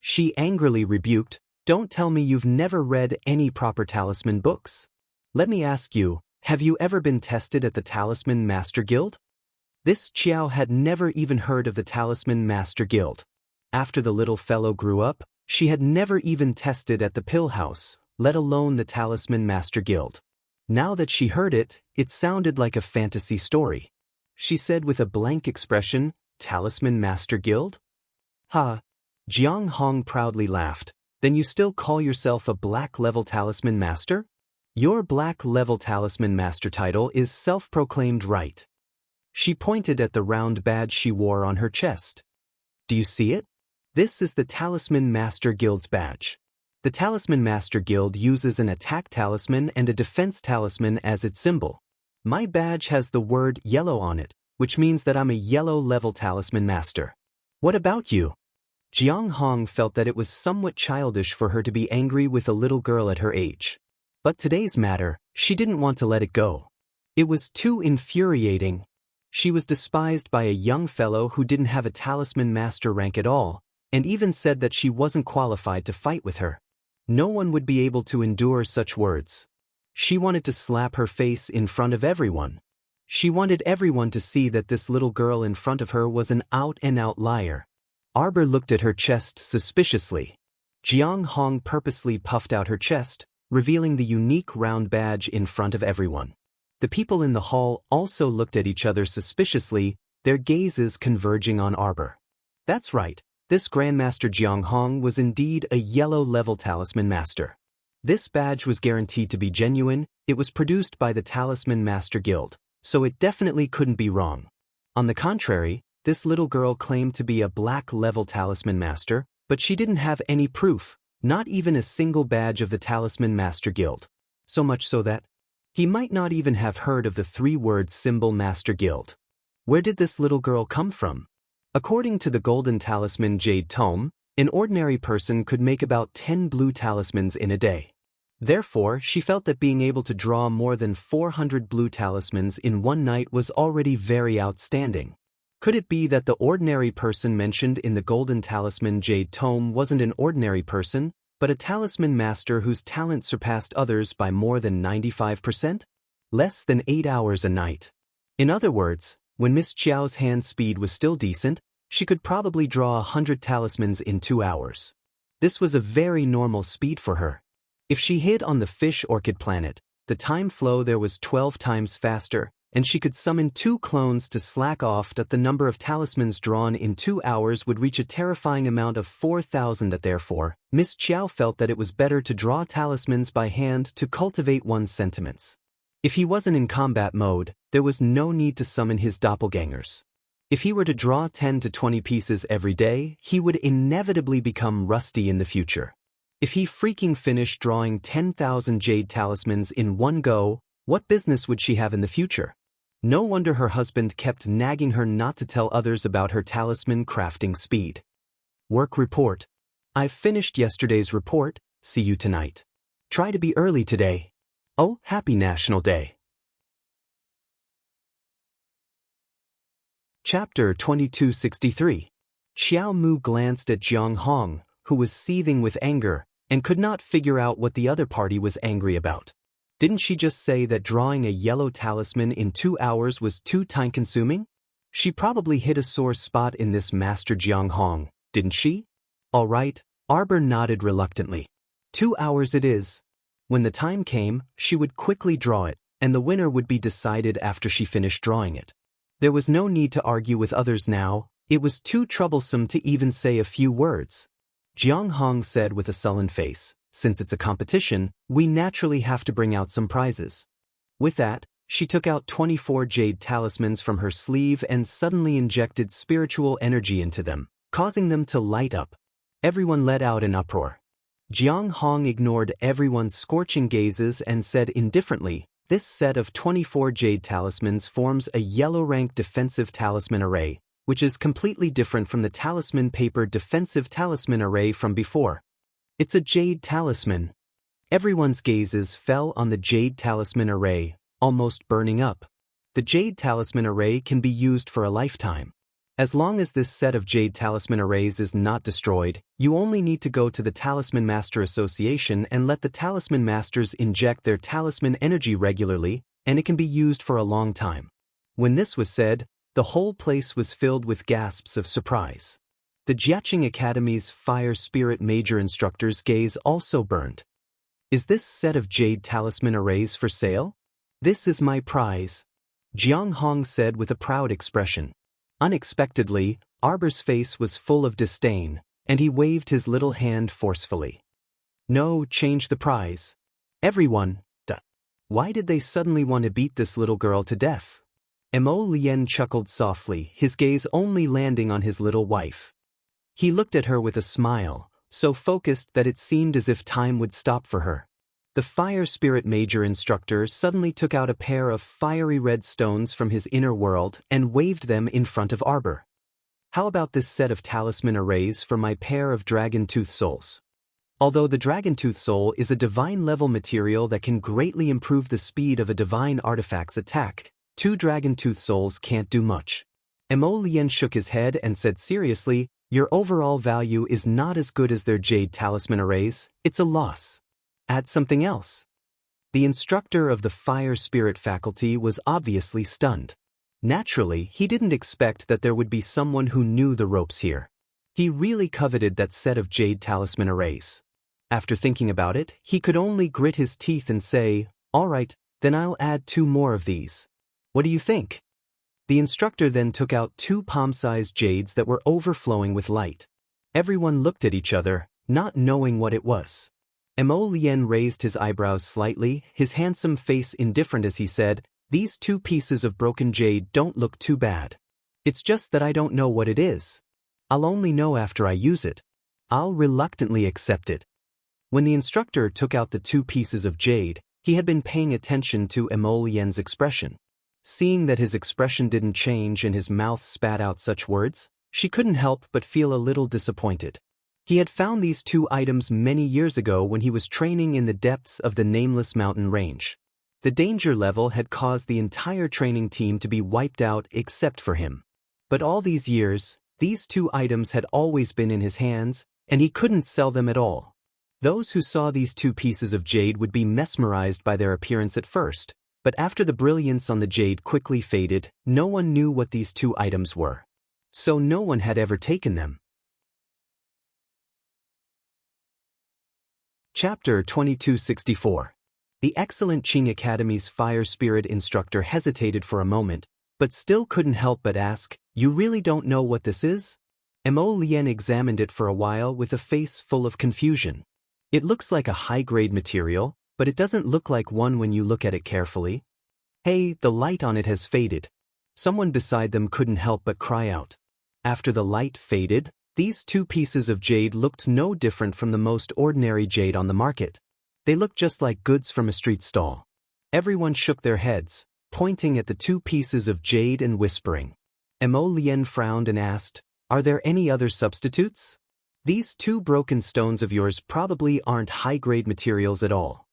She angrily rebuked, Don't tell me you've never read any proper talisman books. Let me ask you, have you ever been tested at the Talisman Master Guild? This Chiao had never even heard of the Talisman Master Guild. After the little fellow grew up, She had never even tested at the pill house, let alone the Talisman Master Guild. Now that she heard it, it sounded like a fantasy story. She said with a blank expression, "Talisman Master Guild?" "Ha." Jiang Hong proudly laughed. "Then you still call yourself a black-level Talisman Master? Your black-level Talisman Master title is self-proclaimed, right?" She pointed at the round badge she wore on her chest. "Do you see it? This is the Talisman Master Guild's badge. The Talisman Master Guild uses an attack talisman and a defense talisman as its symbol. My badge has the word yellow on it, which means that I'm a yellow-level Talisman Master. What about you?" Jiang Hong felt that it was somewhat childish for her to be angry with a little girl at her age. But today's matter, she didn't want to let it go. It was too infuriating. She was despised by a young fellow who didn't have a Talisman Master rank at all, and even said that she wasn't qualified to fight with her. No one would be able to endure such words. She wanted to slap her face in front of everyone. She wanted everyone to see that this little girl in front of her was an out-and-out liar. Arbor looked at her chest suspiciously. Jiang Hong purposely puffed out her chest, revealing the unique round badge in front of everyone. The people in the hall also looked at each other suspiciously, their gazes converging on Arbor. That's right. This Grandmaster Jiang Hong was indeed a yellow-level Talisman Master. This badge was guaranteed to be genuine, it was produced by the Talisman Master Guild, so it definitely couldn't be wrong. On the contrary, this little girl claimed to be a black-level Talisman Master, but she didn't have any proof, not even a single badge of the Talisman Master Guild. So much so that he might not even have heard of the three-word symbol Master Guild. Where did this little girl come from? According to the Golden Talisman Jade Tome, an ordinary person could make about 10 blue talismans in a day. Therefore, she felt that being able to draw more than 400 blue talismans in one night was already very outstanding. Could it be that the ordinary person mentioned in the Golden Talisman Jade Tome wasn't an ordinary person, but a talisman master whose talent surpassed others by more than 95%? Less than 8 hours a night. In other words, when Miss Chiao's hand speed was still decent, she could probably draw 100 talismans in 2 hours. This was a very normal speed for her. If she hid on the fish orchid planet, the time flow there was 12 times faster, and she could summon 2 clones to slack off that the number of talismans drawn in 2 hours would reach a terrifying amount of 4,000. Therefore, Miss Chiao felt that it was better to draw talismans by hand to cultivate one's sentiments. If he wasn't in combat mode, there was no need to summon his doppelgangers. If he were to draw 10 to 20 pieces every day, he would inevitably become rusty in the future. If he freaking finished drawing 10,000 jade talismans in one go, what business would she have in the future? No wonder her husband kept nagging her not to tell others about her talisman crafting speed. Work report. I've finished yesterday's report, see you tonight. Try to be early today. Oh, happy National Day. Chapter 2263. Xiao Mu glanced at Jiang Hong, who was seething with anger, and could not figure out what the other party was angry about. Didn't she just say that drawing a yellow talisman in 2 hours was too time-consuming? She probably hit a sore spot in this Master Jiang Hong, didn't she? All right, Arbor nodded reluctantly. 2 hours it is. When the time came, she would quickly draw it, and the winner would be decided after she finished drawing it. There was no need to argue with others now, it was too troublesome to even say a few words. Jiang Hong said with a sullen face, since it's a competition, we naturally have to bring out some prizes. With that, she took out 24 jade talismans from her sleeve and suddenly injected spiritual energy into them, causing them to light up. Everyone let out an uproar. Jiang Hong ignored everyone's scorching gazes and said indifferently, this set of 24 jade talismans forms a yellow-rank defensive talisman array, which is completely different from the talisman paper defensive talisman array from before. It's a jade talisman. Everyone's gazes fell on the jade talisman array, almost burning up. The jade talisman array can be used for a lifetime. As long as this set of jade talisman arrays is not destroyed, you only need to go to the Talisman Master Association and let the Talisman Masters inject their talisman energy regularly, and it can be used for a long time. When this was said, the whole place was filled with gasps of surprise. The Jiaqing Academy's Fire Spirit Major Instructor's gaze also burned. Is this set of jade talisman arrays for sale? This is my prize, Jiang Hong said with a proud expression. Unexpectedly, Arbor's face was full of disdain, and he waved his little hand forcefully. No, change the prize. Everyone, Why did they suddenly want to beat this little girl to death? Mo Lien chuckled softly, his gaze only landing on his little wife. He looked at her with a smile, so focused that it seemed as if time would stop for her. The Fire Spirit Major Instructor suddenly took out a pair of fiery red stones from his inner world and waved them in front of Arbor. How about this set of talisman arrays for my pair of Dragon Tooth Souls? Although the Dragon Tooth Soul is a divine-level material that can greatly improve the speed of a divine artifact's attack, 2 Dragon Tooth Souls can't do much. Mo Lien shook his head and said seriously, your overall value is not as good as their jade talisman arrays, it's a loss. Add something else. The instructor of the Fire Spirit faculty was obviously stunned. Naturally, he didn't expect that there would be someone who knew the ropes here. He really coveted that set of jade talisman arrays. After thinking about it, he could only grit his teeth and say, all right, then I'll add 2 more of these. What do you think? The instructor then took out 2 palm-sized jades that were overflowing with light. Everyone looked at each other, not knowing what it was. Mo Lien raised his eyebrows slightly, his handsome face indifferent as he said, these 2 pieces of broken jade don't look too bad. It's just that I don't know what it is. I'll only know after I use it. I'll reluctantly accept it. When the instructor took out the 2 pieces of jade, he had been paying attention to Mo Lien's expression. Seeing that his expression didn't change and his mouth spat out such words, she couldn't help but feel a little disappointed. He had found these 2 items many years ago when he was training in the depths of the nameless mountain range. The danger level had caused the entire training team to be wiped out except for him. But all these years, these 2 items had always been in his hands, and he couldn't sell them at all. Those who saw these 2 pieces of jade would be mesmerized by their appearance at first, but after the brilliance on the jade quickly faded, no one knew what these 2 items were. So no one had ever taken them. Chapter 2264. The excellent Qing Academy's Fire Spirit Instructor hesitated for a moment, but still couldn't help but ask, you really don't know what this is? Mo Lien examined it for a while with a face full of confusion. It looks like a high-grade material, but it doesn't look like one when you look at it carefully. Hey, the light on it has faded. Someone beside them couldn't help but cry out. After the light faded, these 2 pieces of jade looked no different from the most ordinary jade on the market. They looked just like goods from a street stall. Everyone shook their heads, pointing at the 2 pieces of jade and whispering. Mo Lien frowned and asked, are there any other substitutes? These 2 broken stones of yours probably aren't high-grade materials at all.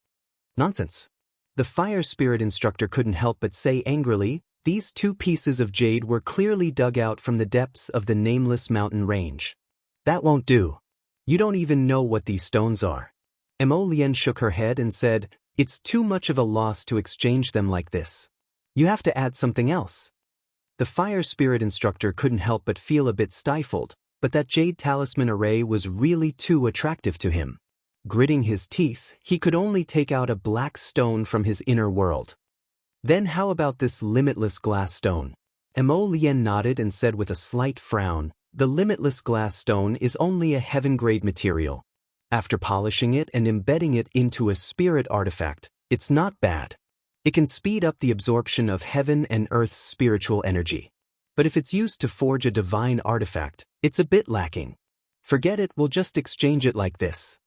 Nonsense. The Fire Spirit Instructor couldn't help but say angrily, these 2 pieces of jade were clearly dug out from the depths of the nameless mountain range. That won't do. You don't even know what these stones are. Mo Lien shook her head and said, it's too much of a loss to exchange them like this. You have to add something else. The Fire Spirit Instructor couldn't help but feel a bit stifled, but that jade talisman array was really too attractive to him. Gritting his teeth, he could only take out a black stone from his inner world. Then how about this limitless glass stone? Mo Lien nodded and said with a slight frown, the limitless glass stone is only a heaven-grade material. After polishing it and embedding it into a spirit artifact, it's not bad. It can speed up the absorption of heaven and earth's spiritual energy. But if it's used to forge a divine artifact, it's a bit lacking. Forget it, we'll just exchange it like this.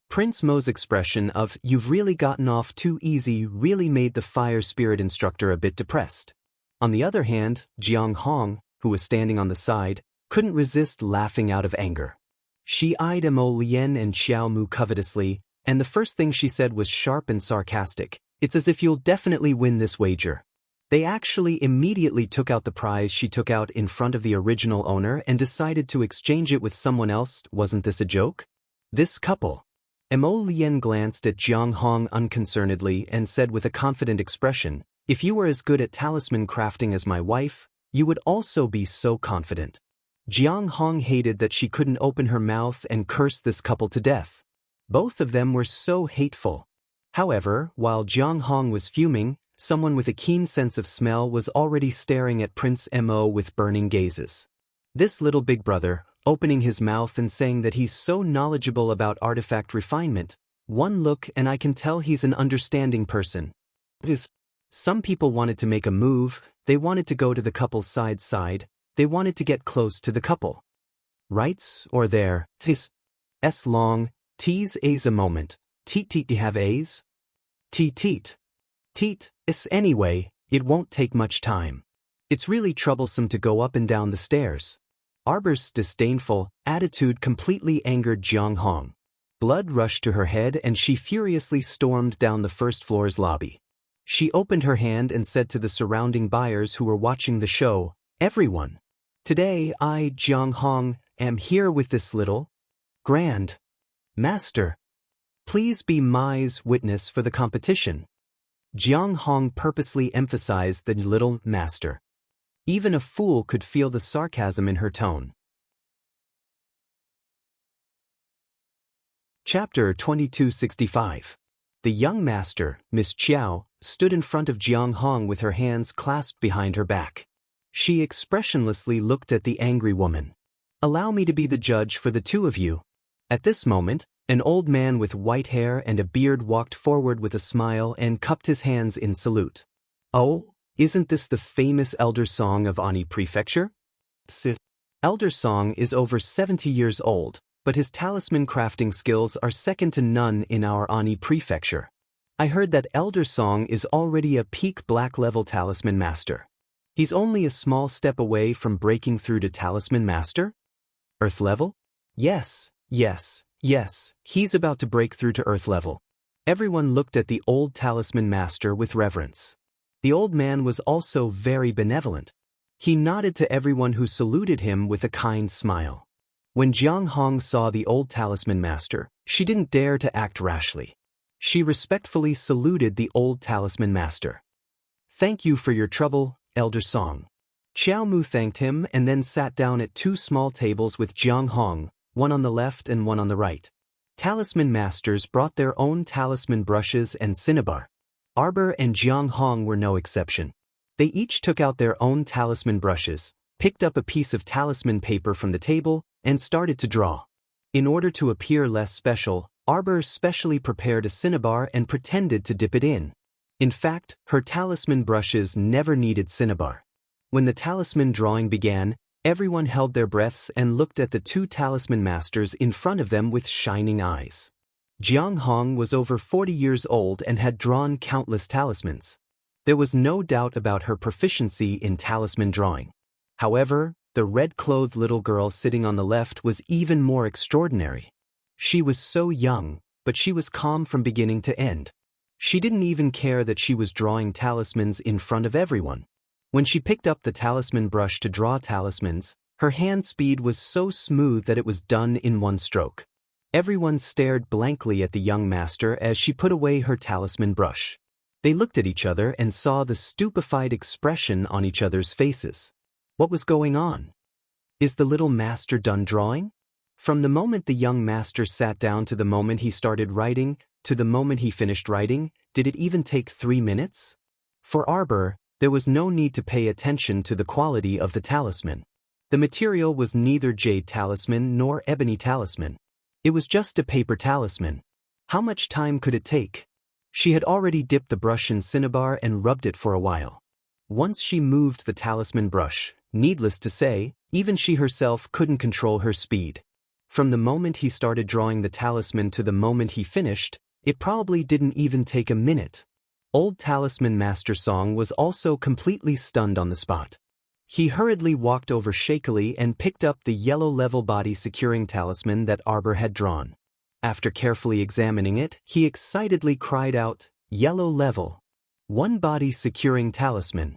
Prince Mo's expression of, you've really gotten off too easy really made the Fire Spirit Instructor a bit depressed. On the other hand, Jiang Hong, who was standing on the side, couldn't resist laughing out of anger. She eyed Mo Lien and Xiao Mu covetously, and the first thing she said was sharp and sarcastic, it's as if you'll definitely win this wager. They actually immediately took out the prize she took out in front of the original owner and decided to exchange it with someone else. Wasn't this a joke? This couple. Mo Lien glanced at Jiang Hong unconcernedly and said with a confident expression, if you were as good at talisman crafting as my wife, you would also be so confident. Jiang Hong hated that she couldn't open her mouth and cursed this couple to death. Both of them were so hateful. However, while Jiang Hong was fuming, someone with a keen sense of smell was already staring at Prince Mo with burning gazes. This little big brother, opening his mouth and saying that he's so knowledgeable about artifact refinement, one look and I can tell he's an understanding person. Some people wanted to make a move, they wanted to go to the couple's side, they wanted to get close to the couple. Rights or there, tis, s long, t's a's a moment, teet have a's? Teet. Is anyway, it won't take much time. It's really troublesome to go up and down the stairs. Arbor's disdainful attitude completely angered Jiang Hong. Blood rushed to her head and she furiously stormed down the first floor's lobby. She opened her hand and said to the surrounding buyers who were watching the show, "Everyone. Today I, Jiang Hong, am here with this little grand master. Please be my witness for the competition." Jiang Hong purposely emphasized the little master. Even a fool could feel the sarcasm in her tone. Chapter 2265. The young master, Miss Chiao, stood in front of Jiang Hong with her hands clasped behind her back. She expressionlessly looked at the angry woman. "Allow me to be the judge for the two of you." At this moment, an old man with white hair and a beard walked forward with a smile and cupped his hands in salute. "Oh, isn't this the famous Elder Song of Ani Prefecture?" Elder Song is over 70 years old, but his talisman crafting skills are second to none in our Ani Prefecture. I heard that Elder Song is already a peak black level talisman master. He's only a small step away from breaking through to talisman master? Earth level? Yes, he's about to break through to earth level. Everyone looked at the old talisman master with reverence. The old man was also very benevolent. He nodded to everyone who saluted him with a kind smile. When Jiang Hong saw the old talisman master, she didn't dare to act rashly. She respectfully saluted the old talisman master. "Thank you for your trouble, Elder Song." Xiao Mu thanked him and then sat down at two small tables with Jiang Hong, one on the left and one on the right. Talisman masters brought their own talisman brushes and cinnabar. Arbor and Jiang Hong were no exception. They each took out their own talisman brushes, picked up a piece of talisman paper from the table, and started to draw. In order to appear less special, Arbor specially prepared a cinnabar and pretended to dip it in. In fact, her talisman brushes never needed cinnabar. When the talisman drawing began, everyone held their breaths and looked at the two talisman masters in front of them with shining eyes. Jiang Hong was over 40 years old and had drawn countless talismans. There was no doubt about her proficiency in talisman drawing. However, the red-clothed little girl sitting on the left was even more extraordinary. She was so young, but she was calm from beginning to end. She didn't even care that she was drawing talismans in front of everyone. When she picked up the talisman brush to draw talismans, her hand speed was so smooth that it was done in one stroke. Everyone stared blankly at the young master as she put away her talisman brush. They looked at each other and saw the stupefied expression on each other's faces. What was going on? Is the little master done drawing? From the moment the young master sat down to the moment he started writing, to the moment he finished writing, did it even take 3 minutes? For Arbor, there was no need to pay attention to the quality of the talisman. The material was neither jade talisman nor ebony talisman. It was just a paper talisman. How much time could it take? She had already dipped the brush in cinnabar and rubbed it for a while. Once she moved the talisman brush, needless to say, even she herself couldn't control her speed. From the moment he started drawing the talisman to the moment he finished, it probably didn't even take a minute. Old Talisman Master Song was also completely stunned on the spot. He hurriedly walked over shakily and picked up the yellow level body securing talisman that Arbor had drawn. After carefully examining it, he excitedly cried out, "Yellow level. One body securing talisman."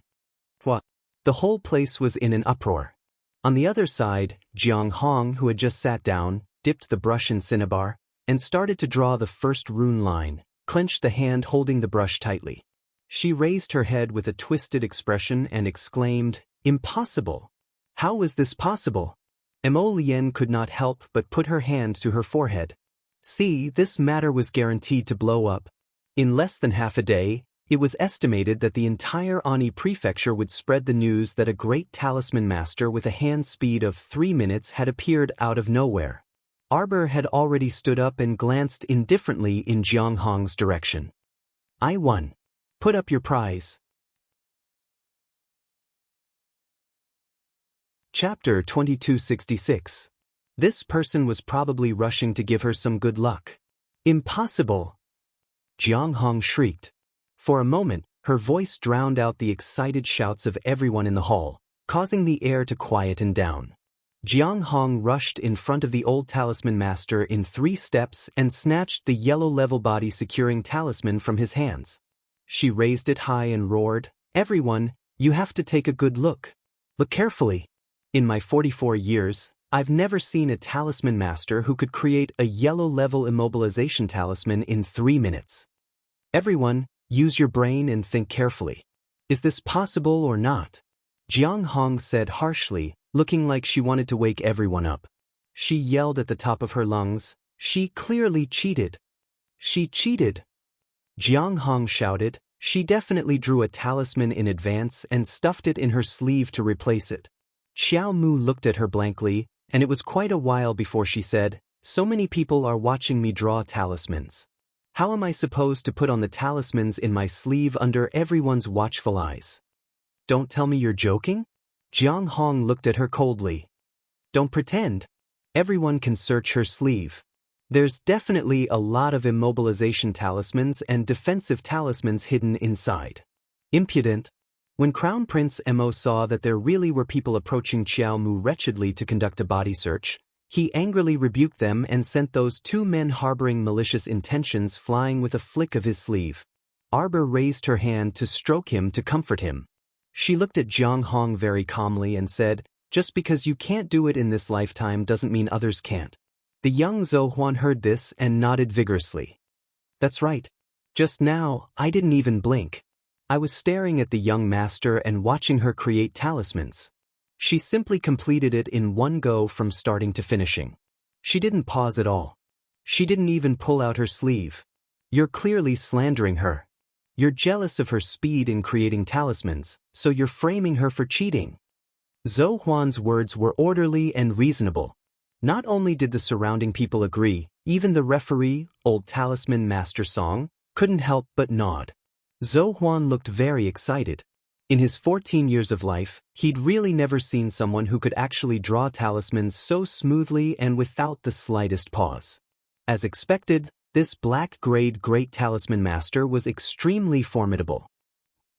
What? The whole place was in an uproar. On the other side, Jiang Hong, who had just sat down, dipped the brush in cinnabar, and started to draw the first rune line, clenched the hand holding the brush tightly. She raised her head with a twisted expression and exclaimed, "Impossible! How is this possible?" Emolien could not help but put her hand to her forehead. See, this matter was guaranteed to blow up. In less than half a day, it was estimated that the entire Ani prefecture would spread the news that a great talisman master with a hand speed of 3 minutes had appeared out of nowhere. Arbor had already stood up and glanced indifferently in Jiang Hong's direction. I won. Put up your prize. Chapter 2266. This person was probably rushing to give her some good luck. Impossible! Jiang Hong shrieked. For a moment, her voice drowned out the excited shouts of everyone in the hall, causing the air to quieten down. Jiang Hong rushed in front of the old talisman master in 3 steps and snatched the yellow-level body-securing talisman from his hands. She raised it high and roared, "Everyone, you have to take a good look. Look carefully. In my 44 years, I've never seen a talisman master who could create a yellow-level immobilization talisman in 3 minutes. Everyone, use your brain and think carefully. Is this possible or not?" Jiang Hong said harshly, looking like she wanted to wake everyone up. She yelled at the top of her lungs, "She clearly cheated. She cheated." Jiang Hong shouted, "She definitely drew a talisman in advance and stuffed it in her sleeve to replace it." Xiao Mu looked at her blankly, and it was quite a while before she said, "So many people are watching me draw talismans. How am I supposed to put on the talismans in my sleeve under everyone's watchful eyes? Don't tell me you're joking?" Jiang Hong looked at her coldly. "Don't pretend. Everyone can search her sleeve. There's definitely a lot of immobilization talismans and defensive talismans hidden inside." Impudent. When Crown Prince Mo saw that there really were people approaching Xiao Mu wretchedly to conduct a body search, he angrily rebuked them and sent those 2 men harboring malicious intentions flying with a flick of his sleeve. Arbor raised her hand to stroke him to comfort him. She looked at Jiang Hong very calmly and said, "Just because you can't do it in this lifetime doesn't mean others can't." The young Zhou Huan heard this and nodded vigorously. "That's right. Just now, I didn't even blink. I was staring at the young master and watching her create talismans. She simply completed it in one go from starting to finishing. She didn't pause at all. She didn't even pull out her sleeve. You're clearly slandering her. You're jealous of her speed in creating talismans, so you're framing her for cheating." Zhou Huan's words were orderly and reasonable. Not only did the surrounding people agree, even the referee, old talisman master Song, couldn't help but nod. Zhou Huan looked very excited. In his 14 years of life, he'd really never seen someone who could actually draw talismans so smoothly and without the slightest pause. As expected, this black-grade great talisman master was extremely formidable.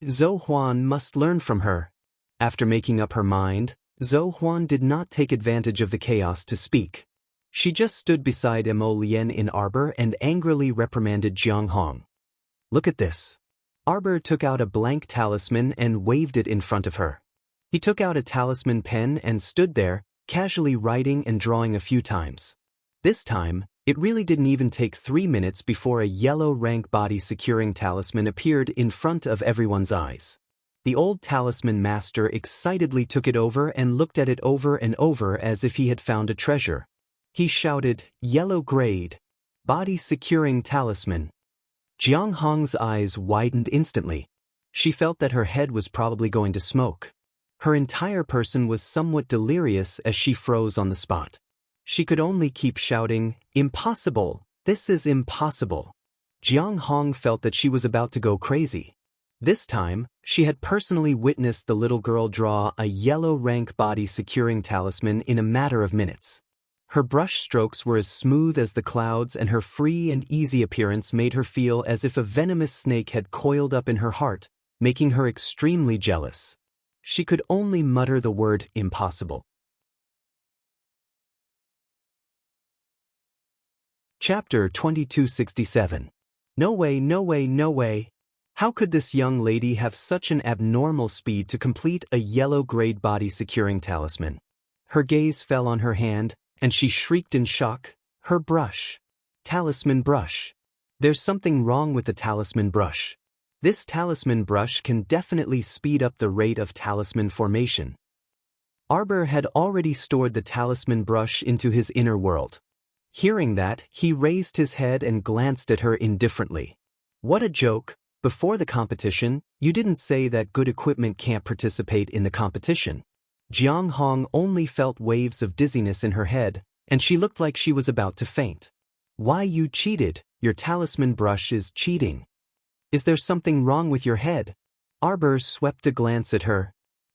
Zhou Huan must learn from her. After making up her mind, Zhou Huan did not take advantage of the chaos to speak. She just stood beside Emolien in Arbor and angrily reprimanded Jiang Hong. "Look at this." Arbor took out a blank talisman and waved it in front of her. He took out a talisman pen and stood there, casually writing and drawing a few times. This time, it really didn't even take 3 minutes before a yellow rank body securing talisman appeared in front of everyone's eyes. The old talisman master excitedly took it over and looked at it over and over as if he had found a treasure. He shouted, "Yellow grade. Body securing talisman." Jiang Hong's eyes widened instantly. She felt that her head was probably going to smoke. Her entire person was somewhat delirious as she froze on the spot. She could only keep shouting, "Impossible! This is impossible!" Jiang Hong felt that she was about to go crazy. This time, she had personally witnessed the little girl draw a yellow rank body securing talisman in a matter of minutes. Her brush strokes were as smooth as the clouds, and her free and easy appearance made her feel as if a venomous snake had coiled up in her heart, making her extremely jealous. She could only mutter the word impossible. Chapter 2267. No way, no way, no way. How could this young lady have such an abnormal speed to complete a yellow-grade body-securing talisman? Her gaze fell on her hand, and she shrieked in shock, "Her brush! Talisman brush! There's something wrong with the talisman brush. This talisman brush can definitely speed up the rate of talisman formation." Arbor had already stored the talisman brush into his inner world. Hearing that, he raised his head and glanced at her indifferently. What a joke! Before the competition, you didn't say that good equipment can't participate in the competition. Jiang Hong only felt waves of dizziness in her head, and she looked like she was about to faint. Why, you cheated? Your talisman brush is cheating. Is there something wrong with your head? Arbor swept a glance at her.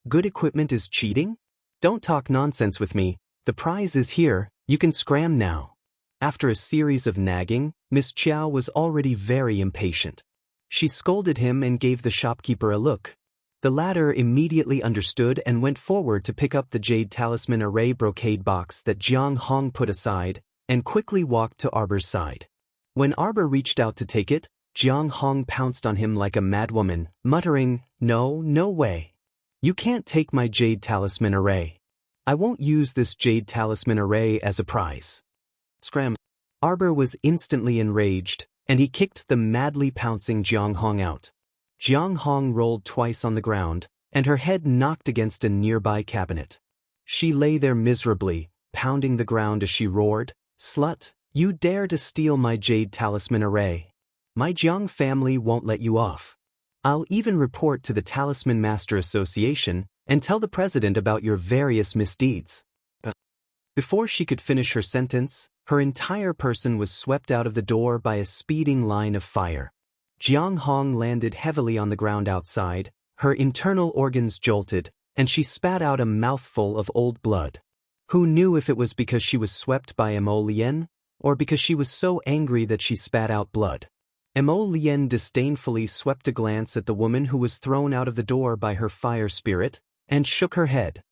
Good equipment is cheating? Don't talk nonsense with me. The prize is here, you can scram now. After a series of nagging, Miss Chiao was already very impatient. She scolded him and gave the shopkeeper a look. The latter immediately understood and went forward to pick up the jade talisman array brocade box that Jiang Hong put aside, and quickly walked to Arbor's side. When Arbor reached out to take it, Jiang Hong pounced on him like a madwoman, muttering, "No, no way. You can't take my jade talisman array. I won't use this jade talisman array as a prize." Scram. Arbor was instantly enraged, and he kicked the madly pouncing Jiang Hong out. Jiang Hong rolled twice on the ground, and her head knocked against a nearby cabinet. She lay there miserably, pounding the ground as she roared, "Slut, you dare to steal my jade talisman array. My Jiang family won't let you off. I'll even report to the Talisman Master Association and tell the president about your various misdeeds." Before she could finish her sentence, her entire person was swept out of the door by a speeding line of fire. Jiang Hong landed heavily on the ground outside, her internal organs jolted, and she spat out a mouthful of old blood. Who knew if it was because she was swept by Mo Lien, or because she was so angry that she spat out blood? Mo Lien disdainfully swept a glance at the woman who was thrown out of the door by her fire spirit, and shook her head.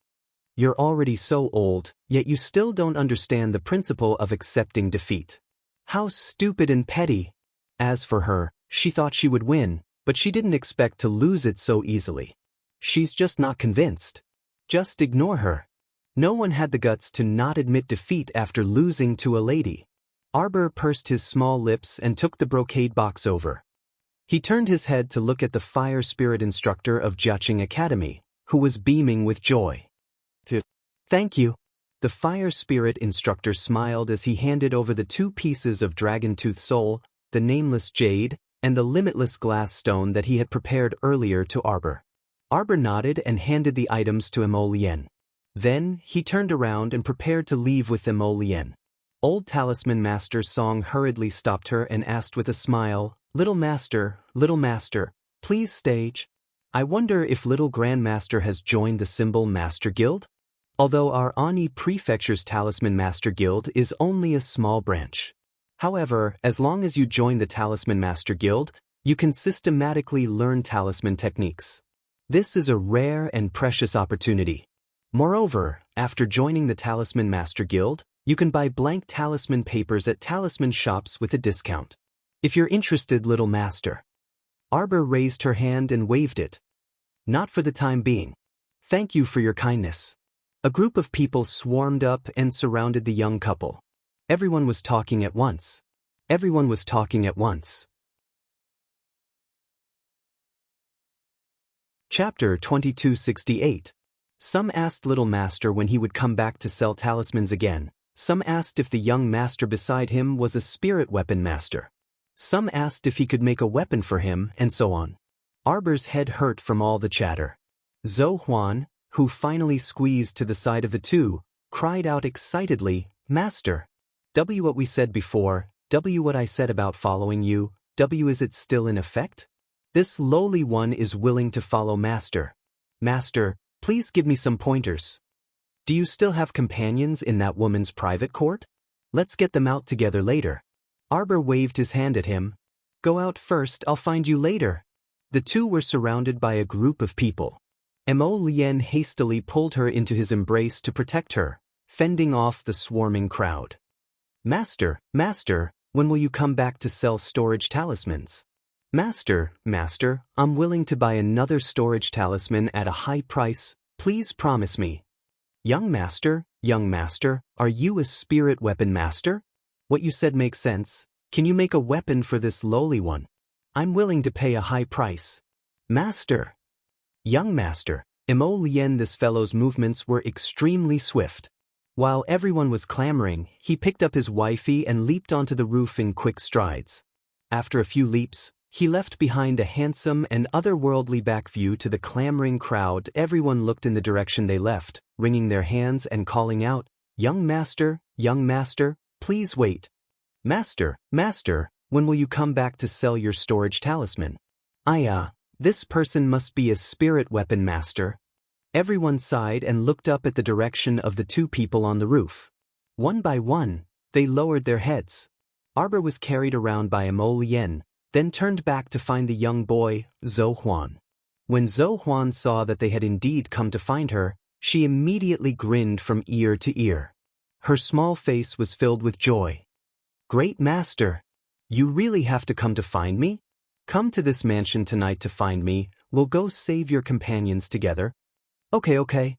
You're already so old, yet you still don't understand the principle of accepting defeat. How stupid and petty! As for her, she thought she would win, but she didn't expect to lose it so easily. She's just not convinced. Just ignore her. No one had the guts to not admit defeat after losing to a lady. Arbor pursed his small lips and took the brocade box over. He turned his head to look at the fire spirit instructor of Jiaqing Academy, who was beaming with joy. Thank you. The fire spirit instructor smiled as he handed over the 2 pieces of dragon tooth soul, the nameless jade, and the limitless glass stone that he had prepared earlier to Arbor. Arbor nodded and handed the items to Mo Lien. Then, he turned around and prepared to leave with Mo Lien. Old Talisman Master Song hurriedly stopped her and asked with a smile, little master, please stage. I wonder if Little Grandmaster has joined the Symbol Master Guild? Although our Ani Prefecture's Talisman Master Guild is only a small branch. However, as long as you join the Talisman Master Guild, you can systematically learn talisman techniques. This is a rare and precious opportunity. Moreover, after joining the Talisman Master Guild, you can buy blank talisman papers at talisman shops with a discount. If you're interested, little master. Arbor raised her hand and waved it. Not for the time being. Thank you for your kindness. A group of people swarmed up and surrounded the young couple. Everyone was talking at once. Chapter 2268. Some asked Little Master when he would come back to sell talismans again. Some asked if the young master beside him was a spirit weapon master. Some asked if he could make a weapon for him, and so on. Arbor's head hurt from all the chatter. Zhou Huan, who finally squeezed to the side of the 2, cried out excitedly, Master! W what we said before, W what I said about following you, W is it still in effect? This lowly one is willing to follow Master. Master, please give me some pointers. Do you still have companions in that woman's private court? Let's get them out together later. Arbor waved his hand at him. Go out first, I'll find you later. The 2 were surrounded by a group of people. Mo Lien hastily pulled her into his embrace to protect her, fending off the swarming crowd. Master, when will you come back to sell storage talismans? Master, I'm willing to buy another storage talisman at a high price, please promise me. Young master, are you a spirit weapon master? What you said makes sense. Can you make a weapon for this lowly one? I'm willing to pay a high price. Master. Young master, Emolien, this fellow's movements were extremely swift. While everyone was clamoring, he picked up his wifey and leaped onto the roof in quick strides. After a few leaps, he left behind a handsome and otherworldly back view to the clamoring crowd. Everyone looked in the direction they left, wringing their hands and calling out, young master, please wait. Master, when will you come back to sell your storage talisman? This person must be a spirit weapon master. Everyone sighed and looked up at the direction of the two people on the roof. One by one, they lowered their heads. Arbor was carried around by Emolien, then turned back to find the young boy, Zhou Huan. When Zhou Huan saw that they had indeed come to find her, she immediately grinned from ear to ear. Her small face was filled with joy. Great master! You really have to come to find me? Come to this mansion tonight to find me. We'll go save your companions together. Okay.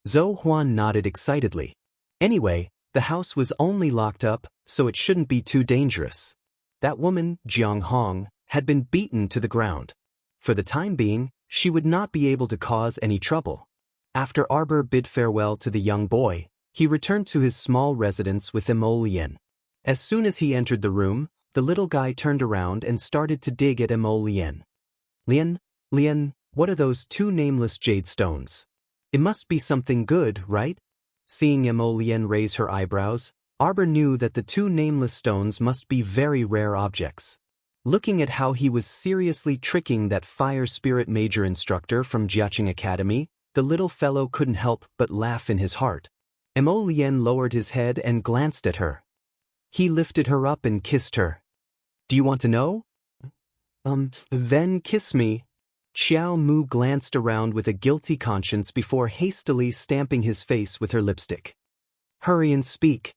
Zhou Huan nodded excitedly. Anyway, the house was only locked up, so it shouldn't be too dangerous. That woman, Jiang Hong, had been beaten to the ground. For the time being, she would not be able to cause any trouble. After Arbor bid farewell to the young boy, he returned to his small residence with Emolien. As soon as he entered the room, the little guy turned around and started to dig at Emolien. Lien, what are those two nameless jade stones? It must be something good, right? Seeing Emolien raise her eyebrows, Arbor knew that the two nameless stones must be very rare objects. Looking at how he was seriously tricking that fire spirit major instructor from Jiaqing Academy, the little fellow couldn't help but laugh in his heart. Emolien lowered his head and glanced at her. He lifted her up and kissed her. Do you want to know? Then kiss me. Xiao Mu glanced around with a guilty conscience before hastily stamping his face with her lipstick. Hurry and speak.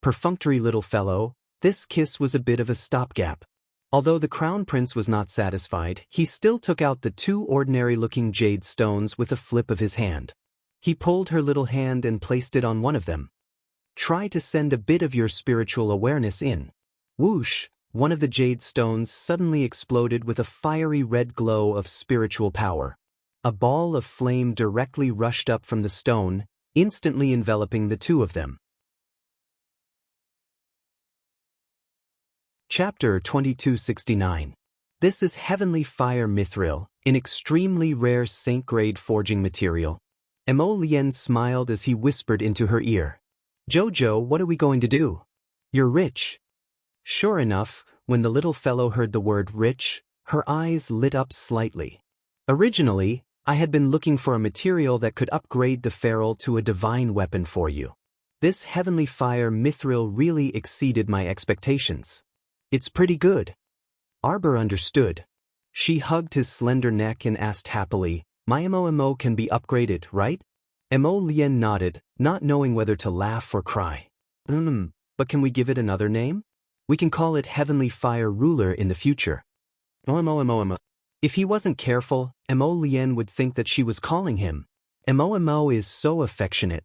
Perfunctory little fellow, this kiss was a bit of a stopgap. Although the crown prince was not satisfied, he still took out the two ordinary-looking jade stones with a flip of his hand. He pulled her little hand and placed it on one of them. Try to send a bit of your spiritual awareness in. Whoosh! One of the jade stones suddenly exploded with a fiery red glow of spiritual power. A ball of flame directly rushed up from the stone, instantly enveloping the two of them. Chapter 2269. This is Heavenly Fire Mithril, an extremely rare Saint-grade forging material. Emolien smiled as he whispered into her ear. Jojo, what are we going to do? You're rich. Sure enough, when the little fellow heard the word rich, her eyes lit up slightly. Originally, I had been looking for a material that could upgrade the ferrule to a divine weapon for you. This Heavenly Fire Mithril really exceeded my expectations. It's pretty good. Arbor understood. She hugged his slender neck and asked happily, my MOMO can be upgraded, right? Emolien nodded, not knowing whether to laugh or cry. But can we give it another name? We can call it Heavenly Fire Ruler in the future. If he wasn't careful, Emolien would think that she was calling him. Emomo is so affectionate.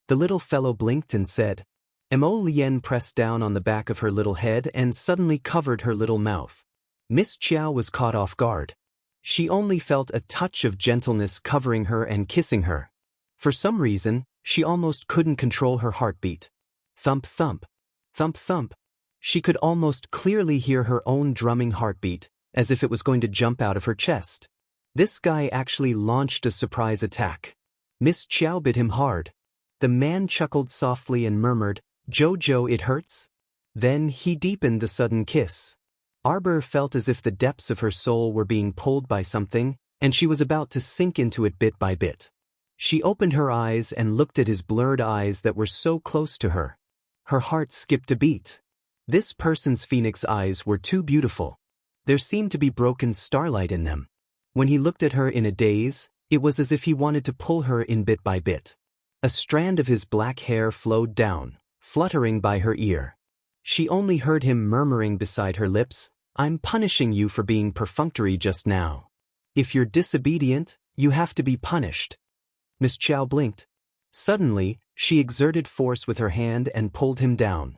The little fellow blinked and said. Emolien pressed down on the back of her little head and suddenly covered her little mouth. Miss Chiao was caught off guard. She only felt a touch of gentleness covering her and kissing her. For some reason, she almost couldn't control her heartbeat. Thump thump. Thump thump. She could almost clearly hear her own drumming heartbeat, as if it was going to jump out of her chest. This guy actually launched a surprise attack. Miss Chiao bit him hard. The man chuckled softly and murmured, Jojo, it hurts? Then he deepened the sudden kiss. Arbor felt as if the depths of her soul were being pulled by something, and she was about to sink into it bit by bit. She opened her eyes and looked at his blurred eyes that were so close to her. Her heart skipped a beat. This person's phoenix eyes were too beautiful. There seemed to be broken starlight in them. When he looked at her in a daze, it was as if he wanted to pull her in bit by bit. A strand of his black hair flowed down, fluttering by her ear. She only heard him murmuring beside her lips, I'm punishing you for being perfunctory just now. If you're disobedient, you have to be punished. Miss Chiao blinked. Suddenly, she exerted force with her hand and pulled him down.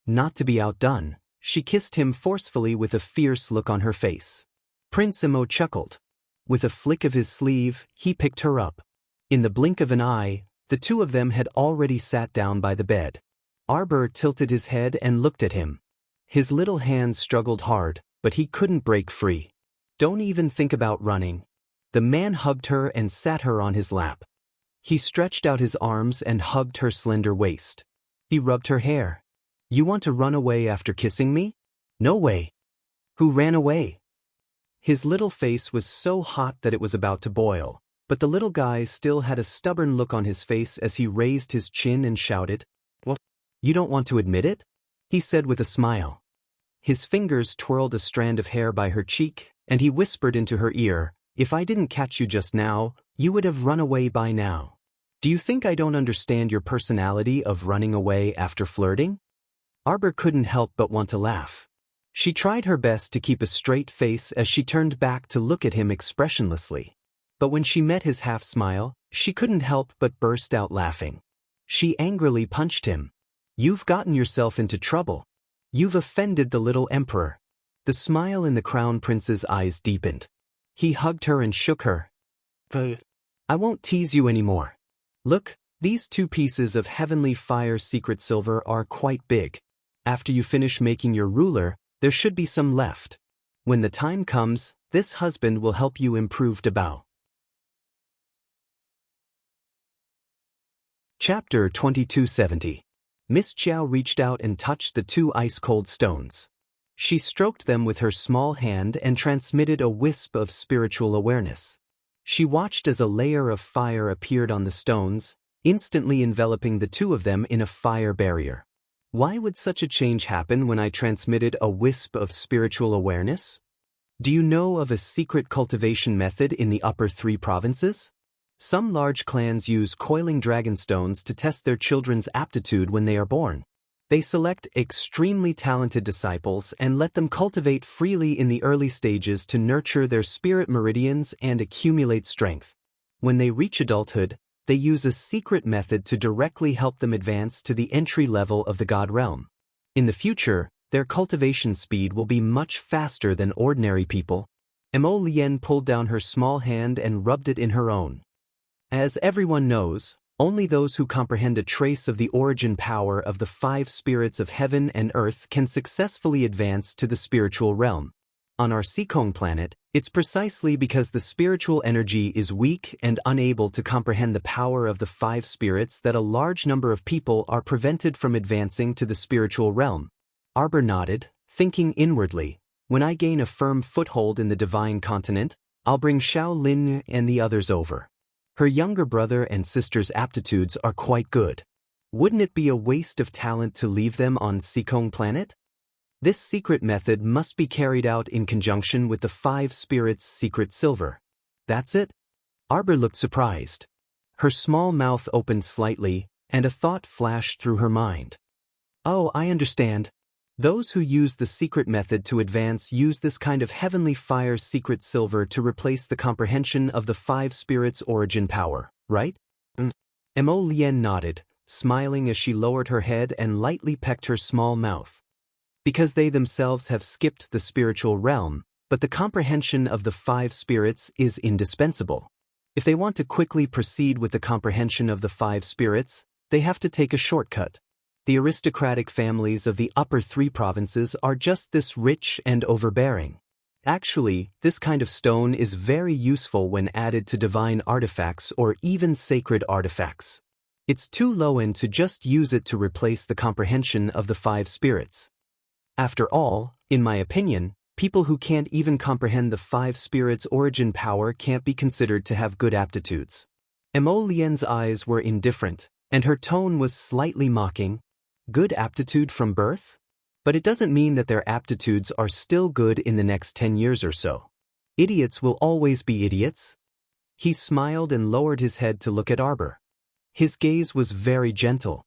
Not to be outdone, she kissed him forcefully with a fierce look on her face. Prince Emo chuckled. With a flick of his sleeve, he picked her up. In the blink of an eye, the two of them had already sat down by the bed. Arbor tilted his head and looked at him. His little hands struggled hard, but he couldn't break free. Don't even think about running. The man hugged her and sat her on his lap. He stretched out his arms and hugged her slender waist. He rubbed her hair. You want to run away after kissing me? No way. Who ran away? His little face was so hot that it was about to boil, but the little guy still had a stubborn look on his face as he raised his chin and shouted, "What? You don't want to admit it?" he said with a smile. His fingers twirled a strand of hair by her cheek, and he whispered into her ear, "If I didn't catch you just now, you would have run away by now. Do you think I don't understand your personality of running away after flirting?" Arbor couldn't help but want to laugh. She tried her best to keep a straight face as she turned back to look at him expressionlessly. But when she met his half-smile, she couldn't help but burst out laughing. She angrily punched him. "You've gotten yourself into trouble. You've offended the little emperor." The smile in the crown prince's eyes deepened. He hugged her and shook her. "I won't tease you anymore. Look, these 2 pieces of heavenly fire secret silver are quite big. After you finish making your ruler, there should be some left. When the time comes, this husband will help you improve Dabao." Chapter 2270. Miss Chiao reached out and touched the 2 ice-cold stones. She stroked them with her small hand and transmitted a wisp of spiritual awareness. She watched as a layer of fire appeared on the stones, instantly enveloping the 2 of them in a fire barrier. Why would such a change happen when I transmitted a wisp of spiritual awareness? Do you know of a secret cultivation method in the upper 3 provinces? Some large clans use coiling dragonstones to test their children's aptitude when they are born. They select extremely talented disciples and let them cultivate freely in the early stages to nurture their spirit meridians and accumulate strength. When they reach adulthood, they use a secret method to directly help them advance to the entry level of the God realm. In the future, their cultivation speed will be much faster than ordinary people. Mo Lien pulled down her small hand and rubbed it in her own. As everyone knows, only those who comprehend a trace of the origin power of the 5 spirits of heaven and earth can successfully advance to the spiritual realm. On our Sikong planet, it's precisely because the spiritual energy is weak and unable to comprehend the power of the 5 spirits that a large number of people are prevented from advancing to the spiritual realm. Arbor nodded, thinking inwardly, when I gain a firm foothold in the divine continent, I'll bring Xiao Lin and the others over. Her younger brother and sister's aptitudes are quite good. Wouldn't it be a waste of talent to leave them on Sikong planet? This secret method must be carried out in conjunction with the 5 spirits' secret silver. That's it? Arbor looked surprised. Her small mouth opened slightly, and a thought flashed through her mind. Oh, I understand. Those who use the secret method to advance use this kind of heavenly fire secret silver to replace the comprehension of the 5 spirits' origin power, right? Mo Lien nodded, smiling as she lowered her head and lightly pecked her small mouth. Because they themselves have skipped the spiritual realm, but the comprehension of the 5 spirits is indispensable. If they want to quickly proceed with the comprehension of the 5 spirits, they have to take a shortcut. The aristocratic families of the upper 3 provinces are just this rich and overbearing. Actually, this kind of stone is very useful when added to divine artifacts or even sacred artifacts. It's too low-end to just use it to replace the comprehension of the 5 spirits. After all, in my opinion, people who can't even comprehend the 5 spirits' origin power can't be considered to have good aptitudes. Mo Lien's eyes were indifferent, and her tone was slightly mocking. Good aptitude from birth? But it doesn't mean that their aptitudes are still good in the next 10 years or so. Idiots will always be idiots. He smiled and lowered his head to look at Arbor. His gaze was very gentle.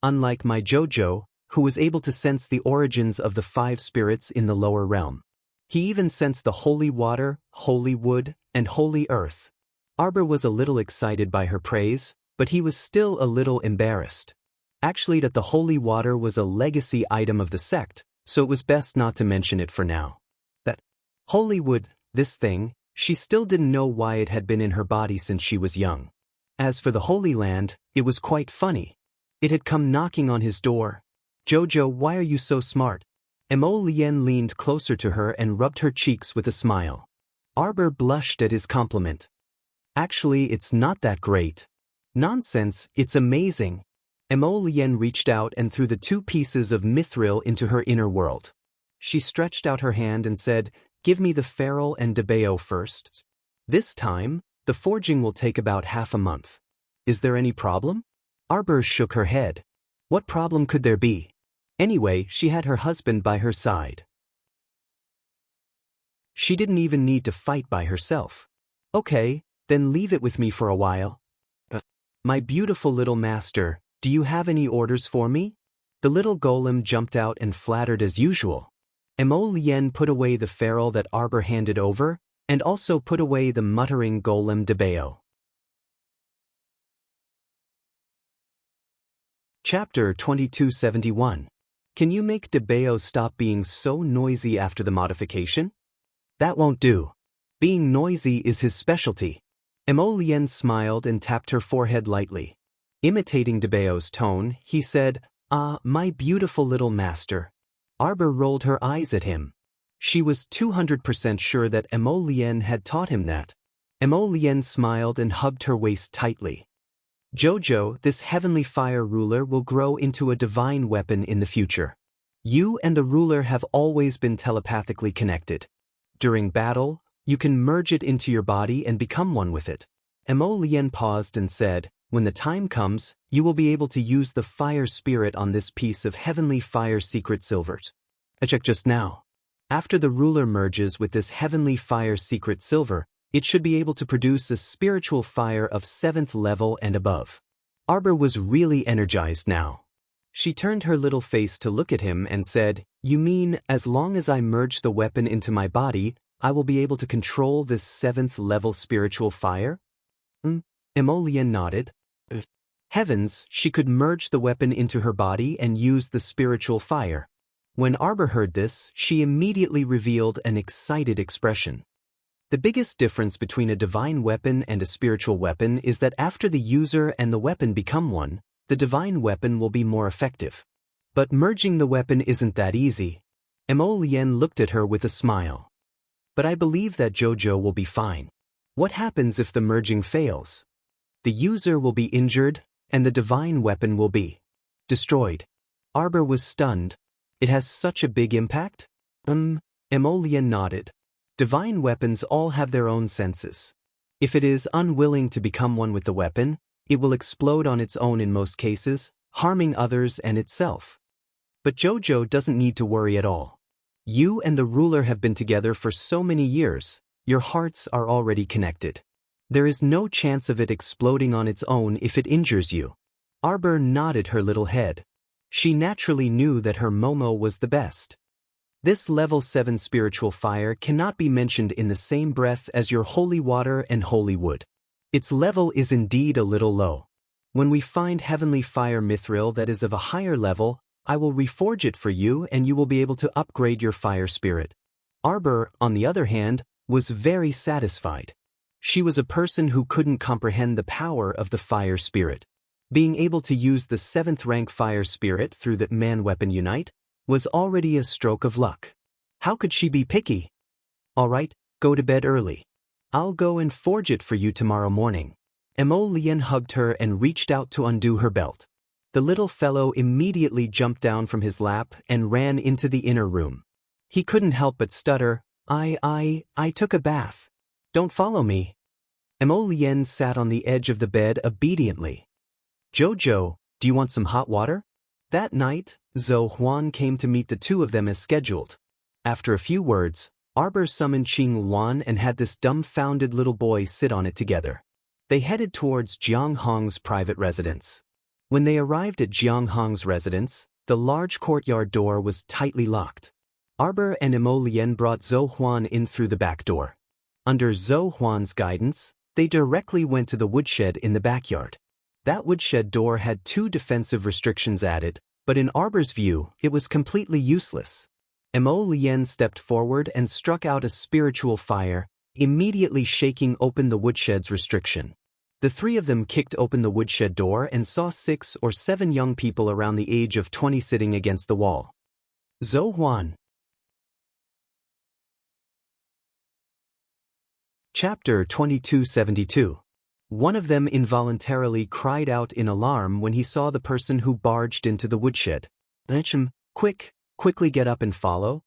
Unlike my Jojo, who was able to sense the origins of the 5 spirits in the lower realm. He even sensed the holy water, holy wood, and holy earth. Arbor was a little excited by her praise, but he was still a little embarrassed. Actually, that the holy water was a legacy item of the sect, so it was best not to mention it for now. That holy wood, this thing, she still didn't know why it had been in her body since she was young. As for the Holy Land, it was quite funny. It had come knocking on his door. "Jojo, why are you so smart?" Mo Lien leaned closer to her and rubbed her cheeks with a smile. Arbor blushed at his compliment. "Actually, it's not that great." "Nonsense, it's amazing." Mo Lien reached out and threw the 2 pieces of mithril into her inner world. She stretched out her hand and said, "Give me the ferrule and debeo first. This time, the forging will take about half a month. Is there any problem?" Arbor shook her head. What problem could there be? Anyway, she had her husband by her side. She didn't even need to fight by herself. "Okay, then leave it with me for a while." "My beautiful little master, do you have any orders for me?" The little golem jumped out and flattered as usual. Mo Lien put away the ferrule that Arbor handed over, and also put away the muttering golem debeo. Chapter 2271. Can you make debeo stop being so noisy after the modification? That won't do. Being noisy is his specialty. Mo Lien smiled and tapped her forehead lightly. Imitating debeo's tone, he said, "Ah, my beautiful little master." Arbor rolled her eyes at him. She was 200% sure that Mo Lien had taught him that. Mo Lien smiled and hugged her waist tightly. "Jojo, this heavenly fire ruler will grow into a divine weapon in the future. You and the ruler have always been telepathically connected. During battle, you can merge it into your body and become one with it." Mo Lien paused and said, "When the time comes, you will be able to use the fire spirit on this piece of heavenly fire secret silvers. I checked just now. After the ruler merges with this heavenly fire secret silver, it should be able to produce a spiritual fire of 7th level and above." Arbor was really energized now. She turned her little face to look at him and said, "You mean, as long as I merge the weapon into my body, I will be able to control this 7th level spiritual fire?" Mo Lien nodded. Heavens, she could merge the weapon into her body and use the spiritual fire. When Arbor heard this, she immediately revealed an excited expression. The biggest difference between a divine weapon and a spiritual weapon is that after the user and the weapon become one, the divine weapon will be more effective. But merging the weapon isn't that easy. Mo Lien looked at her with a smile. "But I believe that Jojo will be fine. What happens if the merging fails? The user will be injured, and the divine weapon will be destroyed." Arbor was stunned. "It has such a big impact?" Mo Lien nodded. "Divine weapons all have their own senses. If it is unwilling to become one with the weapon, it will explode on its own in most cases, harming others and itself. But Jojo doesn't need to worry at all. You and the ruler have been together for so many years, your hearts are already connected. There is no chance of it exploding on its own if it injures you." Arbor nodded her little head. She naturally knew that her Momo was the best. This level 7 spiritual fire cannot be mentioned in the same breath as your holy water and holy wood. Its level is indeed a little low. When we find heavenly fire mithril that is of a higher level, I will reforge it for you and you will be able to upgrade your fire spirit. Arbor, on the other hand, was very satisfied. She was a person who couldn't comprehend the power of the fire spirit. Being able to use the 7th rank fire spirit through the man weapon unite was already a stroke of luck. How could she be picky? "All right, go to bed early. I'll go and forge it for you tomorrow morning." Mo Lien hugged her and reached out to undo her belt. The little fellow immediately jumped down from his lap and ran into the inner room. He couldn't help but stutter, I took a bath. Don't follow me." Mo Lien sat on the edge of the bed obediently. "Jojo, do you want some hot water?" That night, Zhou Huan came to meet the two of them as scheduled. After a few words, Arbor summoned Qing Luan and had this dumbfounded little boy sit on it together. They headed towards Jiang Hong's private residence. When they arrived at Jiang Hong's residence, the large courtyard door was tightly locked. Arbor and Mo Lien brought Zhou Huan in through the back door. Under Zhou Huan's guidance, they directly went to the woodshed in the backyard. That woodshed door had 2 defensive restrictions added, but in Arbor's view, it was completely useless. Mo Lien stepped forward and struck out a spiritual fire, immediately shaking open the woodshed's restriction. The three of them kicked open the woodshed door and saw 6 or 7 young people around the age of 20 sitting against the wall. Zhou Huan. Chapter 2272. One of them involuntarily cried out in alarm when he saw the person who barged into the woodshed. Quickly get up and follow.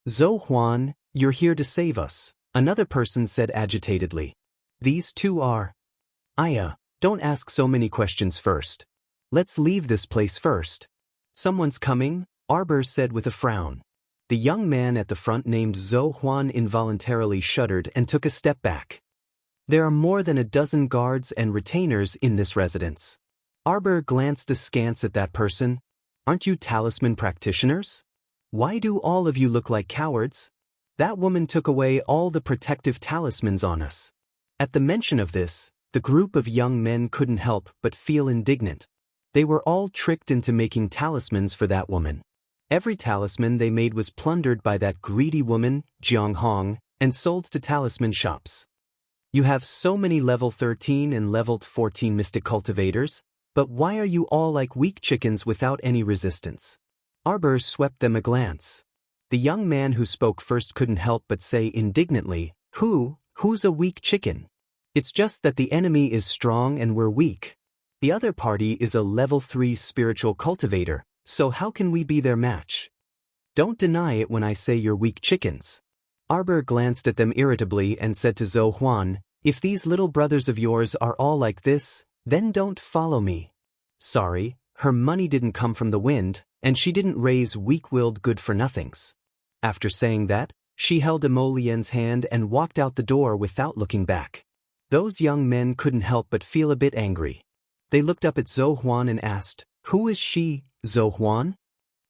Zhou Huan, you're here to save us, another person said agitatedly. These two are. Aya, don't ask so many questions first. Let's leave this place first. Someone's coming, Arbor said with a frown. The young man at the front named Zhou Huan involuntarily shuddered and took a step back. There are more than a dozen guards and retainers in this residence. Arbor glanced askance at that person. Aren't you talisman practitioners? Why do all of you look like cowards? That woman took away all the protective talismans on us. At the mention of this, the group of young men couldn't help but feel indignant. They were all tricked into making talismans for that woman. Every talisman they made was plundered by that greedy woman, Jiang Hong, and sold to talisman shops. You have so many level 13 and level 14 mystic cultivators, but why are you all like weak chickens without any resistance? Arbor swept them a glance. The young man who spoke first couldn't help but say indignantly, Who's a weak chicken? It's just that the enemy is strong and we're weak. The other party is a level 3 spiritual cultivator, so how can we be their match? Don't deny it when I say you're weak chickens. Arbor glanced at them irritably and said to Zhou Huan, if these little brothers of yours are all like this, then don't follow me. Sorry, her money didn't come from the wind, and she didn't raise weak-willed good-for-nothings. After saying that, she held Emolien's hand and walked out the door without looking back. Those young men couldn't help but feel a bit angry. They looked up at Zhou Huan and asked, Who is she, Zhou Huan?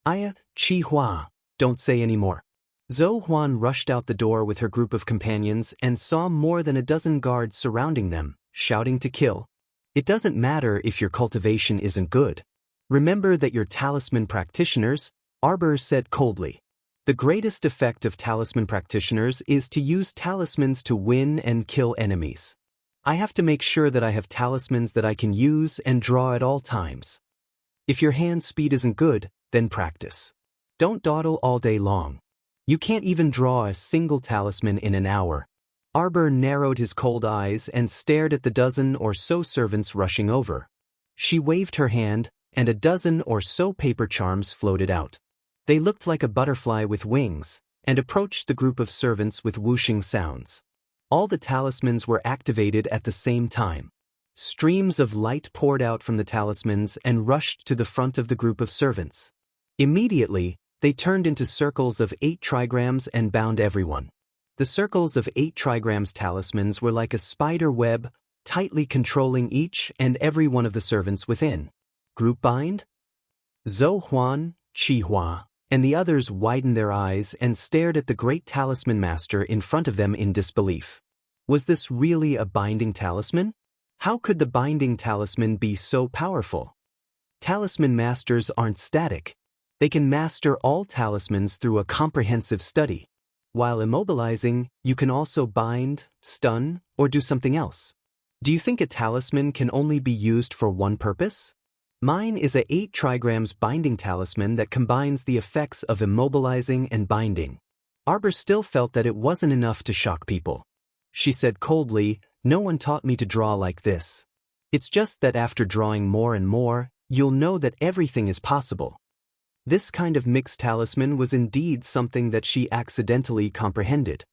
Aya, Qi Hua, don't say any more. Zhou Huan rushed out the door with her group of companions and saw more than a dozen guards surrounding them, shouting to kill. It doesn't matter if your cultivation isn't good. Remember that you're talisman practitioners, Arbor said coldly. The greatest effect of talisman practitioners is to use talismans to win and kill enemies. I have to make sure that I have talismans that I can use and draw at all times. If your hand speed isn't good, then practice. Don't dawdle all day long. You can't even draw a single talisman in an hour. Arbor narrowed his cold eyes and stared at the dozen or so servants rushing over. She waved her hand, and a dozen or so paper charms floated out. They looked like a butterfly with wings, and approached the group of servants with whooshing sounds. All the talismans were activated at the same time. Streams of light poured out from the talismans and rushed to the front of the group of servants. Immediately, they turned into circles of 8 trigrams and bound everyone. The circles of 8 trigrams talismans were like a spider web, tightly controlling each and every one of the servants within. Group bind? Zhou Huan, Qi Hua, and the others widened their eyes and stared at the great talisman master in front of them in disbelief. Was this really a binding talisman? How could the binding talisman be so powerful? Talisman masters aren't static. They can master all talismans through a comprehensive study. While immobilizing, you can also bind, stun, or do something else. Do you think a talisman can only be used for one purpose? Mine is a 8 trigrams binding talisman that combines the effects of immobilizing and binding. Arbor still felt that it wasn't enough to shock people. She said coldly, No one taught me to draw like this. It's just that after drawing more and more, you'll know that everything is possible. This kind of mixed talisman was indeed something that she accidentally comprehended.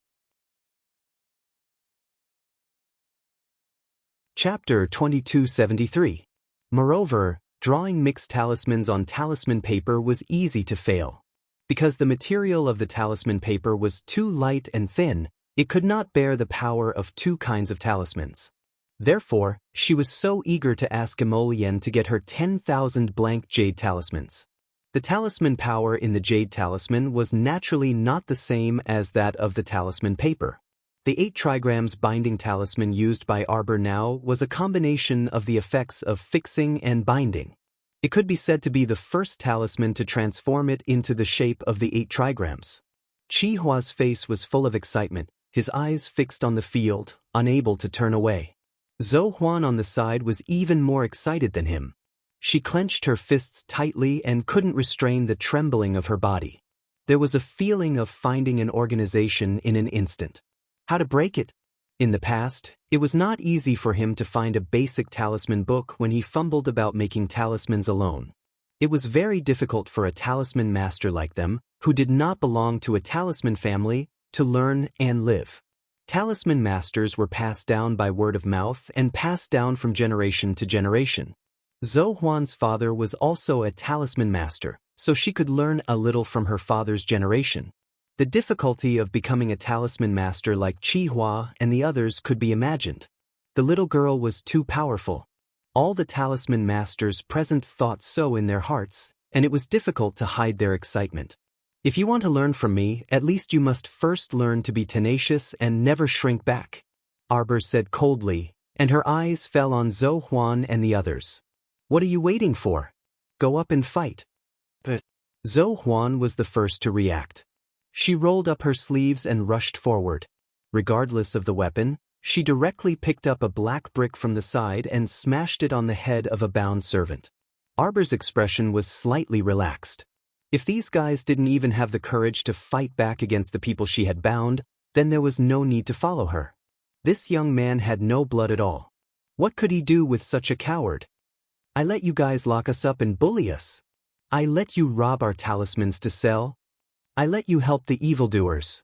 Chapter 2273. Moreover, drawing mixed talismans on talisman paper was easy to fail. Because the material of the talisman paper was too light and thin, it could not bear the power of 2 kinds of talismans. Therefore, she was so eager to ask Emolien to get her 10,000 blank jade talismans. The talisman power in the jade talisman was naturally not the same as that of the talisman paper. The 8 trigrams binding talisman used by Arbor now was a combination of the effects of fixing and binding. It could be said to be the first talisman to transform it into the shape of the 8 trigrams. Qi Hua's face was full of excitement, his eyes fixed on the field, unable to turn away. Zhou Huan on the side was even more excited than him. She clenched her fists tightly and couldn't restrain the trembling of her body. There was a feeling of finding an organization in an instant. How to break it? In the past, it was not easy for him to find a basic talisman book when he fumbled about making talismans alone. It was very difficult for a talisman master like them, who did not belong to a talisman family, to learn and live. Talisman masters were passed down by word of mouth and passed down from generation to generation. Zhou Huan's father was also a talisman master, so she could learn a little from her father's generation. The difficulty of becoming a talisman master like Qi Hua and the others could be imagined. The little girl was too powerful. All the talisman masters present thought so in their hearts, and it was difficult to hide their excitement. If you want to learn from me, at least you must first learn to be tenacious and never shrink back, Arbor said coldly, and her eyes fell on Zhou Huan and the others. What are you waiting for? Go up and fight. But Zhou Huan was the first to react. She rolled up her sleeves and rushed forward. Regardless of the weapon, she directly picked up a black brick from the side and smashed it on the head of a bound servant. Arbor's expression was slightly relaxed. If these guys didn't even have the courage to fight back against the people she had bound, then there was no need to follow her. This young man had no blood at all. What could he do with such a coward? I let you guys lock us up and bully us. I let you rob our talismans to sell. I let you help the evildoers.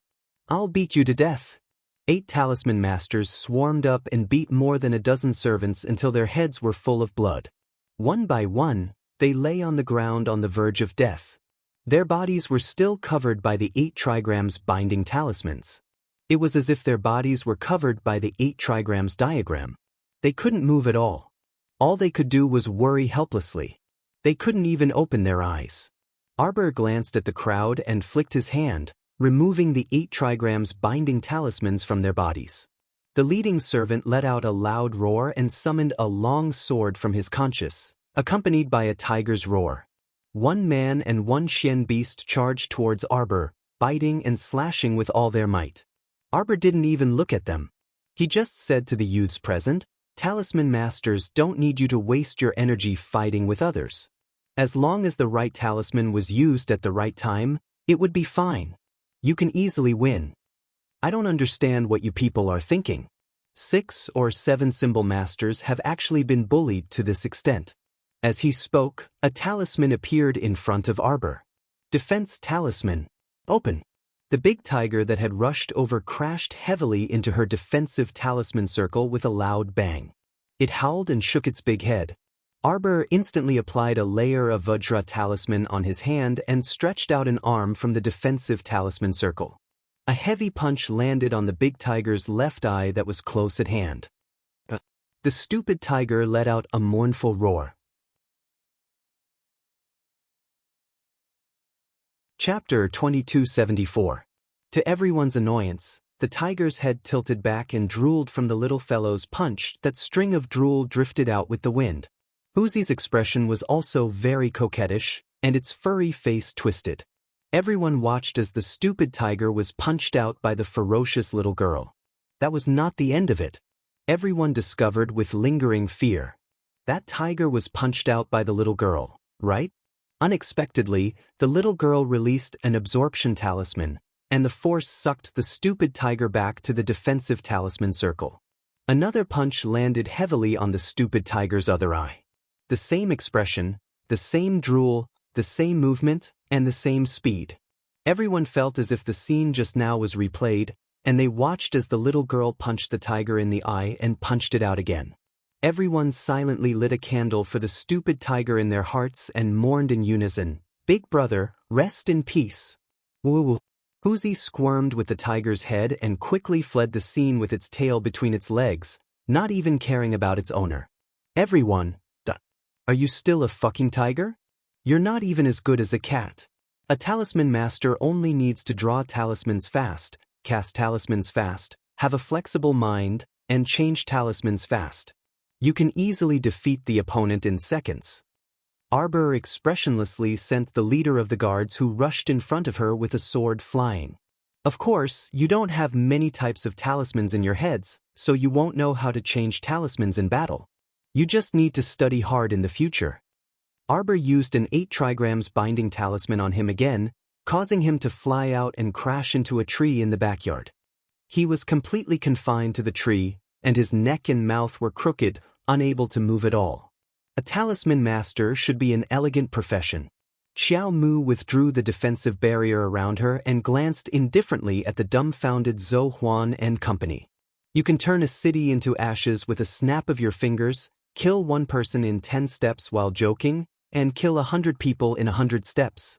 I'll beat you to death. 8 talisman masters swarmed up and beat more than a dozen servants until their heads were full of blood. One by one, they lay on the ground on the verge of death. Their bodies were still covered by the 8 trigrams binding talismans. It was as if their bodies were covered by the 8 trigrams diagram. They couldn't move at all. All they could do was worry helplessly. They couldn't even open their eyes. Arbor glanced at the crowd and flicked his hand, removing the 8 trigrams binding talismans from their bodies. The leading servant let out a loud roar and summoned a long sword from his conscious, accompanied by a tiger's roar. 1 man and 1 Xian beast charged towards Arbor, biting and slashing with all their might. Arbor didn't even look at them. He just said to the youths present, "Talisman masters don't need you to waste your energy fighting with others. As long as the right talisman was used at the right time, it would be fine. You can easily win. I don't understand what you people are thinking. 6 or 7 symbol masters have actually been bullied to this extent." As he spoke, a talisman appeared in front of Arbor. Defense talisman. Open. The big tiger that had rushed over crashed heavily into her defensive talisman circle with a loud bang. It howled and shook its big head. Arbor instantly applied a layer of Vajra talisman on his hand and stretched out an arm from the defensive talisman circle. A heavy punch landed on the big tiger's left eye that was close at hand. The stupid tiger let out a mournful roar. Chapter 2274. To everyone's annoyance, the tiger's head tilted back and drooled from the little fellow's punch. That string of drool drifted out with the wind. Uzi's expression was also very coquettish, and its furry face twisted. Everyone watched as the stupid tiger was punched out by the ferocious little girl. That was not the end of it. Everyone discovered with lingering fear. That tiger was punched out by the little girl, right? Unexpectedly, the little girl released an absorption talisman, and the force sucked the stupid tiger back to the defensive talisman circle. Another punch landed heavily on the stupid tiger's other eye. The same expression, the same drool, the same movement, and the same speed. Everyone felt as if the scene just now was replayed, and they watched as the little girl punched the tiger in the eye and punched it out again. Everyone silently lit a candle for the stupid tiger in their hearts and mourned in unison, "Big brother, rest in peace." Woo. Uzi squirmed with the tiger's head and quickly fled the scene with its tail between its legs, not even caring about its owner. Everyone, are you still a fucking tiger? You're not even as good as a cat. A talisman master only needs to draw talismans fast, cast talismans fast, have a flexible mind, and change talismans fast. You can easily defeat the opponent in seconds. Arbor expressionlessly sent the leader of the guards who rushed in front of her with a sword flying. Of course, you don't have many types of talismans in your heads, so you won't know how to change talismans in battle. You just need to study hard in the future. Arbor used an 8 trigrams binding talisman on him again, causing him to fly out and crash into a tree in the backyard. He was completely confined to the tree, and his neck and mouth were crooked, unable to move at all. A talisman master should be an elegant profession. Xiao Mu withdrew the defensive barrier around her and glanced indifferently at the dumbfounded Zhou Huan and company. You can turn a city into ashes with a snap of your fingers, kill one person in 10 steps while joking, and kill 100 people in 100 steps.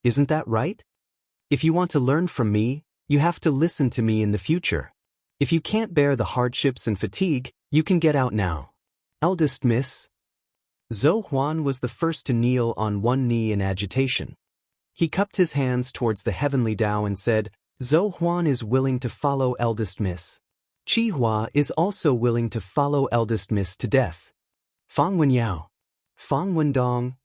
Isn't that right? If you want to learn from me, you have to listen to me in the future. If you can't bear the hardships and fatigue, you can get out now. Eldest Miss. Zhou Huan was the first to kneel on one knee in agitation. He cupped his hands towards the heavenly Tao and said, Zhou Huan is willing to follow Eldest Miss. Qi Hua is also willing to follow Eldest Miss to death. Fang Wenyao. Fang Wendong.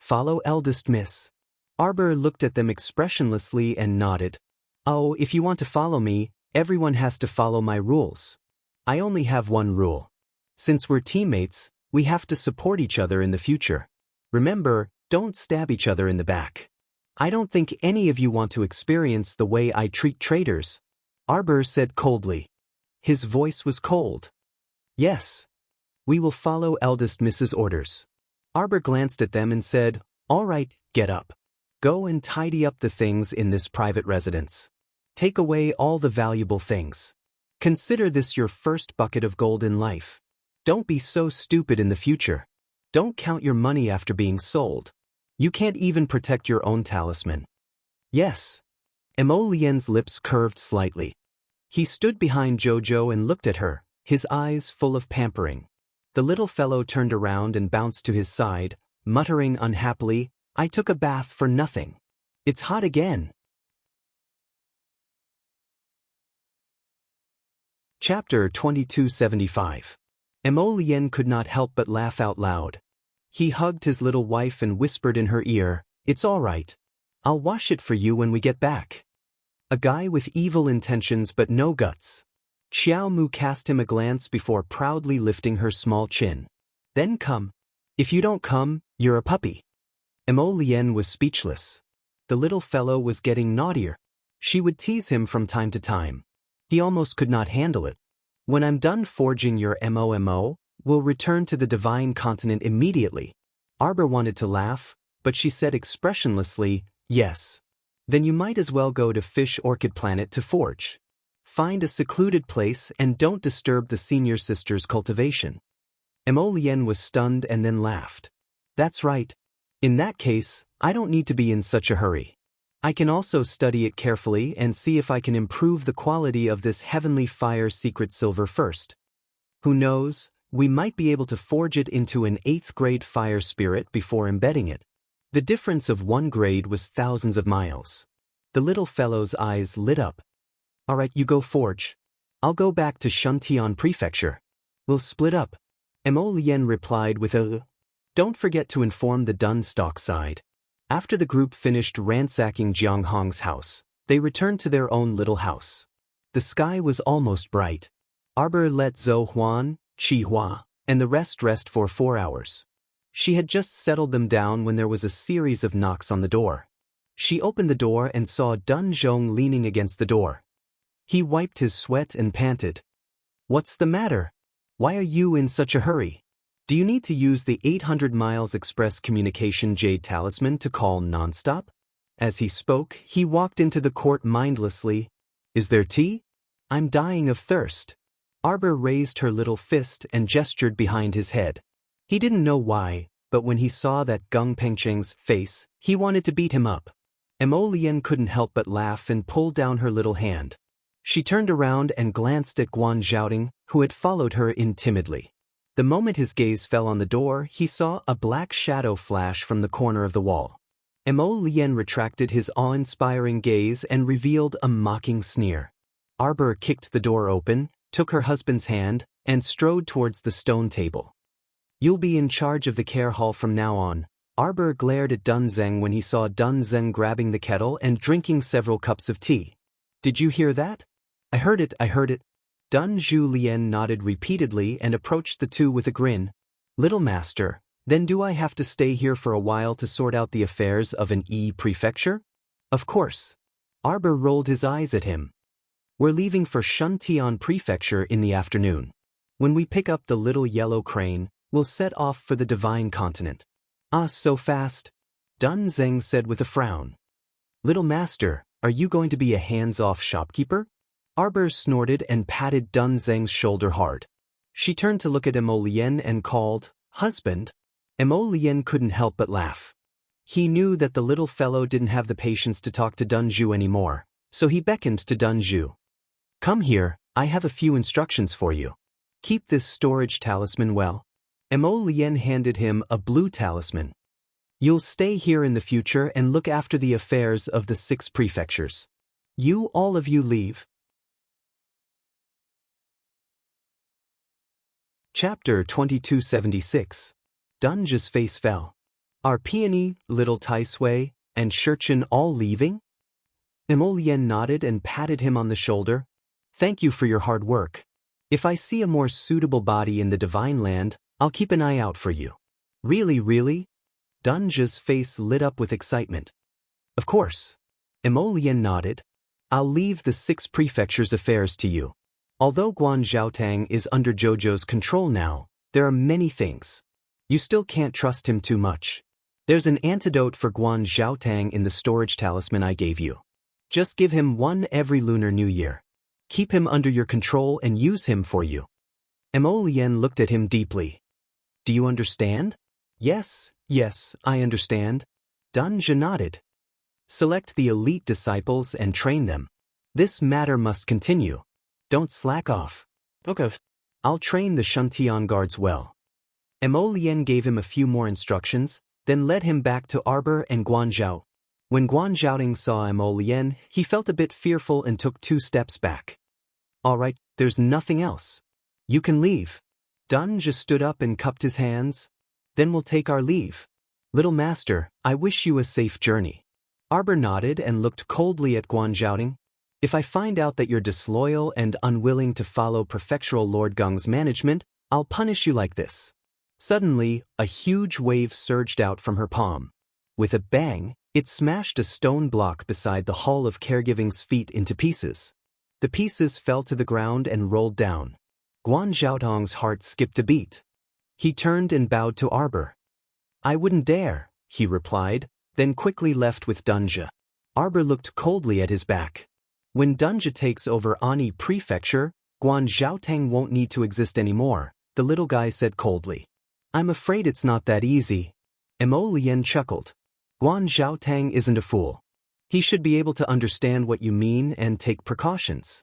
Follow Eldest Miss. Arbor looked at them expressionlessly and nodded. Oh, if you want to follow me, everyone has to follow my rules. I only have one rule. Since we're teammates, we have to support each other in the future. Remember, don't stab each other in the back. I don't think any of you want to experience the way I treat traitors, Arbor said coldly. His voice was cold. Yes. We will follow Eldest Miss's orders. Arbor glanced at them and said, All right, get up. Go and tidy up the things in this private residence. Take away all the valuable things. Consider this your first bucket of gold in life. Don't be so stupid in the future. Don't count your money after being sold. You can't even protect your own talisman. Yes. Mo Lien's lips curved slightly. He stood behind Jojo and looked at her, his eyes full of pampering. The little fellow turned around and bounced to his side, muttering unhappily, I took a bath for nothing. It's hot again. Chapter 2275. Mo Lien could not help but laugh out loud. He hugged his little wife and whispered in her ear, It's all right. I'll wash it for you when we get back. A guy with evil intentions but no guts. Xiao Mu cast him a glance before proudly lifting her small chin. Then come. If you don't come, you're a puppy. Mo Lien was speechless. The little fellow was getting naughtier. She would tease him from time to time. He almost could not handle it. When I'm done forging your MOMO, we'll return to the divine continent immediately. Arbor wanted to laugh, but she said expressionlessly, Yes. Then you might as well go to Fish Orchid Planet to forge. Find a secluded place and don't disturb the senior sister's cultivation. Mo Lien was stunned and then laughed. That's right. In that case, I don't need to be in such a hurry. I can also study it carefully and see if I can improve the quality of this heavenly fire secret silver first. Who knows, we might be able to forge it into an 8th grade fire spirit before embedding it. The difference of 1 grade was thousands of miles. The little fellow's eyes lit up. All right, you go forge. I'll go back to Shuntian Prefecture. We'll split up. Mo Lien replied with a, Don't forget to inform the Dunstock side. After the group finished ransacking Jiang Hong's house, they returned to their own little house. The sky was almost bright. Arbor let Zhou Huan, Qi Hua, and the rest for 4 hours. She had just settled them down when there was a series of knocks on the door. She opened the door and saw Dun Zhong leaning against the door. He wiped his sweat and panted. What's the matter? Why are you in such a hurry? Do you need to use the 800 miles express communication jade talisman to call nonstop? As he spoke, he walked into the court mindlessly. Is there tea? I'm dying of thirst. Arbor raised her little fist and gestured behind his head. He didn't know why, but when he saw that Gung Pengcheng's face, he wanted to beat him up. Mo Lien couldn't help but laugh and pulled down her little hand. She turned around and glanced at Guan Zhaoding, who had followed her in timidly. The moment his gaze fell on the door, he saw a black shadow flash from the corner of the wall. Mo Lien retracted his awe-inspiring gaze and revealed a mocking sneer. Arbor kicked the door open, took her husband's hand, and strode towards the stone table. You'll be in charge of the care hall from now on. Arbor glared at Dun Zeng when he saw Dun Zeng grabbing the kettle and drinking several cups of tea. Did you hear that? I heard it, I heard it. Dun Zhu Lian nodded repeatedly and approached the two with a grin. Little master, then do I have to stay here for a while to sort out the affairs of an prefecture? Of course. Arbor rolled his eyes at him. We're leaving for Shuntian Prefecture in the afternoon. When we pick up the little yellow crane, we'll set off for the Divine Continent. Ah, so fast? Dun Zeng said with a frown. Little master, are you going to be a hands-off shopkeeper? Arbor snorted and patted Dun Zeng's shoulder hard. She turned to look at Emolien and called, Husband. Emolien couldn't help but laugh. He knew that the little fellow didn't have the patience to talk to Dun Zhu anymore, so he beckoned to Dun Zhu. Come here, I have a few instructions for you. Keep this storage talisman well. Emolien handed him a blue talisman. You'll stay here in the future and look after the affairs of the 6 prefectures. All of you leave. Chapter 2276. Dunge's face fell. Are Peony, Little Tai Sui, and Shurchin all leaving? Emolien nodded and patted him on the shoulder. Thank you for your hard work. If I see a more suitable body in the Divine Land, I'll keep an eye out for you. Really, really? Dunge's face lit up with excitement. Of course. Emolien nodded. I'll leave the 6 prefectures' affairs to you. Although Guan Zhaotang is under Jojo's control now, there are many things. You still can't trust him too much. There's an antidote for Guan Zhaotang in the storage talisman I gave you. Just give him one every Lunar New Year. Keep him under your control and use him for you. Emolien looked at him deeply. Do you understand? Yes, I understand. Dunja nodded. Select the elite disciples and train them. This matter must continue. Don't slack off. Okay. I'll train the Shuntian guards well. Emolien gave him a few more instructions, then led him back to Arbor and Guanzhao. When Guan Zhaoting saw Emolien, he felt a bit fearful and took 2 steps back. All right, there's nothing else. You can leave. Dunja stood up and cupped his hands. Then we'll take our leave. Little master, I wish you a safe journey. Arbor nodded and looked coldly at Guan Zhaoting. If I find out that you're disloyal and unwilling to follow Prefectural Lord Gung's management, I'll punish you like this. Suddenly, a huge wave surged out from her palm. With a bang, it smashed a stone block beside the Hall of Caregiving's feet into pieces. The pieces fell to the ground and rolled down. Guan Zhaotong's heart skipped a beat. He turned and bowed to Arbor. I wouldn't dare, he replied, then quickly left with Dunja. Arbor looked coldly at his back. When Dunja takes over Ani Prefecture, Guan Zhaotang won't need to exist anymore, the little guy said coldly. I'm afraid it's not that easy. Emolien chuckled. Guan Zhaotang isn't a fool. He should be able to understand what you mean and take precautions.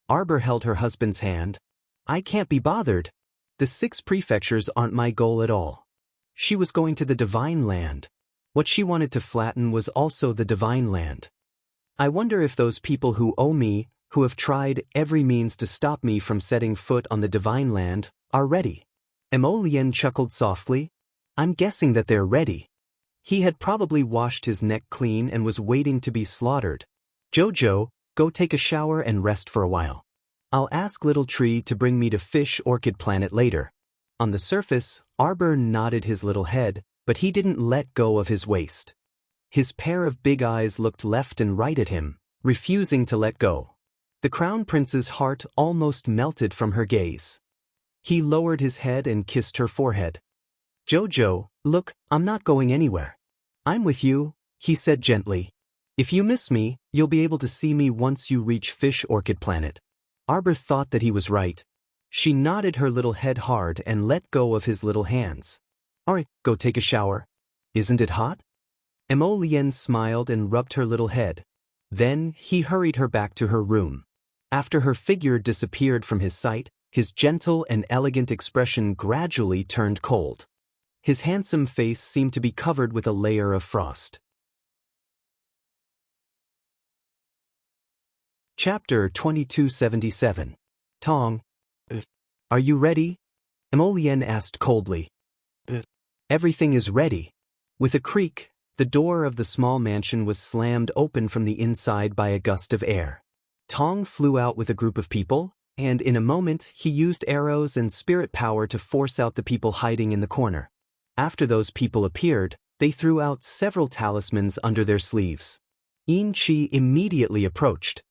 Arbor held her husband's hand. I can't be bothered. The 6 prefectures aren't my goal at all. She was going to the Divine Land. What she wanted to flatten was also the Divine Land. I wonder if those people who owe me, who have tried every means to stop me from setting foot on the Divine Land, are ready. Emolien chuckled softly. I'm guessing that they're ready. He had probably washed his neck clean and was waiting to be slaughtered. Jojo, go take a shower and rest for a while. I'll ask Little Tree to bring me to Fish Orchid Planet later. On the surface, Arbor nodded his little head, but he didn't let go of his waist. His pair of big eyes looked left and right at him, refusing to let go. The Crown Prince's heart almost melted from her gaze. He lowered his head and kissed her forehead. Jojo, look, I'm not going anywhere. I'm with you, he said gently. If you miss me, you'll be able to see me once you reach Fish Orchid Planet. Arbor thought that he was right. She nodded her little head hard and let go of his little hands. All right, go take a shower. Isn't it hot? Emolien smiled and rubbed her little head. Then he hurried her back to her room. After her figure disappeared from his sight, his gentle and elegant expression gradually turned cold. His handsome face seemed to be covered with a layer of frost. Chapter 2277. Tong. Are you ready? Emolien asked coldly. Everything is ready. With a creak, The door of the small mansion was slammed open from the inside by a gust of air. Tong flew out with a group of people, and in a moment he used arrows and spirit power to force out the people hiding in the corner. After those people appeared, they threw out several talismans under their sleeves. Yin Qi immediately approached.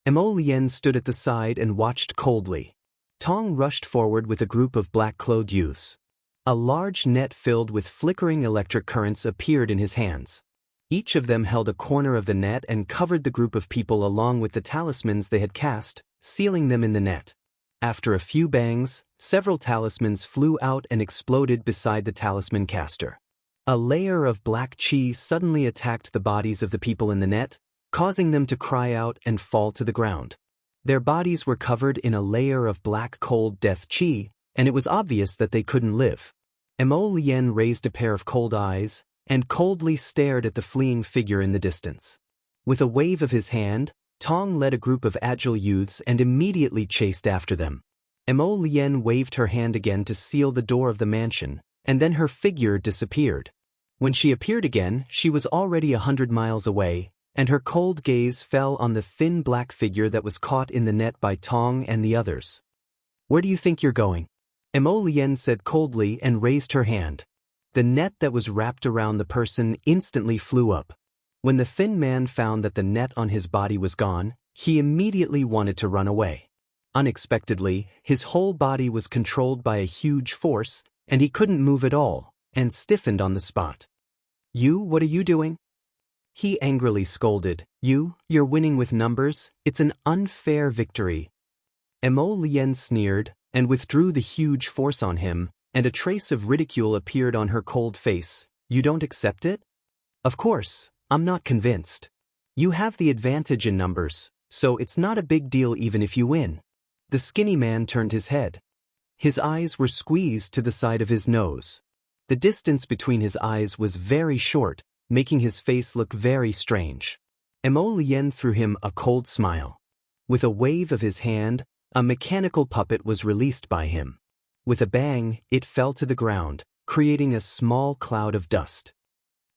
Mo Lien stood at the side and watched coldly. Tong rushed forward with a group of black-clothed youths. A large net filled with flickering electric currents appeared in his hands. Each of them held a corner of the net and covered the group of people along with the talismans they had cast, sealing them in the net. After a few bangs, several talismans flew out and exploded beside the talisman caster. A layer of black qi suddenly attacked the bodies of the people in the net, causing them to cry out and fall to the ground. Their bodies were covered in a layer of black cold death qi, and it was obvious that they couldn't live. Mo Lien raised a pair of cold eyes, and coldly stared at the fleeing figure in the distance. With a wave of his hand, Tong led a group of agile youths and immediately chased after them. Mo Lien waved her hand again to seal the door of the mansion, and then her figure disappeared. When she appeared again, she was already 100 miles away, and her cold gaze fell on the thin black figure that was caught in the net by Tong and the others. "Where do you think you're going?" Mo Lien said coldly and raised her hand. The net that was wrapped around the person instantly flew up. When the thin man found that the net on his body was gone, he immediately wanted to run away. Unexpectedly, his whole body was controlled by a huge force, and he couldn't move at all, and stiffened on the spot. What are you doing?" He angrily scolded. You're winning with numbers, it's an unfair victory." Mo Lien sneered, and withdrew the huge force on him, and a trace of ridicule appeared on her cold face. "You don't accept it?" "Of course, I'm not convinced. You have the advantage in numbers, so it's not a big deal even if you win." The skinny man turned his head. His eyes were squeezed to the side of his nose. The distance between his eyes was very short, making his face look very strange. Mo Lien threw him a cold smile. With a wave of his hand, a mechanical puppet was released by him. With a bang, it fell to the ground, creating a small cloud of dust.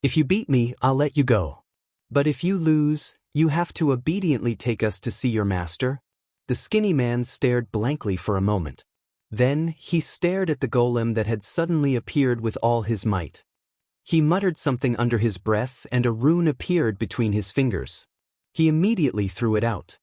"If you beat me, I'll let you go. But if you lose, you have to obediently take us to see your master." The skinny man stared blankly for a moment. Then he stared at the golem that had suddenly appeared with all his might. He muttered something under his breath and a rune appeared between his fingers. He immediately threw it out.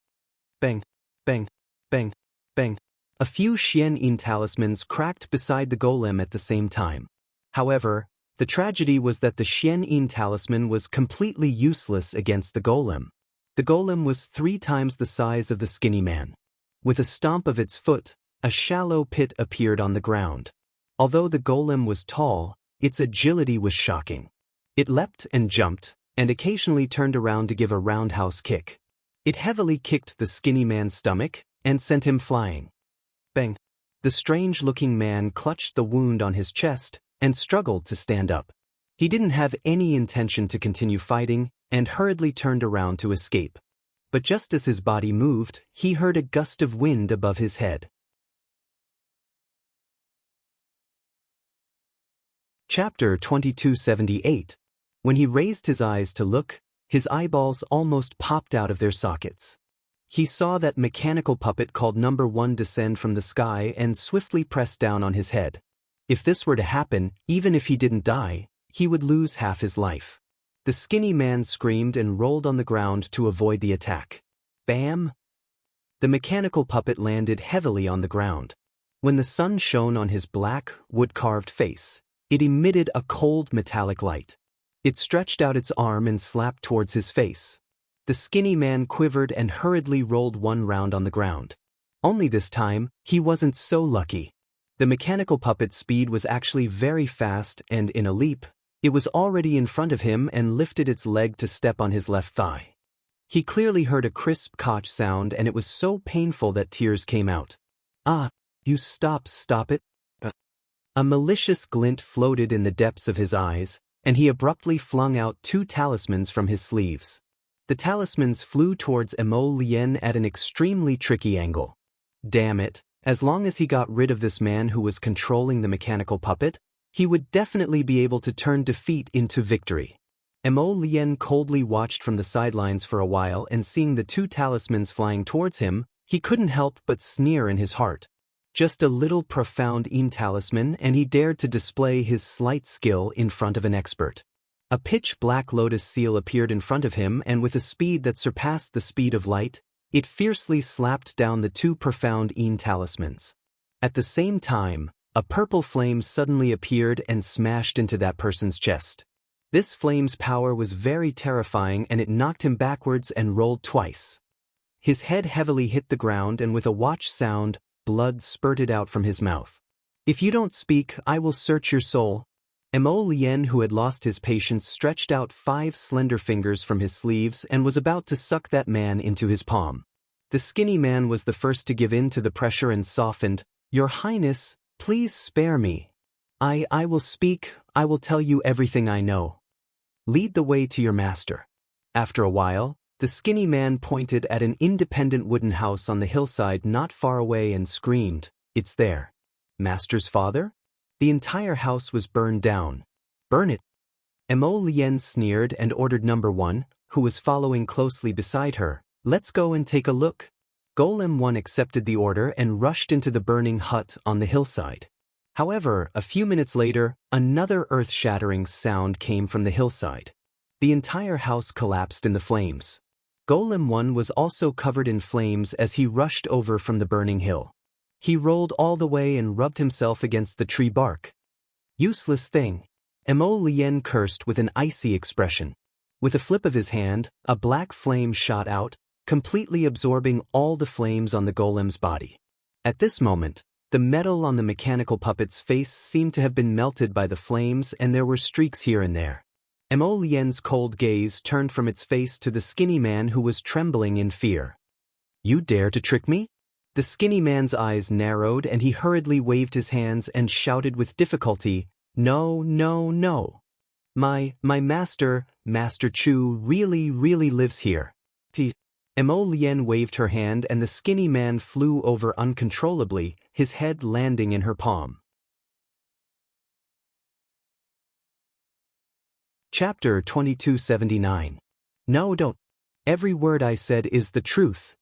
Bang, bang, bang, bang. A few Xian-Yin talismans cracked beside the golem at the same time. However, the tragedy was that the Xian-Yin talisman was completely useless against the golem. The golem was 3 times the size of the skinny man. With a stomp of its foot, a shallow pit appeared on the ground. Although the golem was tall, its agility was shocking. It leapt and jumped, and occasionally turned around to give a roundhouse kick. It heavily kicked the skinny man's stomach, and sent him flying. Bang! The strange-looking man clutched the wound on his chest, and struggled to stand up. He didn't have any intention to continue fighting, and hurriedly turned around to escape. But just as his body moved, he heard a gust of wind above his head. Chapter 2278. When he raised his eyes to look, his eyeballs almost popped out of their sockets. He saw that mechanical puppet called Number 1 descend from the sky and swiftly press down on his head. If this were to happen, even if he didn't die, he would lose half his life. The skinny man screamed and rolled on the ground to avoid the attack. Bam! The mechanical puppet landed heavily on the ground. When the sun shone on his black, wood-carved face, it emitted a cold metallic light. It stretched out its arm and slapped towards his face. The skinny man quivered and hurriedly rolled one round on the ground. Only this time, he wasn't so lucky. The mechanical puppet's speed was actually very fast, and in a leap, it was already in front of him and lifted its leg to step on his left thigh. He clearly heard a crisp catch sound, and it was so painful that tears came out. "Ah, you stop it." A malicious glint floated in the depths of his eyes, and he abruptly flung out 2 talismans from his sleeves. The talismans flew towards Mo Lien at an extremely tricky angle. Damn it, as long as he got rid of this man who was controlling the mechanical puppet, he would definitely be able to turn defeat into victory. Mo Lien coldly watched from the sidelines for a while, and seeing the two talismans flying towards him, he couldn't help but sneer in his heart. Just a little profound talisman, and he dared to display his slight skill in front of an expert. A pitch-black lotus seal appeared in front of him, and with a speed that surpassed the speed of light, it fiercely slapped down the two profound talismans. At the same time, a purple flame suddenly appeared and smashed into that person's chest. This flame's power was very terrifying, and it knocked him backwards and rolled twice. His head heavily hit the ground, and with a watch sound, blood spurted out from his mouth. "If you don't speak, I will search your soul." Mo Lien, who had lost his patience, stretched out 5 slender fingers from his sleeves and was about to suck that man into his palm. The skinny man was the first to give in to the pressure and softened, "Your Highness, please spare me. I will speak, I will tell you everything I know. Lead the way to your master." After a while, the skinny man pointed at an independent wooden house on the hillside not far away and screamed, "It's there. Master's father?" The entire house was burned down. "Burn it." Mo Lien sneered and ordered number 1, who was following closely beside her, "Let's go and take a look." Golem 1 accepted the order and rushed into the burning hut on the hillside. However, a few minutes later, another earth-shattering sound came from the hillside. The entire house collapsed in the flames. Golem 1 was also covered in flames as he rushed over from the burning hill. He rolled all the way and rubbed himself against the tree bark. "Useless thing." Mo Lien cursed with an icy expression. With a flip of his hand, a black flame shot out, completely absorbing all the flames on the golem's body. At this moment, the metal on the mechanical puppet's face seemed to have been melted by the flames, and there were streaks here and there. Mo Lien's cold gaze turned from its face to the skinny man, who was trembling in fear. "You dare to trick me?" The skinny man's eyes narrowed, and he hurriedly waved his hands and shouted with difficulty, "No, no, no. My master, Master Chu, really lives here." Mo Lien waved her hand, and the skinny man flew over uncontrollably, his head landing in her palm. Chapter 2279. "No, don't. Every word I said is the truth.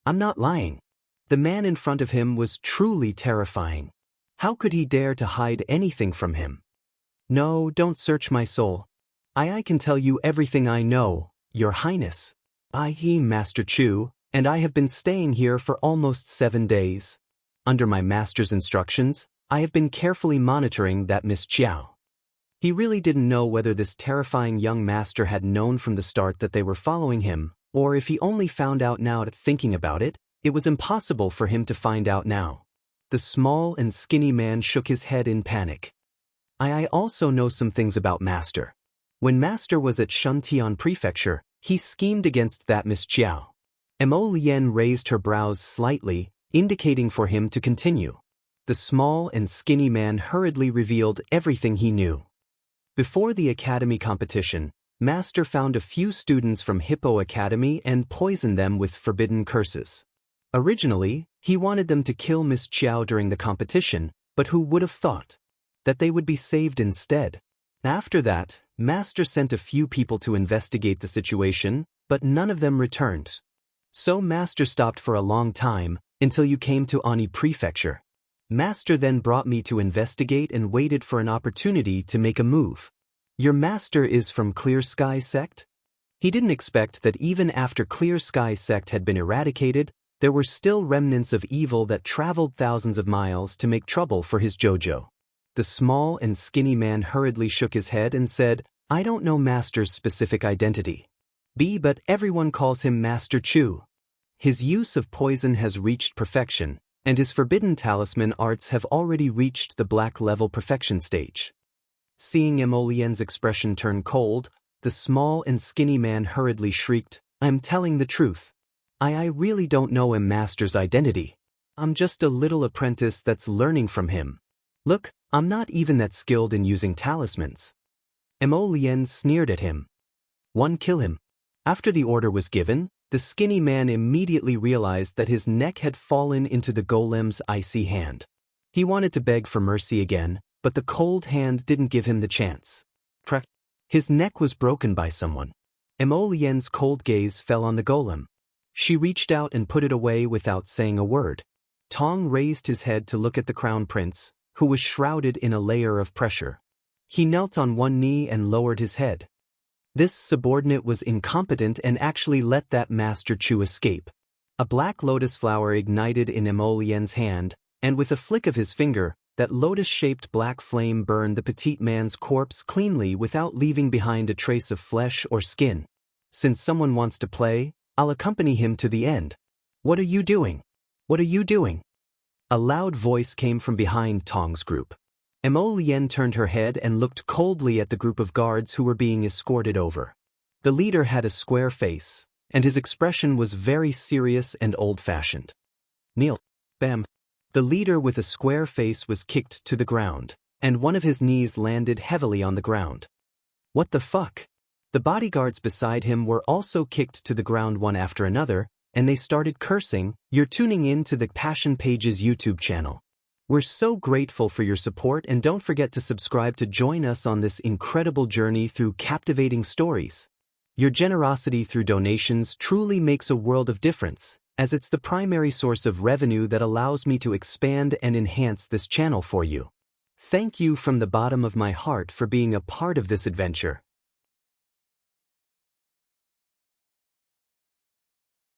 I'm not lying." The man in front of him was truly terrifying. How could he dare to hide anything from him? "No, don't search my soul. I can tell you everything I know, Your Highness. Master Chu, and I have been staying here for almost 7 days. Under my master's instructions, I have been carefully monitoring that Miss Chiao." He really didn't know whether this terrifying young master had known from the start that they were following him, or if he only found out now. Thinking about it, it was impossible for him to find out now. The small and skinny man shook his head in panic. I also know some things about Master. When Master was at Shuntian Prefecture, he schemed against that Miss Chiao." Mo Lien raised her brows slightly, indicating for him to continue. The small and skinny man hurriedly revealed everything he knew. Before the academy competition, Master found a few students from Hippo Academy and poisoned them with forbidden curses. Originally, he wanted them to kill Miss Chiao during the competition, but who would have thought that they would be saved instead? After that, Master sent a few people to investigate the situation, but none of them returned. So Master stopped for a long time, until you came to Ani Prefecture. Master then brought me to investigate and waited for an opportunity to make a move. Your master is from Clear Sky Sect? He didn't expect that even after Clear Sky Sect had been eradicated, there were still remnants of evil that traveled thousands of miles to make trouble for his Jojo. The small and skinny man hurriedly shook his head and said, I don't know Master's specific identity. But everyone calls him Master Chu. His use of poison has reached perfection, and his forbidden talisman arts have already reached the black level perfection stage. Seeing Emolien's expression turn cold, the small and skinny man hurriedly shrieked, I'm telling the truth. I really don't know Master's identity. I'm just a little apprentice that's learning from him. Look, I'm not even that skilled in using talismans. Emolien sneered at him. One, kill him. After the order was given, the skinny man immediately realized that his neck had fallen into the golem's icy hand. He wanted to beg for mercy again, but the cold hand didn't give him the chance. His neck was broken by someone. Emolien's cold gaze fell on the golem. She reached out and put it away without saying a word. Tong raised his head to look at the crown prince, who was shrouded in a layer of pressure. He knelt on one knee and lowered his head. This subordinate was incompetent and actually let that master Chu escape. A black lotus flower ignited in Emolien's hand, and with a flick of his finger, that lotus-shaped black flame burned the petite man's corpse cleanly without leaving behind a trace of flesh or skin. Since someone wants to play, I'll accompany him to the end. What are you doing? What are you doing? A loud voice came from behind Tong's group. Emolien turned her head and looked coldly at the group of guards who were being escorted over. The leader had a square face, and his expression was very serious and old-fashioned. Kneel. Bam. The leader with a square face was kicked to the ground, and one of his knees landed heavily on the ground. What the fuck? The bodyguards beside him were also kicked to the ground one after another, and they started cursing. You're tuning in to the Passion Pages YouTube channel. We're so grateful for your support, and don't forget to subscribe to join us on this incredible journey through captivating stories. Your generosity through donations truly makes a world of difference, as it's the primary source of revenue that allows me to expand and enhance this channel for you. Thank you from the bottom of my heart for being a part of this adventure.